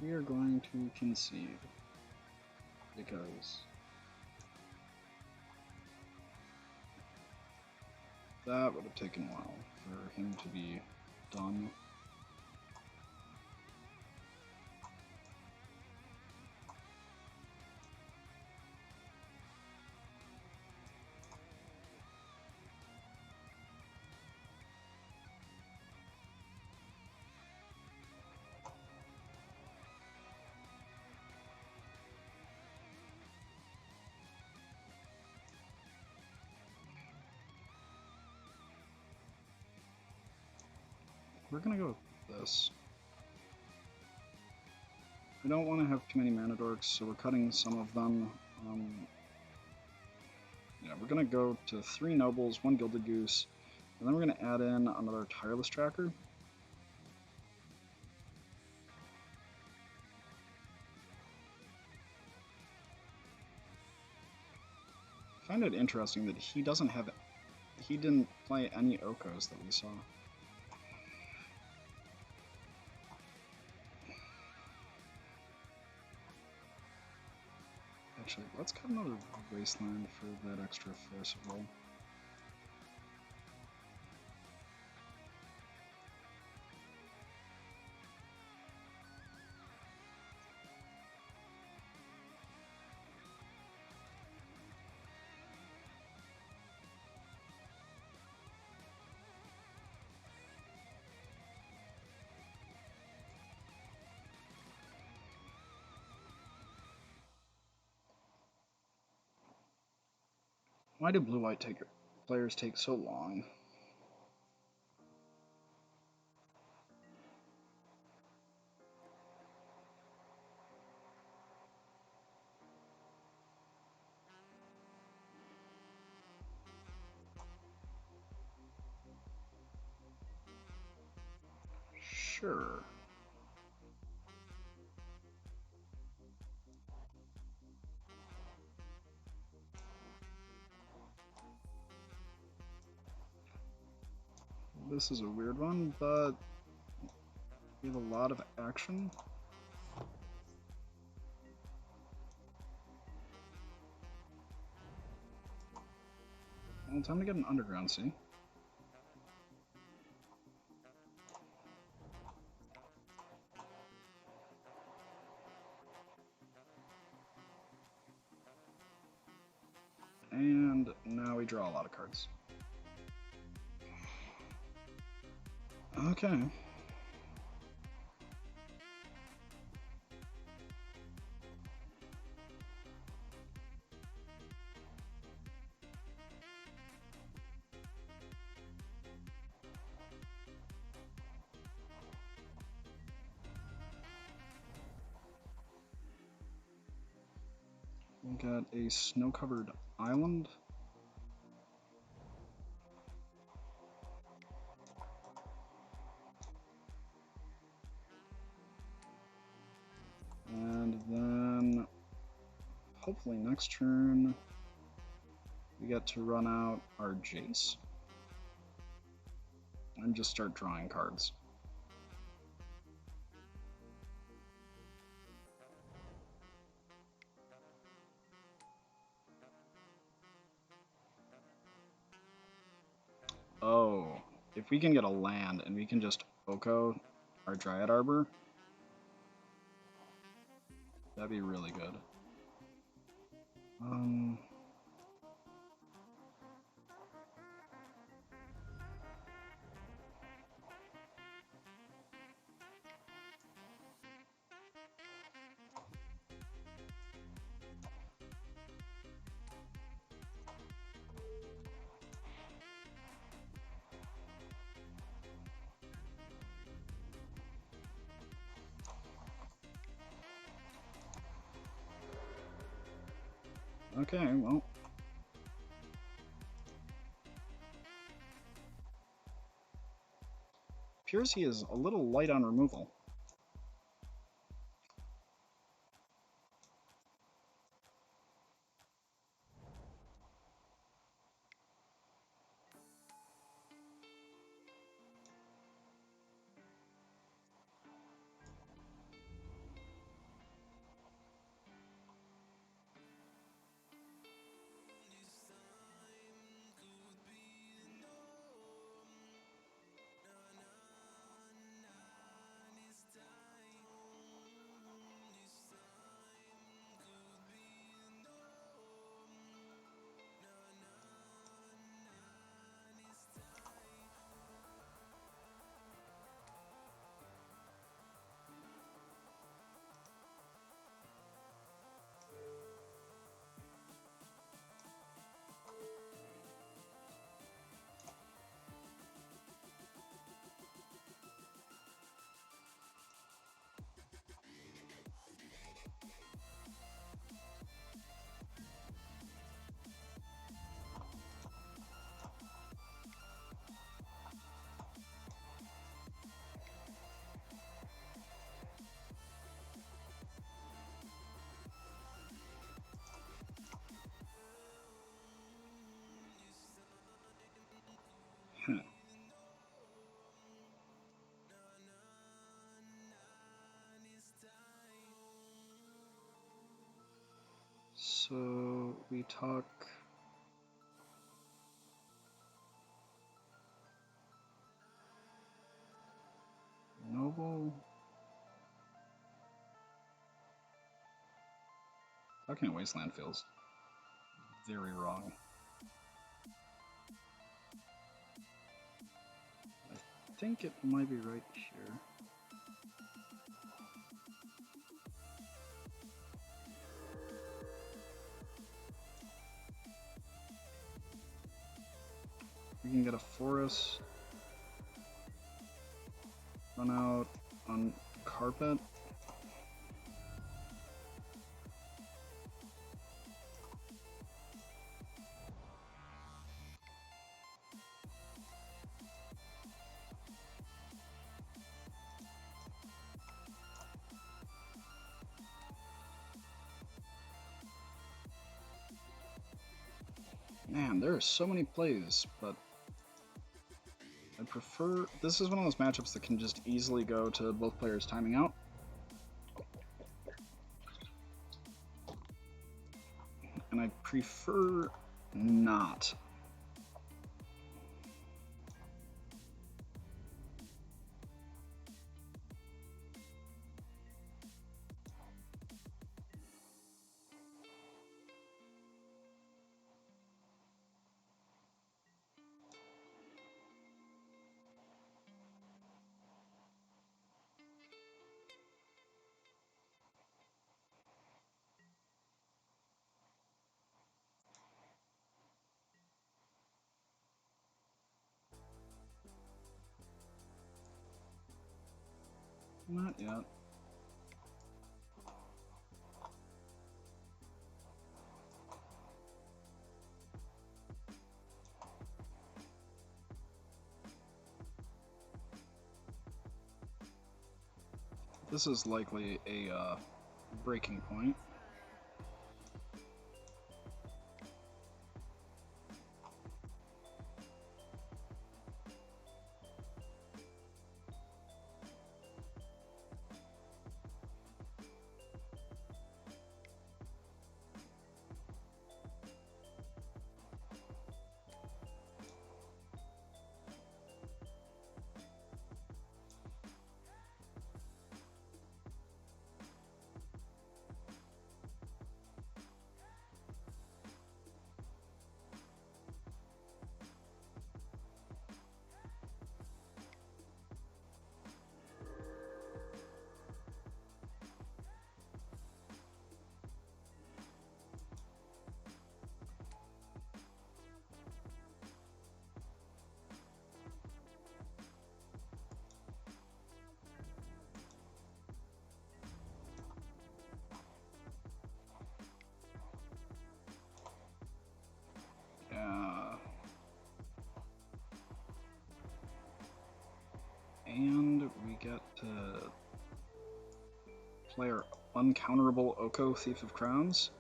We are going to concede because That would have taken a while for him to be done. We're gonna go with this. We don't want to have too many mana dorks, so we're cutting some of them. Yeah, we're gonna go to 3 nobles, 1 gilded goose, and then we're gonna add in another tireless tracker. I find it interesting that he didn't play any Okos that we saw. Actually, let's cut another wasteland for that extra force roll. Why do blue-white players take so long? Sure. This is a weird one, but we have a lot of action. Well, time to get an underground sea. And now we draw a lot of cards. Okay. We got a snow-covered island. And then, hopefully next turn, we get to run out our Jace. And just start drawing cards. Oh, if we can get a land and we can just Oko our Dryad Arbor, that'd be really good. Okay, well. Appears he is a little light on removal. So we talk Noble. Talking Wasteland feels very wrong. I think it might be right here. We can get a forest, run out on carpet. Man, there are so many plays, but I prefer... This is one of those matchups that can just easily go to both players timing out. And I prefer not. Not yet. This is likely a breaking point. And we get to play our uncounterable Oko, Thief of Crowns.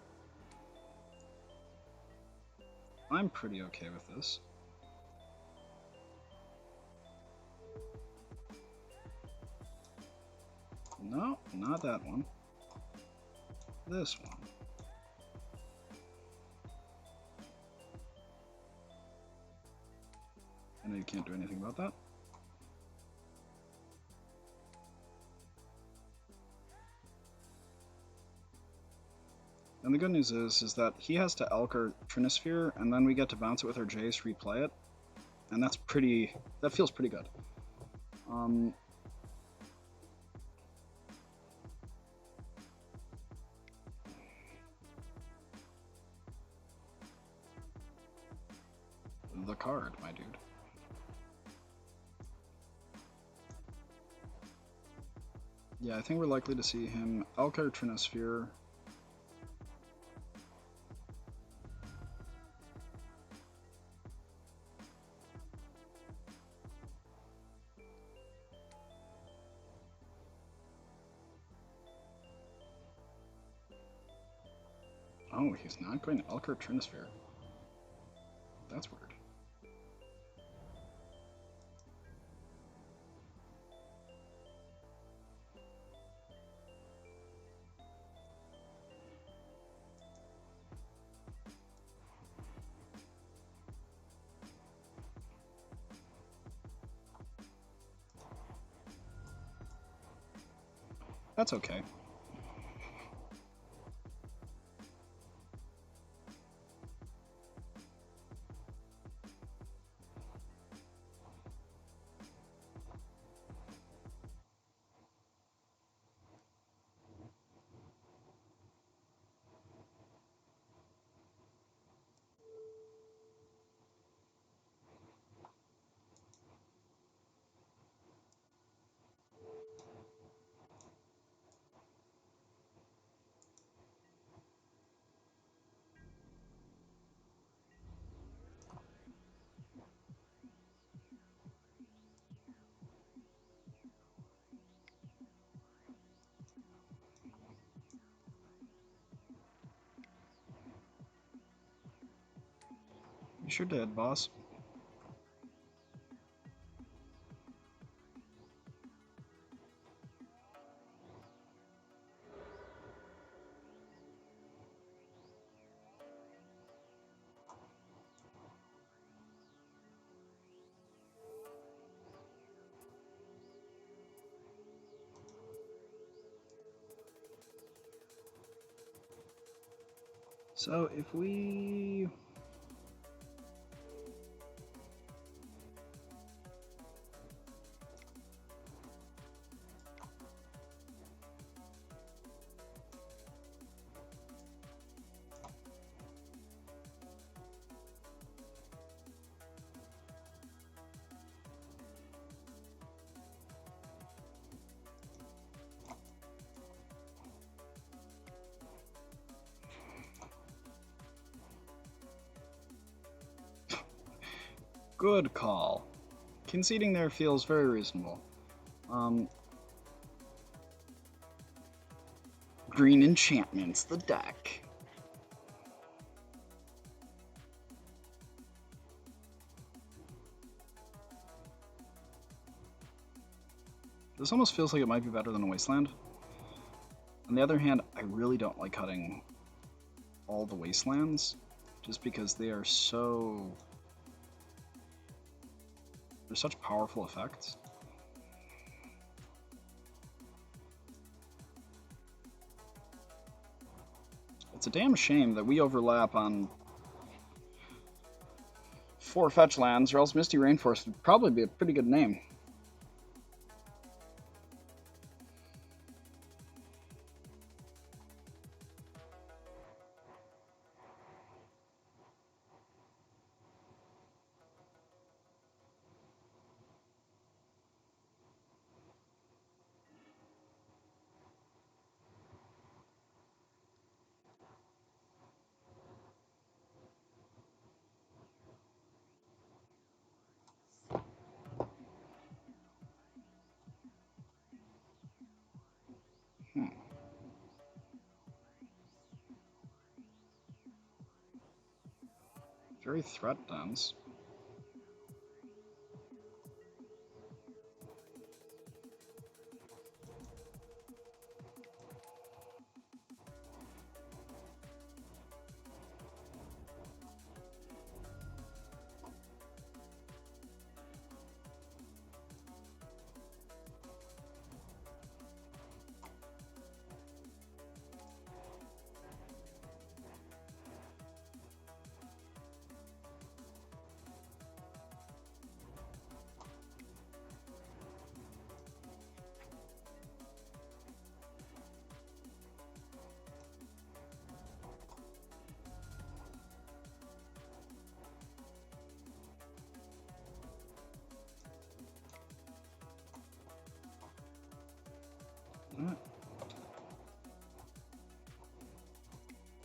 I'm pretty okay with this. No, not that one. This one. I know you can't do anything about that. And the good news is that he has to Elk our Trinisphere, and then we get to bounce it with our Jace, replay it. And that's pretty... that feels pretty good. The card, my dude. Yeah, I think we're likely to see him Elk our Trinisphere. Oh, he's not going to Elk our Trinisphere. That's weird. That's okay. You sure did, boss. So if we... Good call. Conceding there feels very reasonable. Green enchantments, the deck. This almost feels like it might be better than a Wasteland. On the other hand, I really don't like cutting all the Wastelands, just because they are so... they're such powerful effects. It's a damn shame that we overlap on 4 fetch lands, or else Misty Rainforest would probably be a pretty good name. Very threat dense.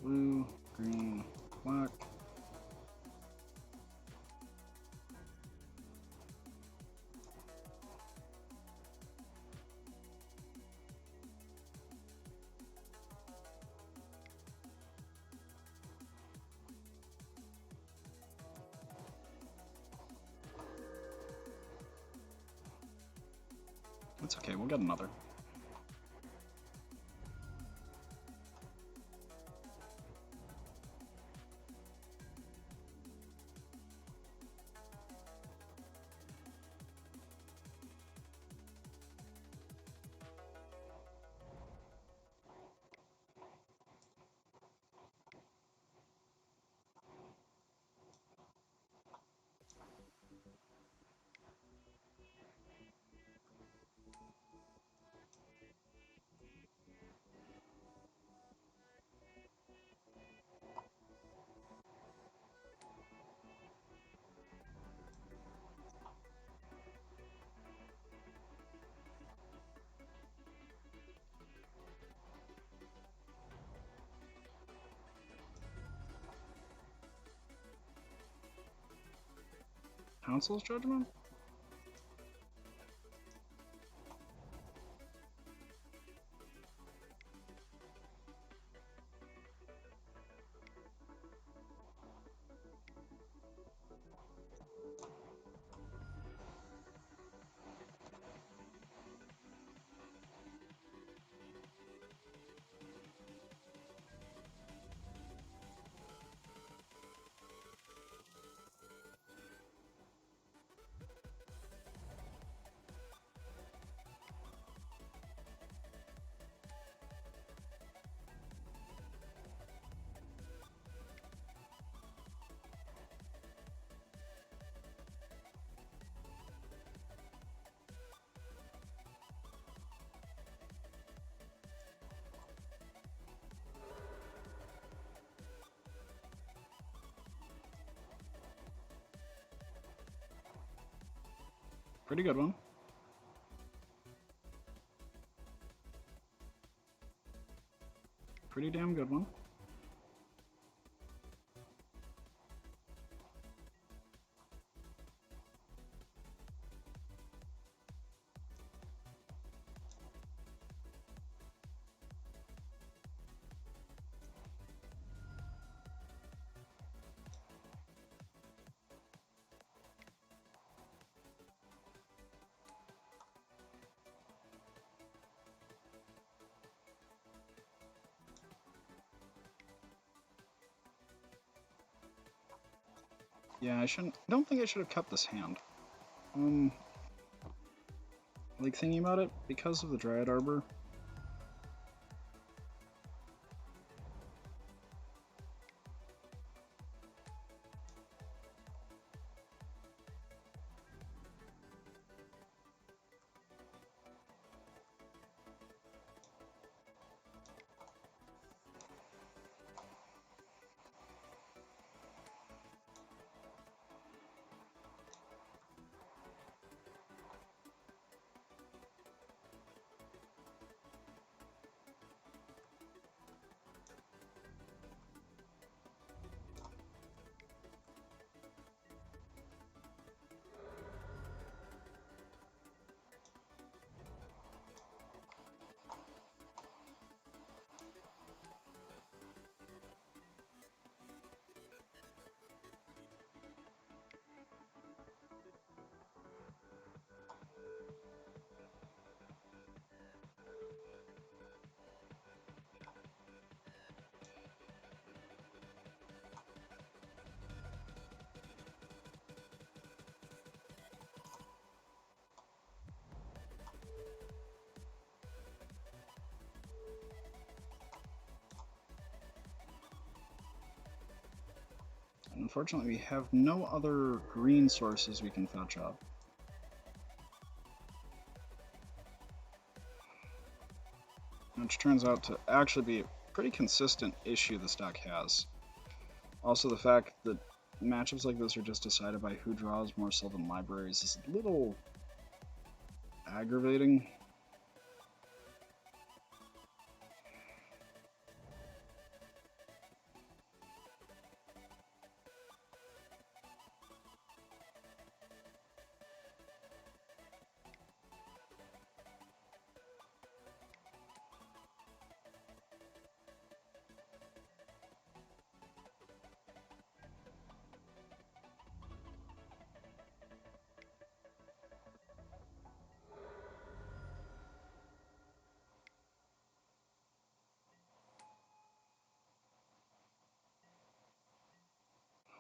Blue, green, black. That's okay, we'll get another. Council's judgment? Pretty good one. Pretty damn good one. Yeah, I don't think I should have kept this hand. Like thinking about it, because of the Dryad Arbor. Unfortunately, we have no other green sources we can fetch up. Which turns out to actually be a pretty consistent issue this deck has. Also, the fact that matchups like this are just decided by who draws more Sylvan Libraries is a little aggravating.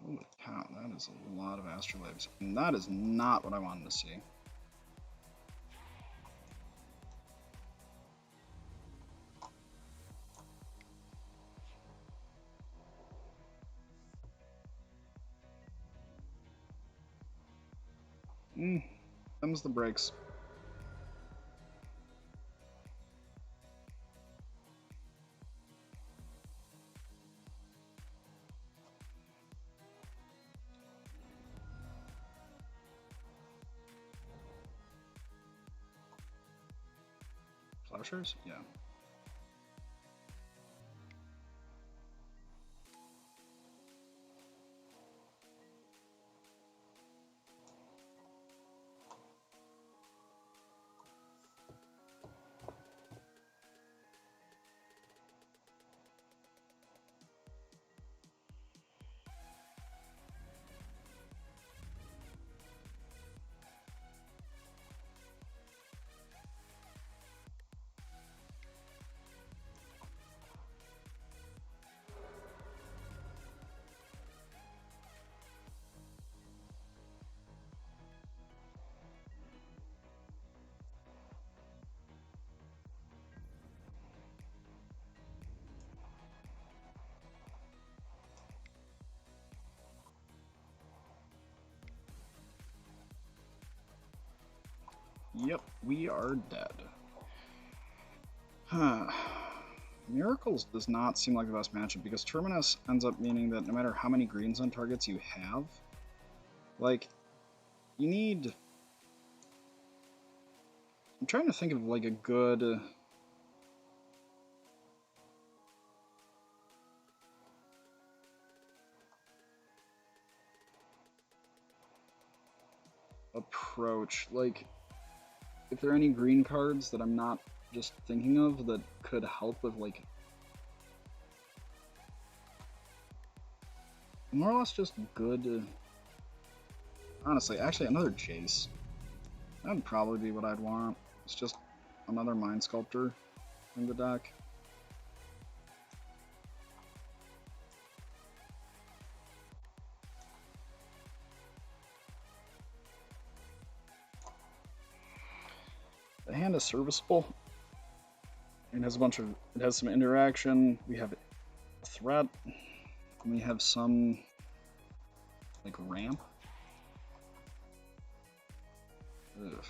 Holy cow, that is a lot of Astrolabes. And that is not what I wanted to see. Them's the breaks. Plowshares? Yeah. Yep, we are dead. Miracles does not seem like the best matchup because Terminus ends up meaning that no matter how many greens on targets you have, like, you need... I'm trying to think of, like, a good... approach. Like, if there are any green cards that I'm not just thinking of that could help with, like, more or less just good... Honestly, actually, another Jace. That would probably be what I'd want. It's just another Mind Sculptor in the deck. The hand is serviceable. It has a bunch of... It has some interaction. We have threat. And we have some... like, ramp. Ugh,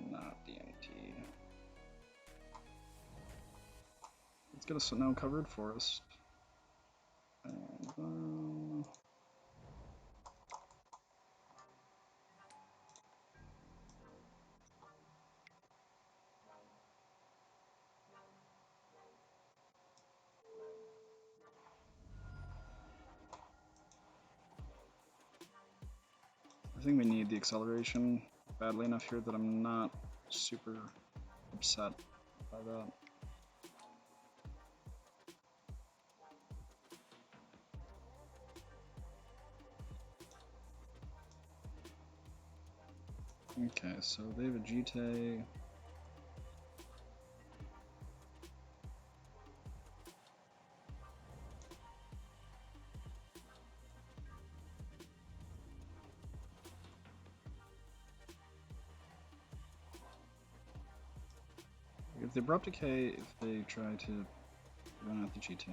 not DMT. Let's get a snow covered forest. And, I think we need the acceleration badly enough here that I'm not super upset by that. Okay, so they have a GT. If they abrupt decay, if they try to run out the GT.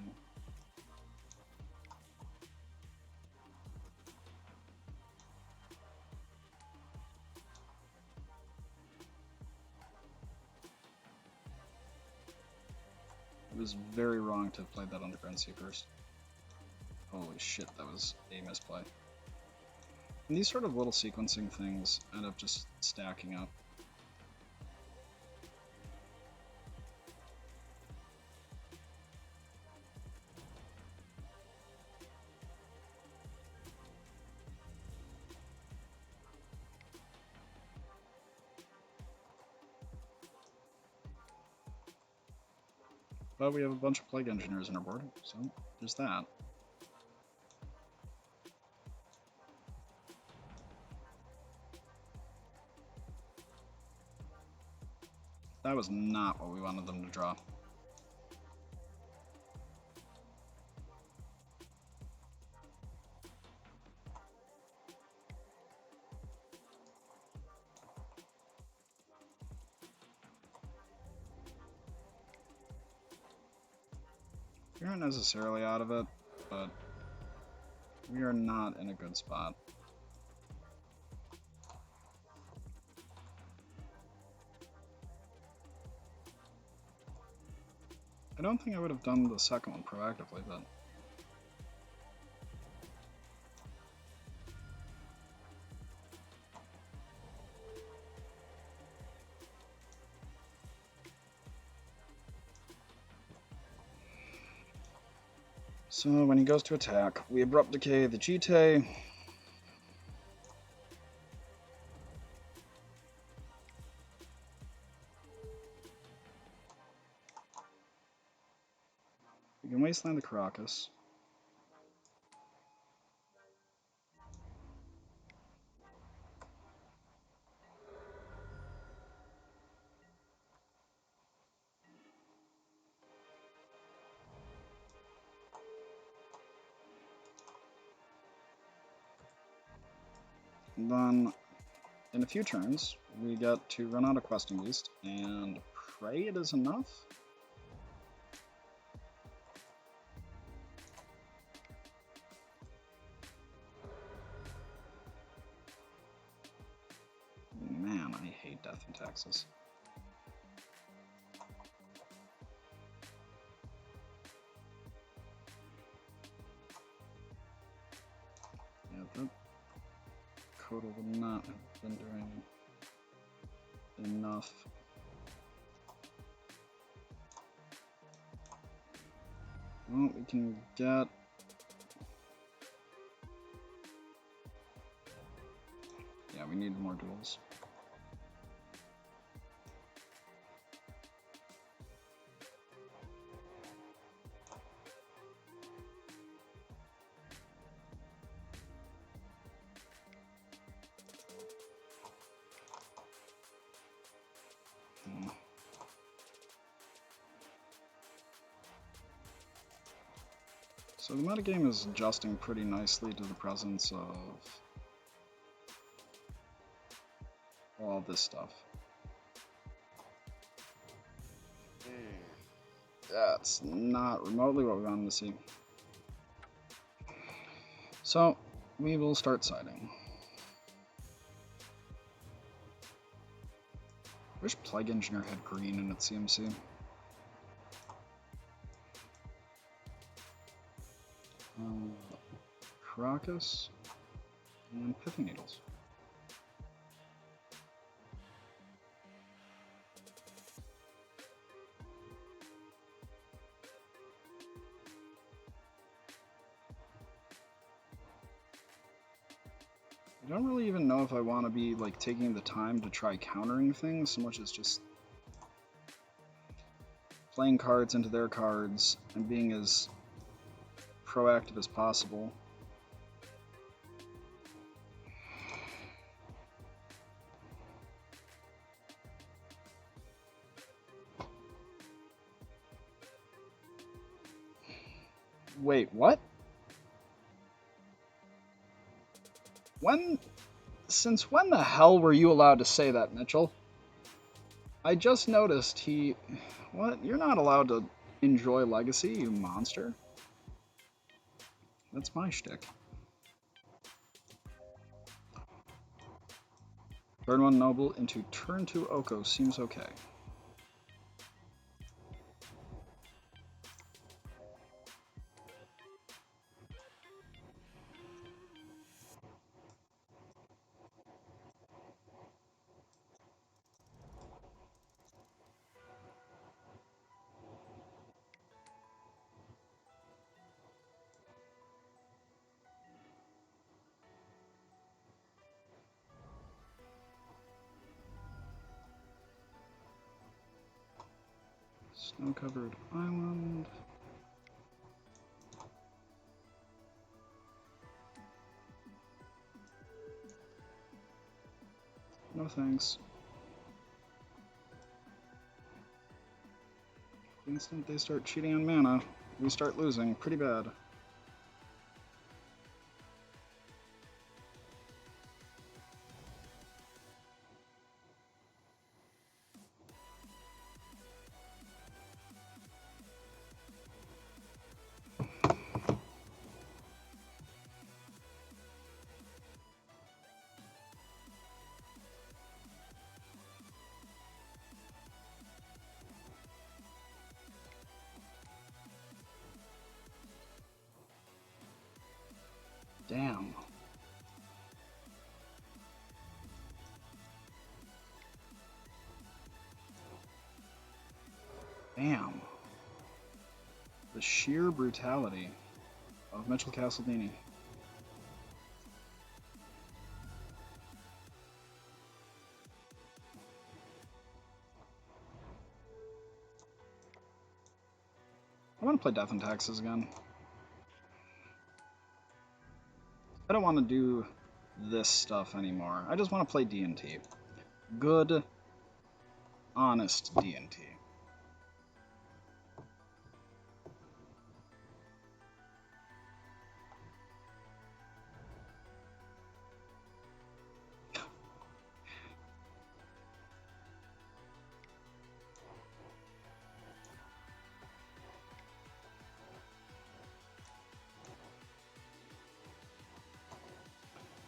It was very wrong to have played that Underground Sea first. Holy shit, that was a misplay. And these sort of little sequencing things end up just stacking up. But we have a bunch of Plague Engineers on our board, so there's that. That was not what we wanted them to draw. We aren't necessarily out of it, but we are not in a good spot. I don't think I would have done the second one proactively, but... So when he goes to attack, we abrupt decay the GT. We can wasteland the Caracas. And then, in a few turns, we get to run out of Questing Beast, and pray it is enough? Man, I hate Death and Taxes. axis. Yeah, that Koda would not have been doing enough. Well, we can get... Yeah, we need more duels. So the metagame is adjusting pretty nicely to the presence of all this stuff. That's not remotely what we wanted to see. So we will start siding. I wish Plague Engineer had green in its CMC. Caracas and Pithing Needles. I don't really even know if I want to be like taking the time to try countering things so much as just playing cards into their cards and being as proactive as possible. Wait, what? Since when the hell were you allowed to say that, Mitchell? I just noticed he... What? You're not allowed to enjoy Legacy, you monster. That's my shtick. Turn 1 Noble into turn 2 Oko seems okay. Snow-covered island. No thanks. The instant they start cheating on mana, we start losing pretty bad. Damn. Damn. The sheer brutality of Mitchell Castledini. I want to play Death and Taxes again. I don't want to do this stuff anymore. I just want to play D&T. Good, honest D&T.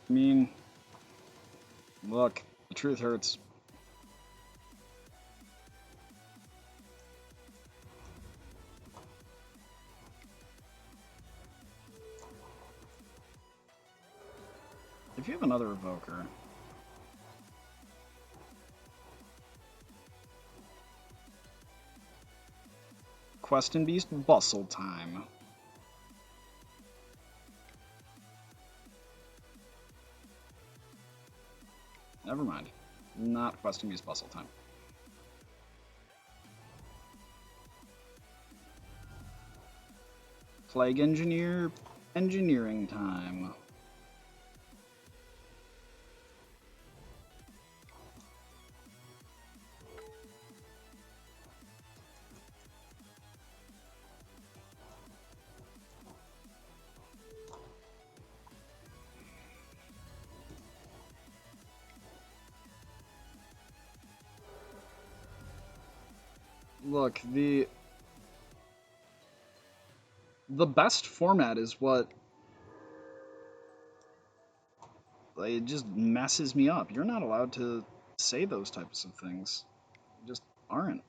I mean, look, the truth hurts. if you have another evoker. Quest and Beast bustle time. Never mind. Not Quest and Beast bustle time. Plague Engineer engineering time. Look, the best format is what it just messes me up. You're not allowed to say those types of things. You just aren't.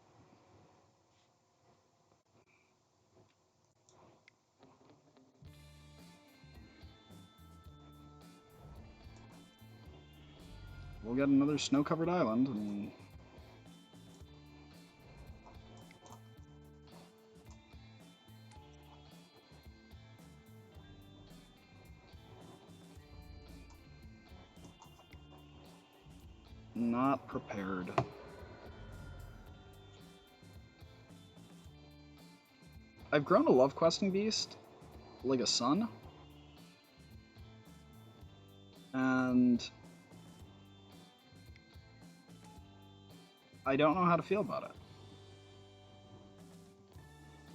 We'll get another snow-covered island and not prepared. I've grown to love Questing Beast like a son. And I don't know how to feel about it.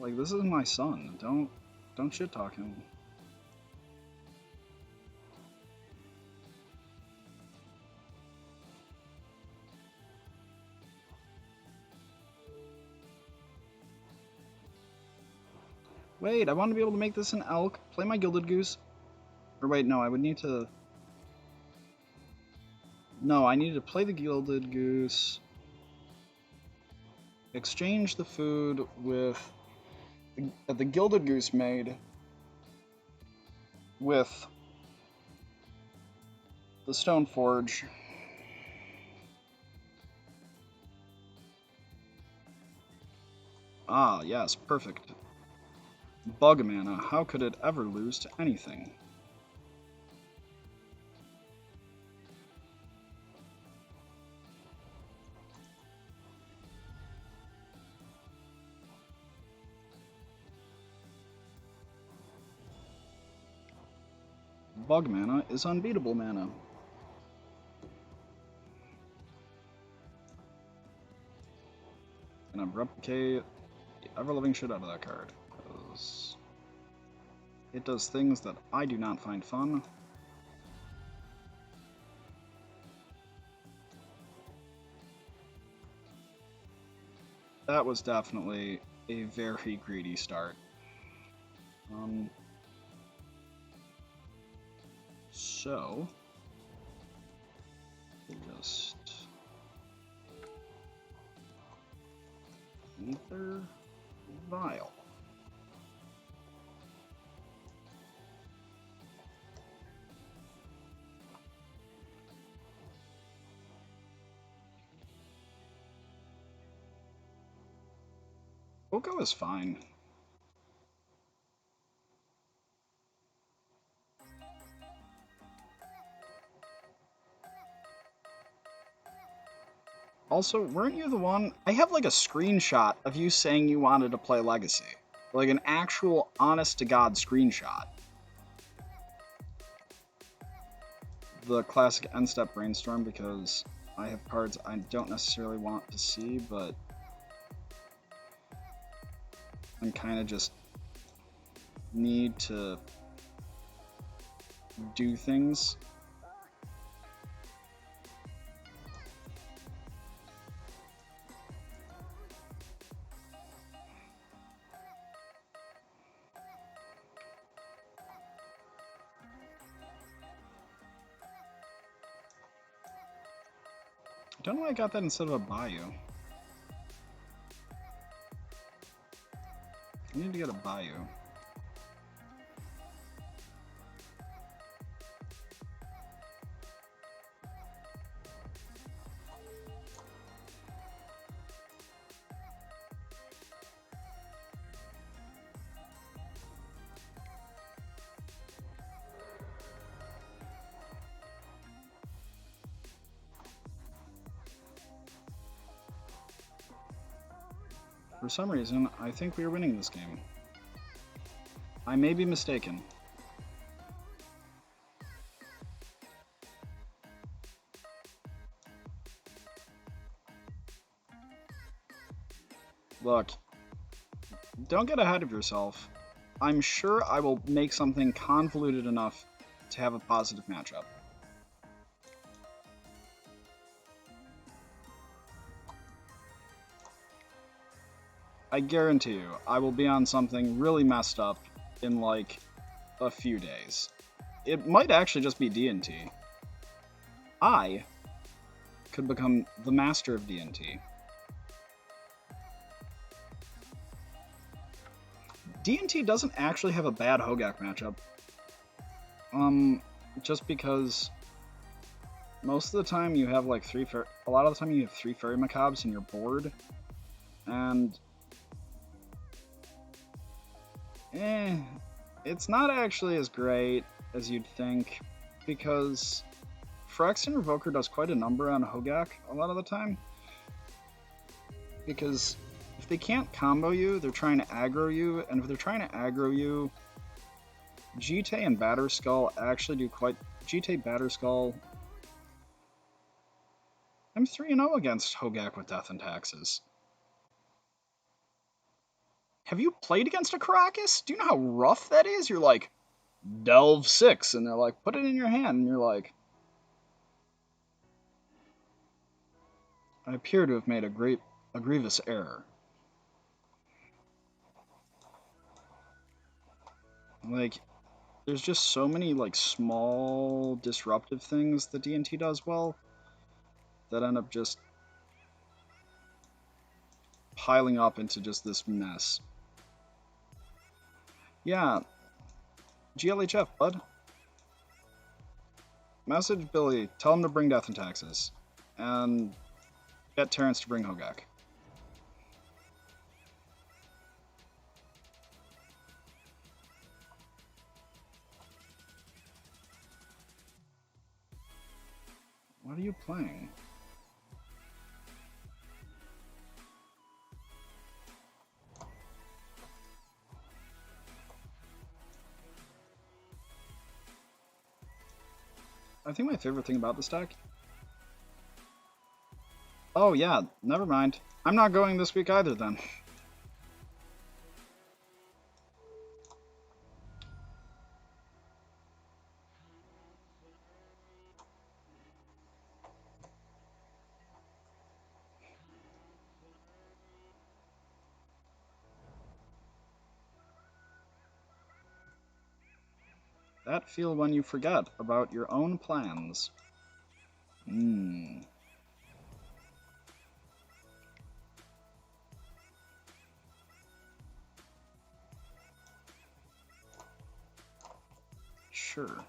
Like, this is my son. Don't shit talk him. Wait, I want to be able to make this an elk, play my Gilded Goose. Or wait, no, I would need to... No, I need to play the Gilded Goose, exchange the food with the Gilded Goose made with the Stone Forge. Ah, yes, perfect. Bug mana, how could it ever lose to anything? Bug mana is unbeatable mana. And I replicate the ever-living shit out of that card, because it does things that I do not find fun. That was definitely a very greedy start. So we'll just Ether Vial. Oko is fine. Also, weren't you the one? I have like a screenshot of you saying you wanted to play Legacy. Like an actual honest-to-God screenshot. The classic end-step brainstorm, because I have cards I don't necessarily want to see, but I'm kind of just need to do things. I don't know why I got that instead of a Bayou. I need to get a Bayou. For some reason, I think we are winning this game. I may be mistaken. Look, don't get ahead of yourself. I'm sure I will make something convoluted enough to have a positive matchup. I guarantee you, I will be on something really messed up in like a few days. It might actually just be D&T. I could become the master of D&T. D&T doesn't actually have a bad Hogak matchup. Just because most of the time you have like a lot of the time you have 3 Fairy Macabres in your board, and it's not actually as great as you'd think, because Phyrexian Revoker does quite a number on Hogak a lot of the time, because if they can't combo you, they're trying to aggro you, and if they're trying to aggro you, Jite and Batterskull actually do quite... Jite, Batterskull... I'm 3-0 against Hogak with Death and Taxes. Have you played against a Caracas? Do you know how rough that is? You're like, delve 6, and they're like, put it in your hand, and you're like... I appear to have made a grievous error. Like, there's just so many, like, small disruptive things that D&T does well that end up just piling up into just this mess. Yeah, GLHF, bud. Message Billy, tell him to bring Death and Taxes, and get Terrence to bring Hogak. What are you playing? I think my favorite thing about this deck... Oh yeah, never mind. I'm not going this week either then. That feel when you forget about your own plans. Sure.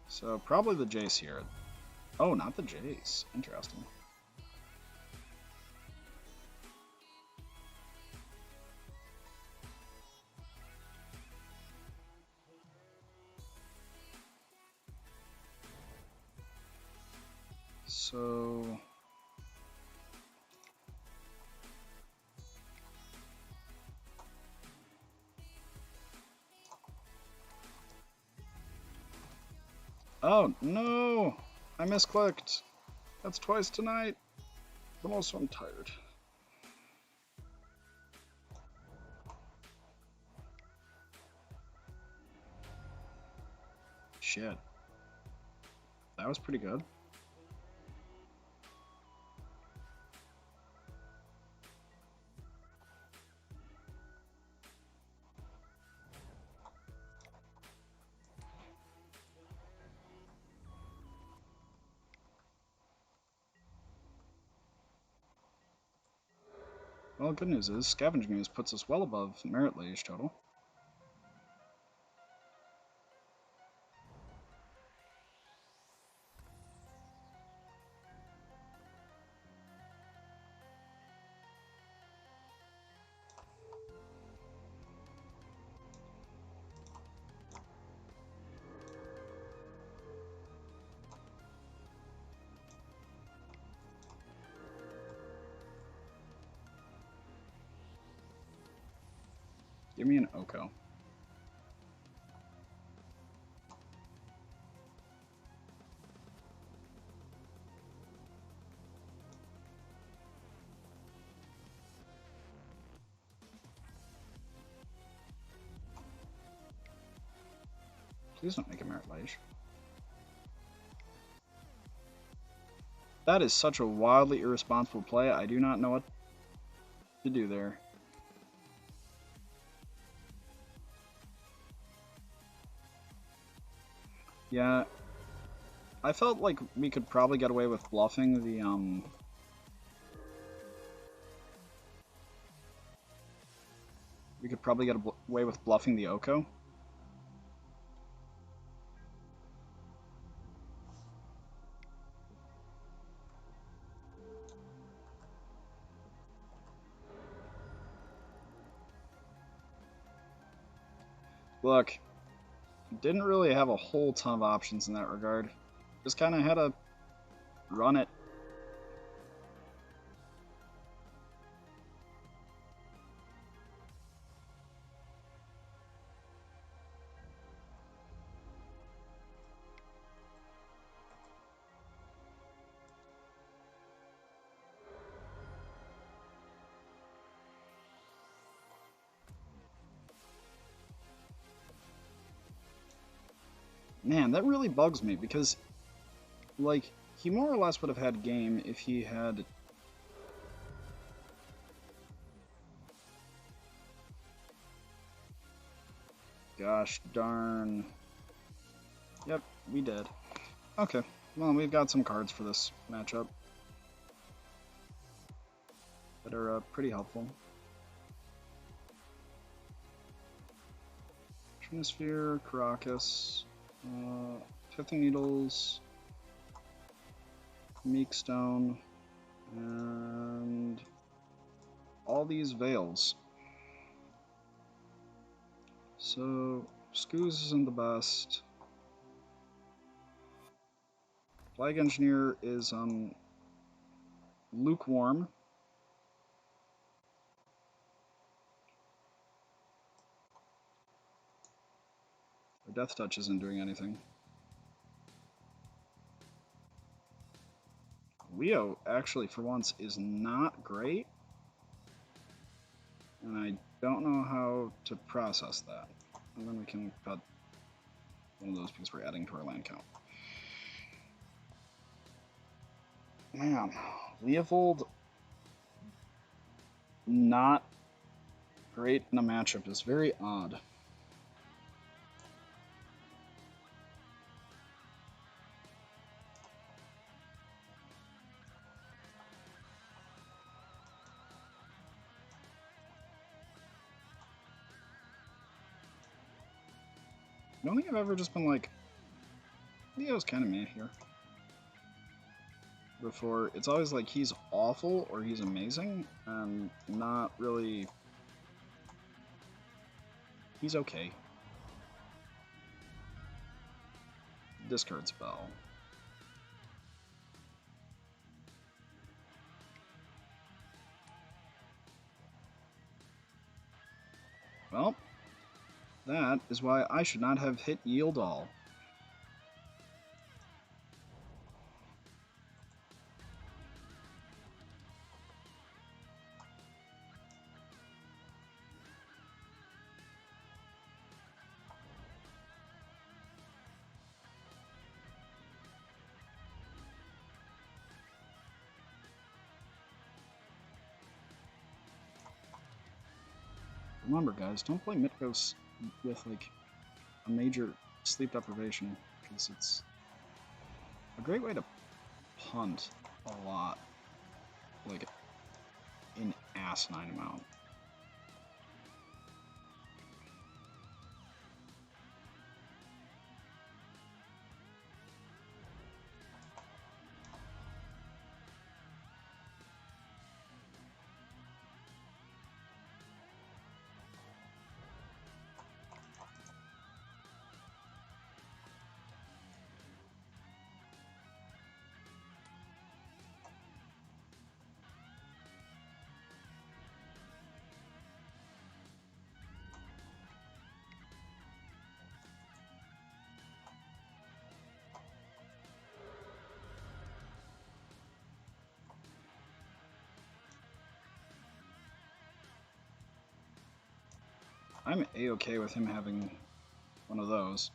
So probably the Jace here. Oh, not the Jace. Interesting. So... Oh, no! I misclicked. That's twice tonight. But also I'm tired. Shit. That was pretty good. Well, good news is, Scavenging Ooze puts us well above Merit Liege total. Give me an Oko. Please don't make a Merit Liege. That is such a wildly irresponsible play. I do not know what to do there. Yeah, I felt like we could probably get away with bluffing the we could probably get away with bluffing the Oko. Look, didn't really have a whole ton of options in that regard. Just kind of had to run it. Man, that really bugs me because, like, he more or less would have had game if he had... Gosh darn. Yep, we did. Okay, well, we've got some cards for this matchup that are pretty helpful. Trinisphere, Caracas, Pithing Needles, Meekstone, and all these Veils. So, Scooz isn't the best. Flag Engineer is lukewarm. The Death Touch isn't doing anything. Leo, actually, for once, is not great. And I don't know how to process that. And then we can cut one of those because we're adding to our land count. Man, Leovold not great in a matchup is very odd. I don't think I've ever just been like, Leo's kind of meh here. Before, it's always like he's awful or he's amazing, and not really... He's okay. Discard spell. Well, that is why I should not have hit Yield All. Remember, guys, don't play Mythos with, like, a major sleep deprivation, because it's a great way to punt a lot, like, an asinine amount. I'm a-okay with him having one of those.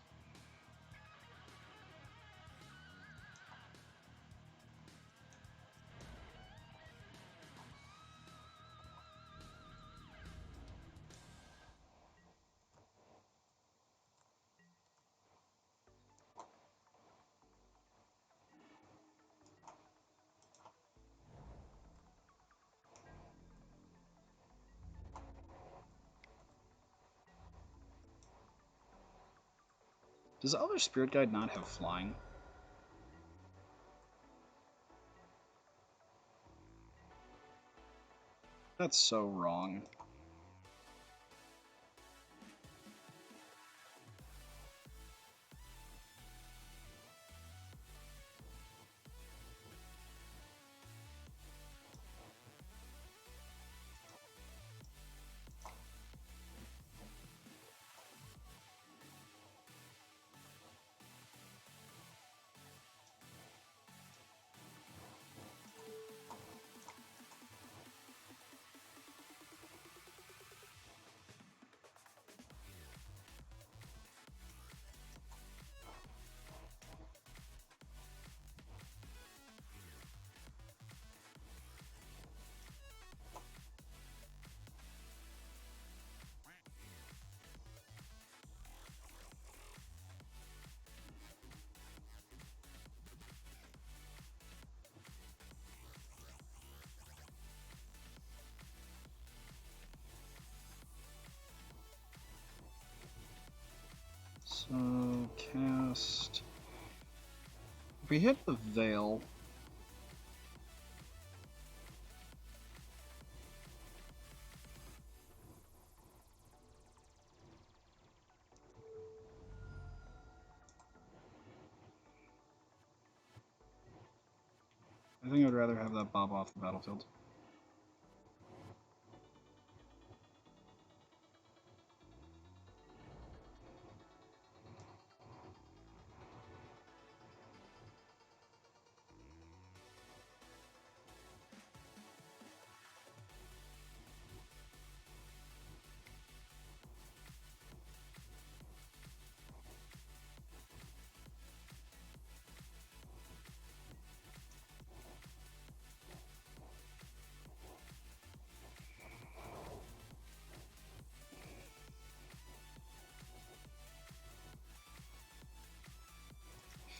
Does the other spirit guide not have flying? That's so wrong. So, cast... If we hit the Veil... I think I'd rather have that Bob off the battlefield.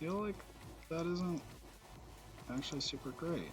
I feel like that isn't actually super great.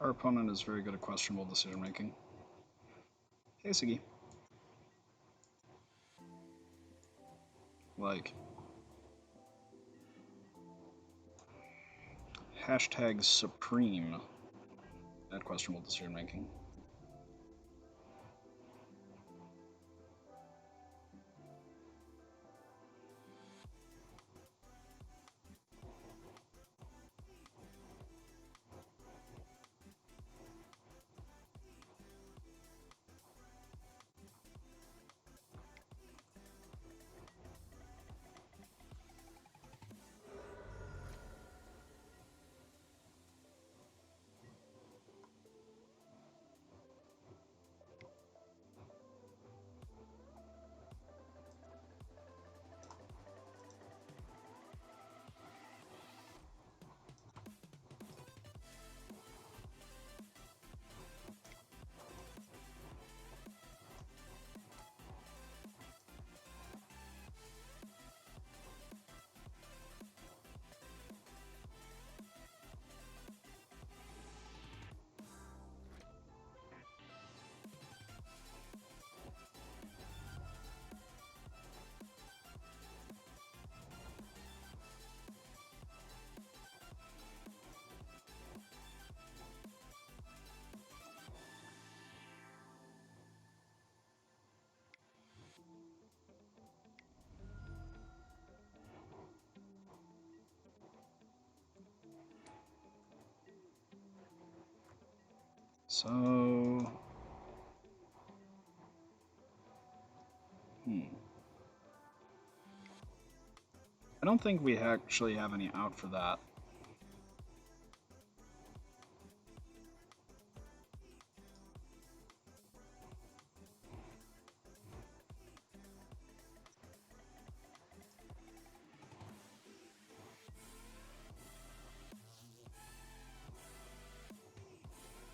Our opponent is very good at questionable decision making. Hey, Siggy. Like, hashtag supreme at questionable decision making. So... I don't think we actually have any out for that.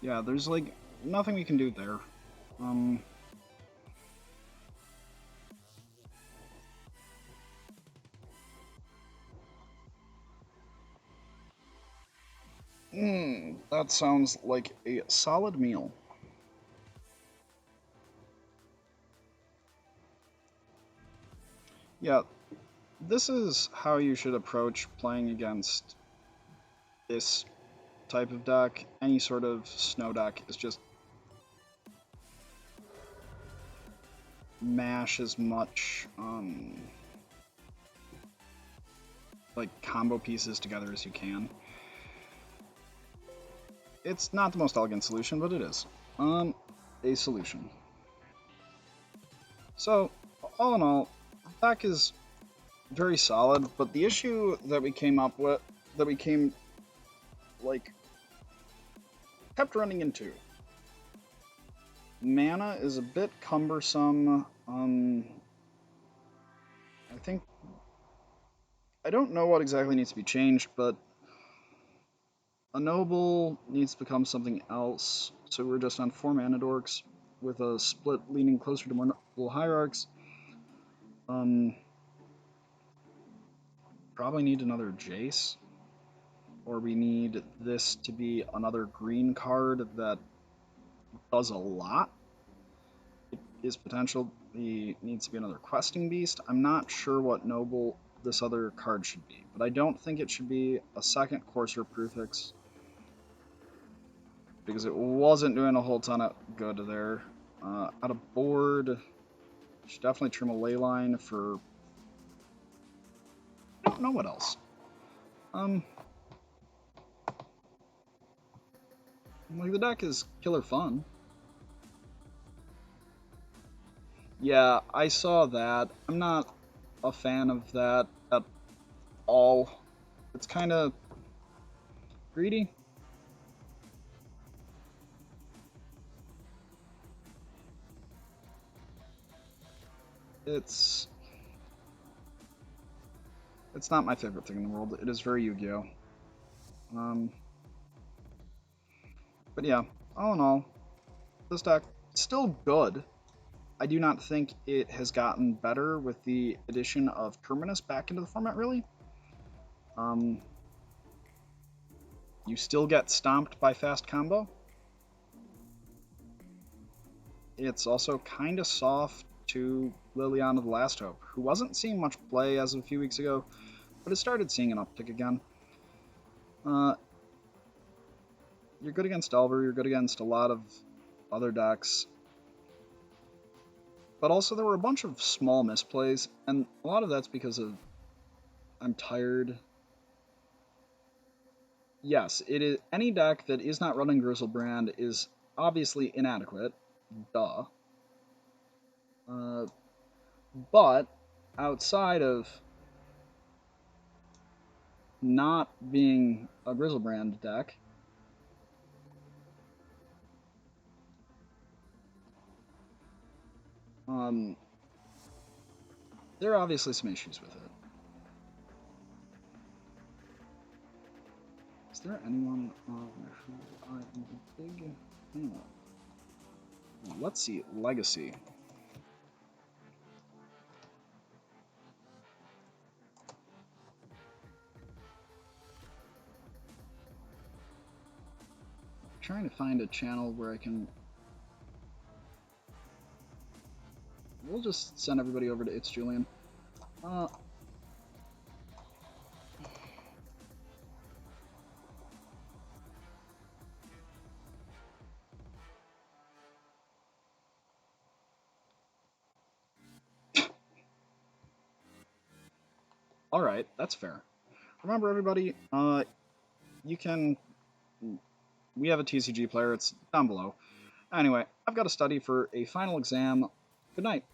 Yeah, there's like nothing we can do there. That sounds like a solid meal. Yeah, this is how you should approach playing against this type of deck. Any sort of snow deck is just mash as much like combo pieces together as you can. It's not the most elegant solution, but it is a solution. So all in all, the deck is very solid, but the issue that we came up with, kept running into. Mana is a bit cumbersome. I don't know what exactly needs to be changed, but a noble needs to become something else. So we're just on 4 mana dorks with a split leaning closer to more noble hierarchs. Probably need another Jace. Or we need this to be another green card that does a lot. It is potential. He needs to be another questing beast. I'm not sure what noble this other card should be, but I don't think it should be a second Courser Prefix, because it wasn't doing a whole ton of good there. Out of board, should definitely trim a ley line for... I don't know what else. Like, the deck is killer fun. Yeah, I saw that. I'm not a fan of that at all. It's kind of greedy. It's not my favorite thing in the world. It is very Yu-Gi-Oh! But yeah, all in all, this deck is still good. I do not think it has gotten better with the addition of Terminus back into the format, really. You still get stomped by fast combo. It's also kind of soft to Liliana the Last Hope, who wasn't seeing much play as of a few weeks ago, but has started seeing an uptick again. You're good against Delver, you're good against a lot of other decks, but also there were a bunch of small misplays, and a lot of that's because of I'm tired. Yes, it is. Any deck that is not running Grizzlebrand is obviously inadequate, duh. But outside of not being a Grizzlebrand deck, there are obviously some issues with it. Is there anyone who I am a big fan of? Let's see, Legacy. I'm trying to find a channel where I can... We'll just send everybody over to It's Julian. Alright, that's fair. Remember, everybody, you can we have a TCG player. It's down below. Anyway, I've got to study for a final exam. Good night.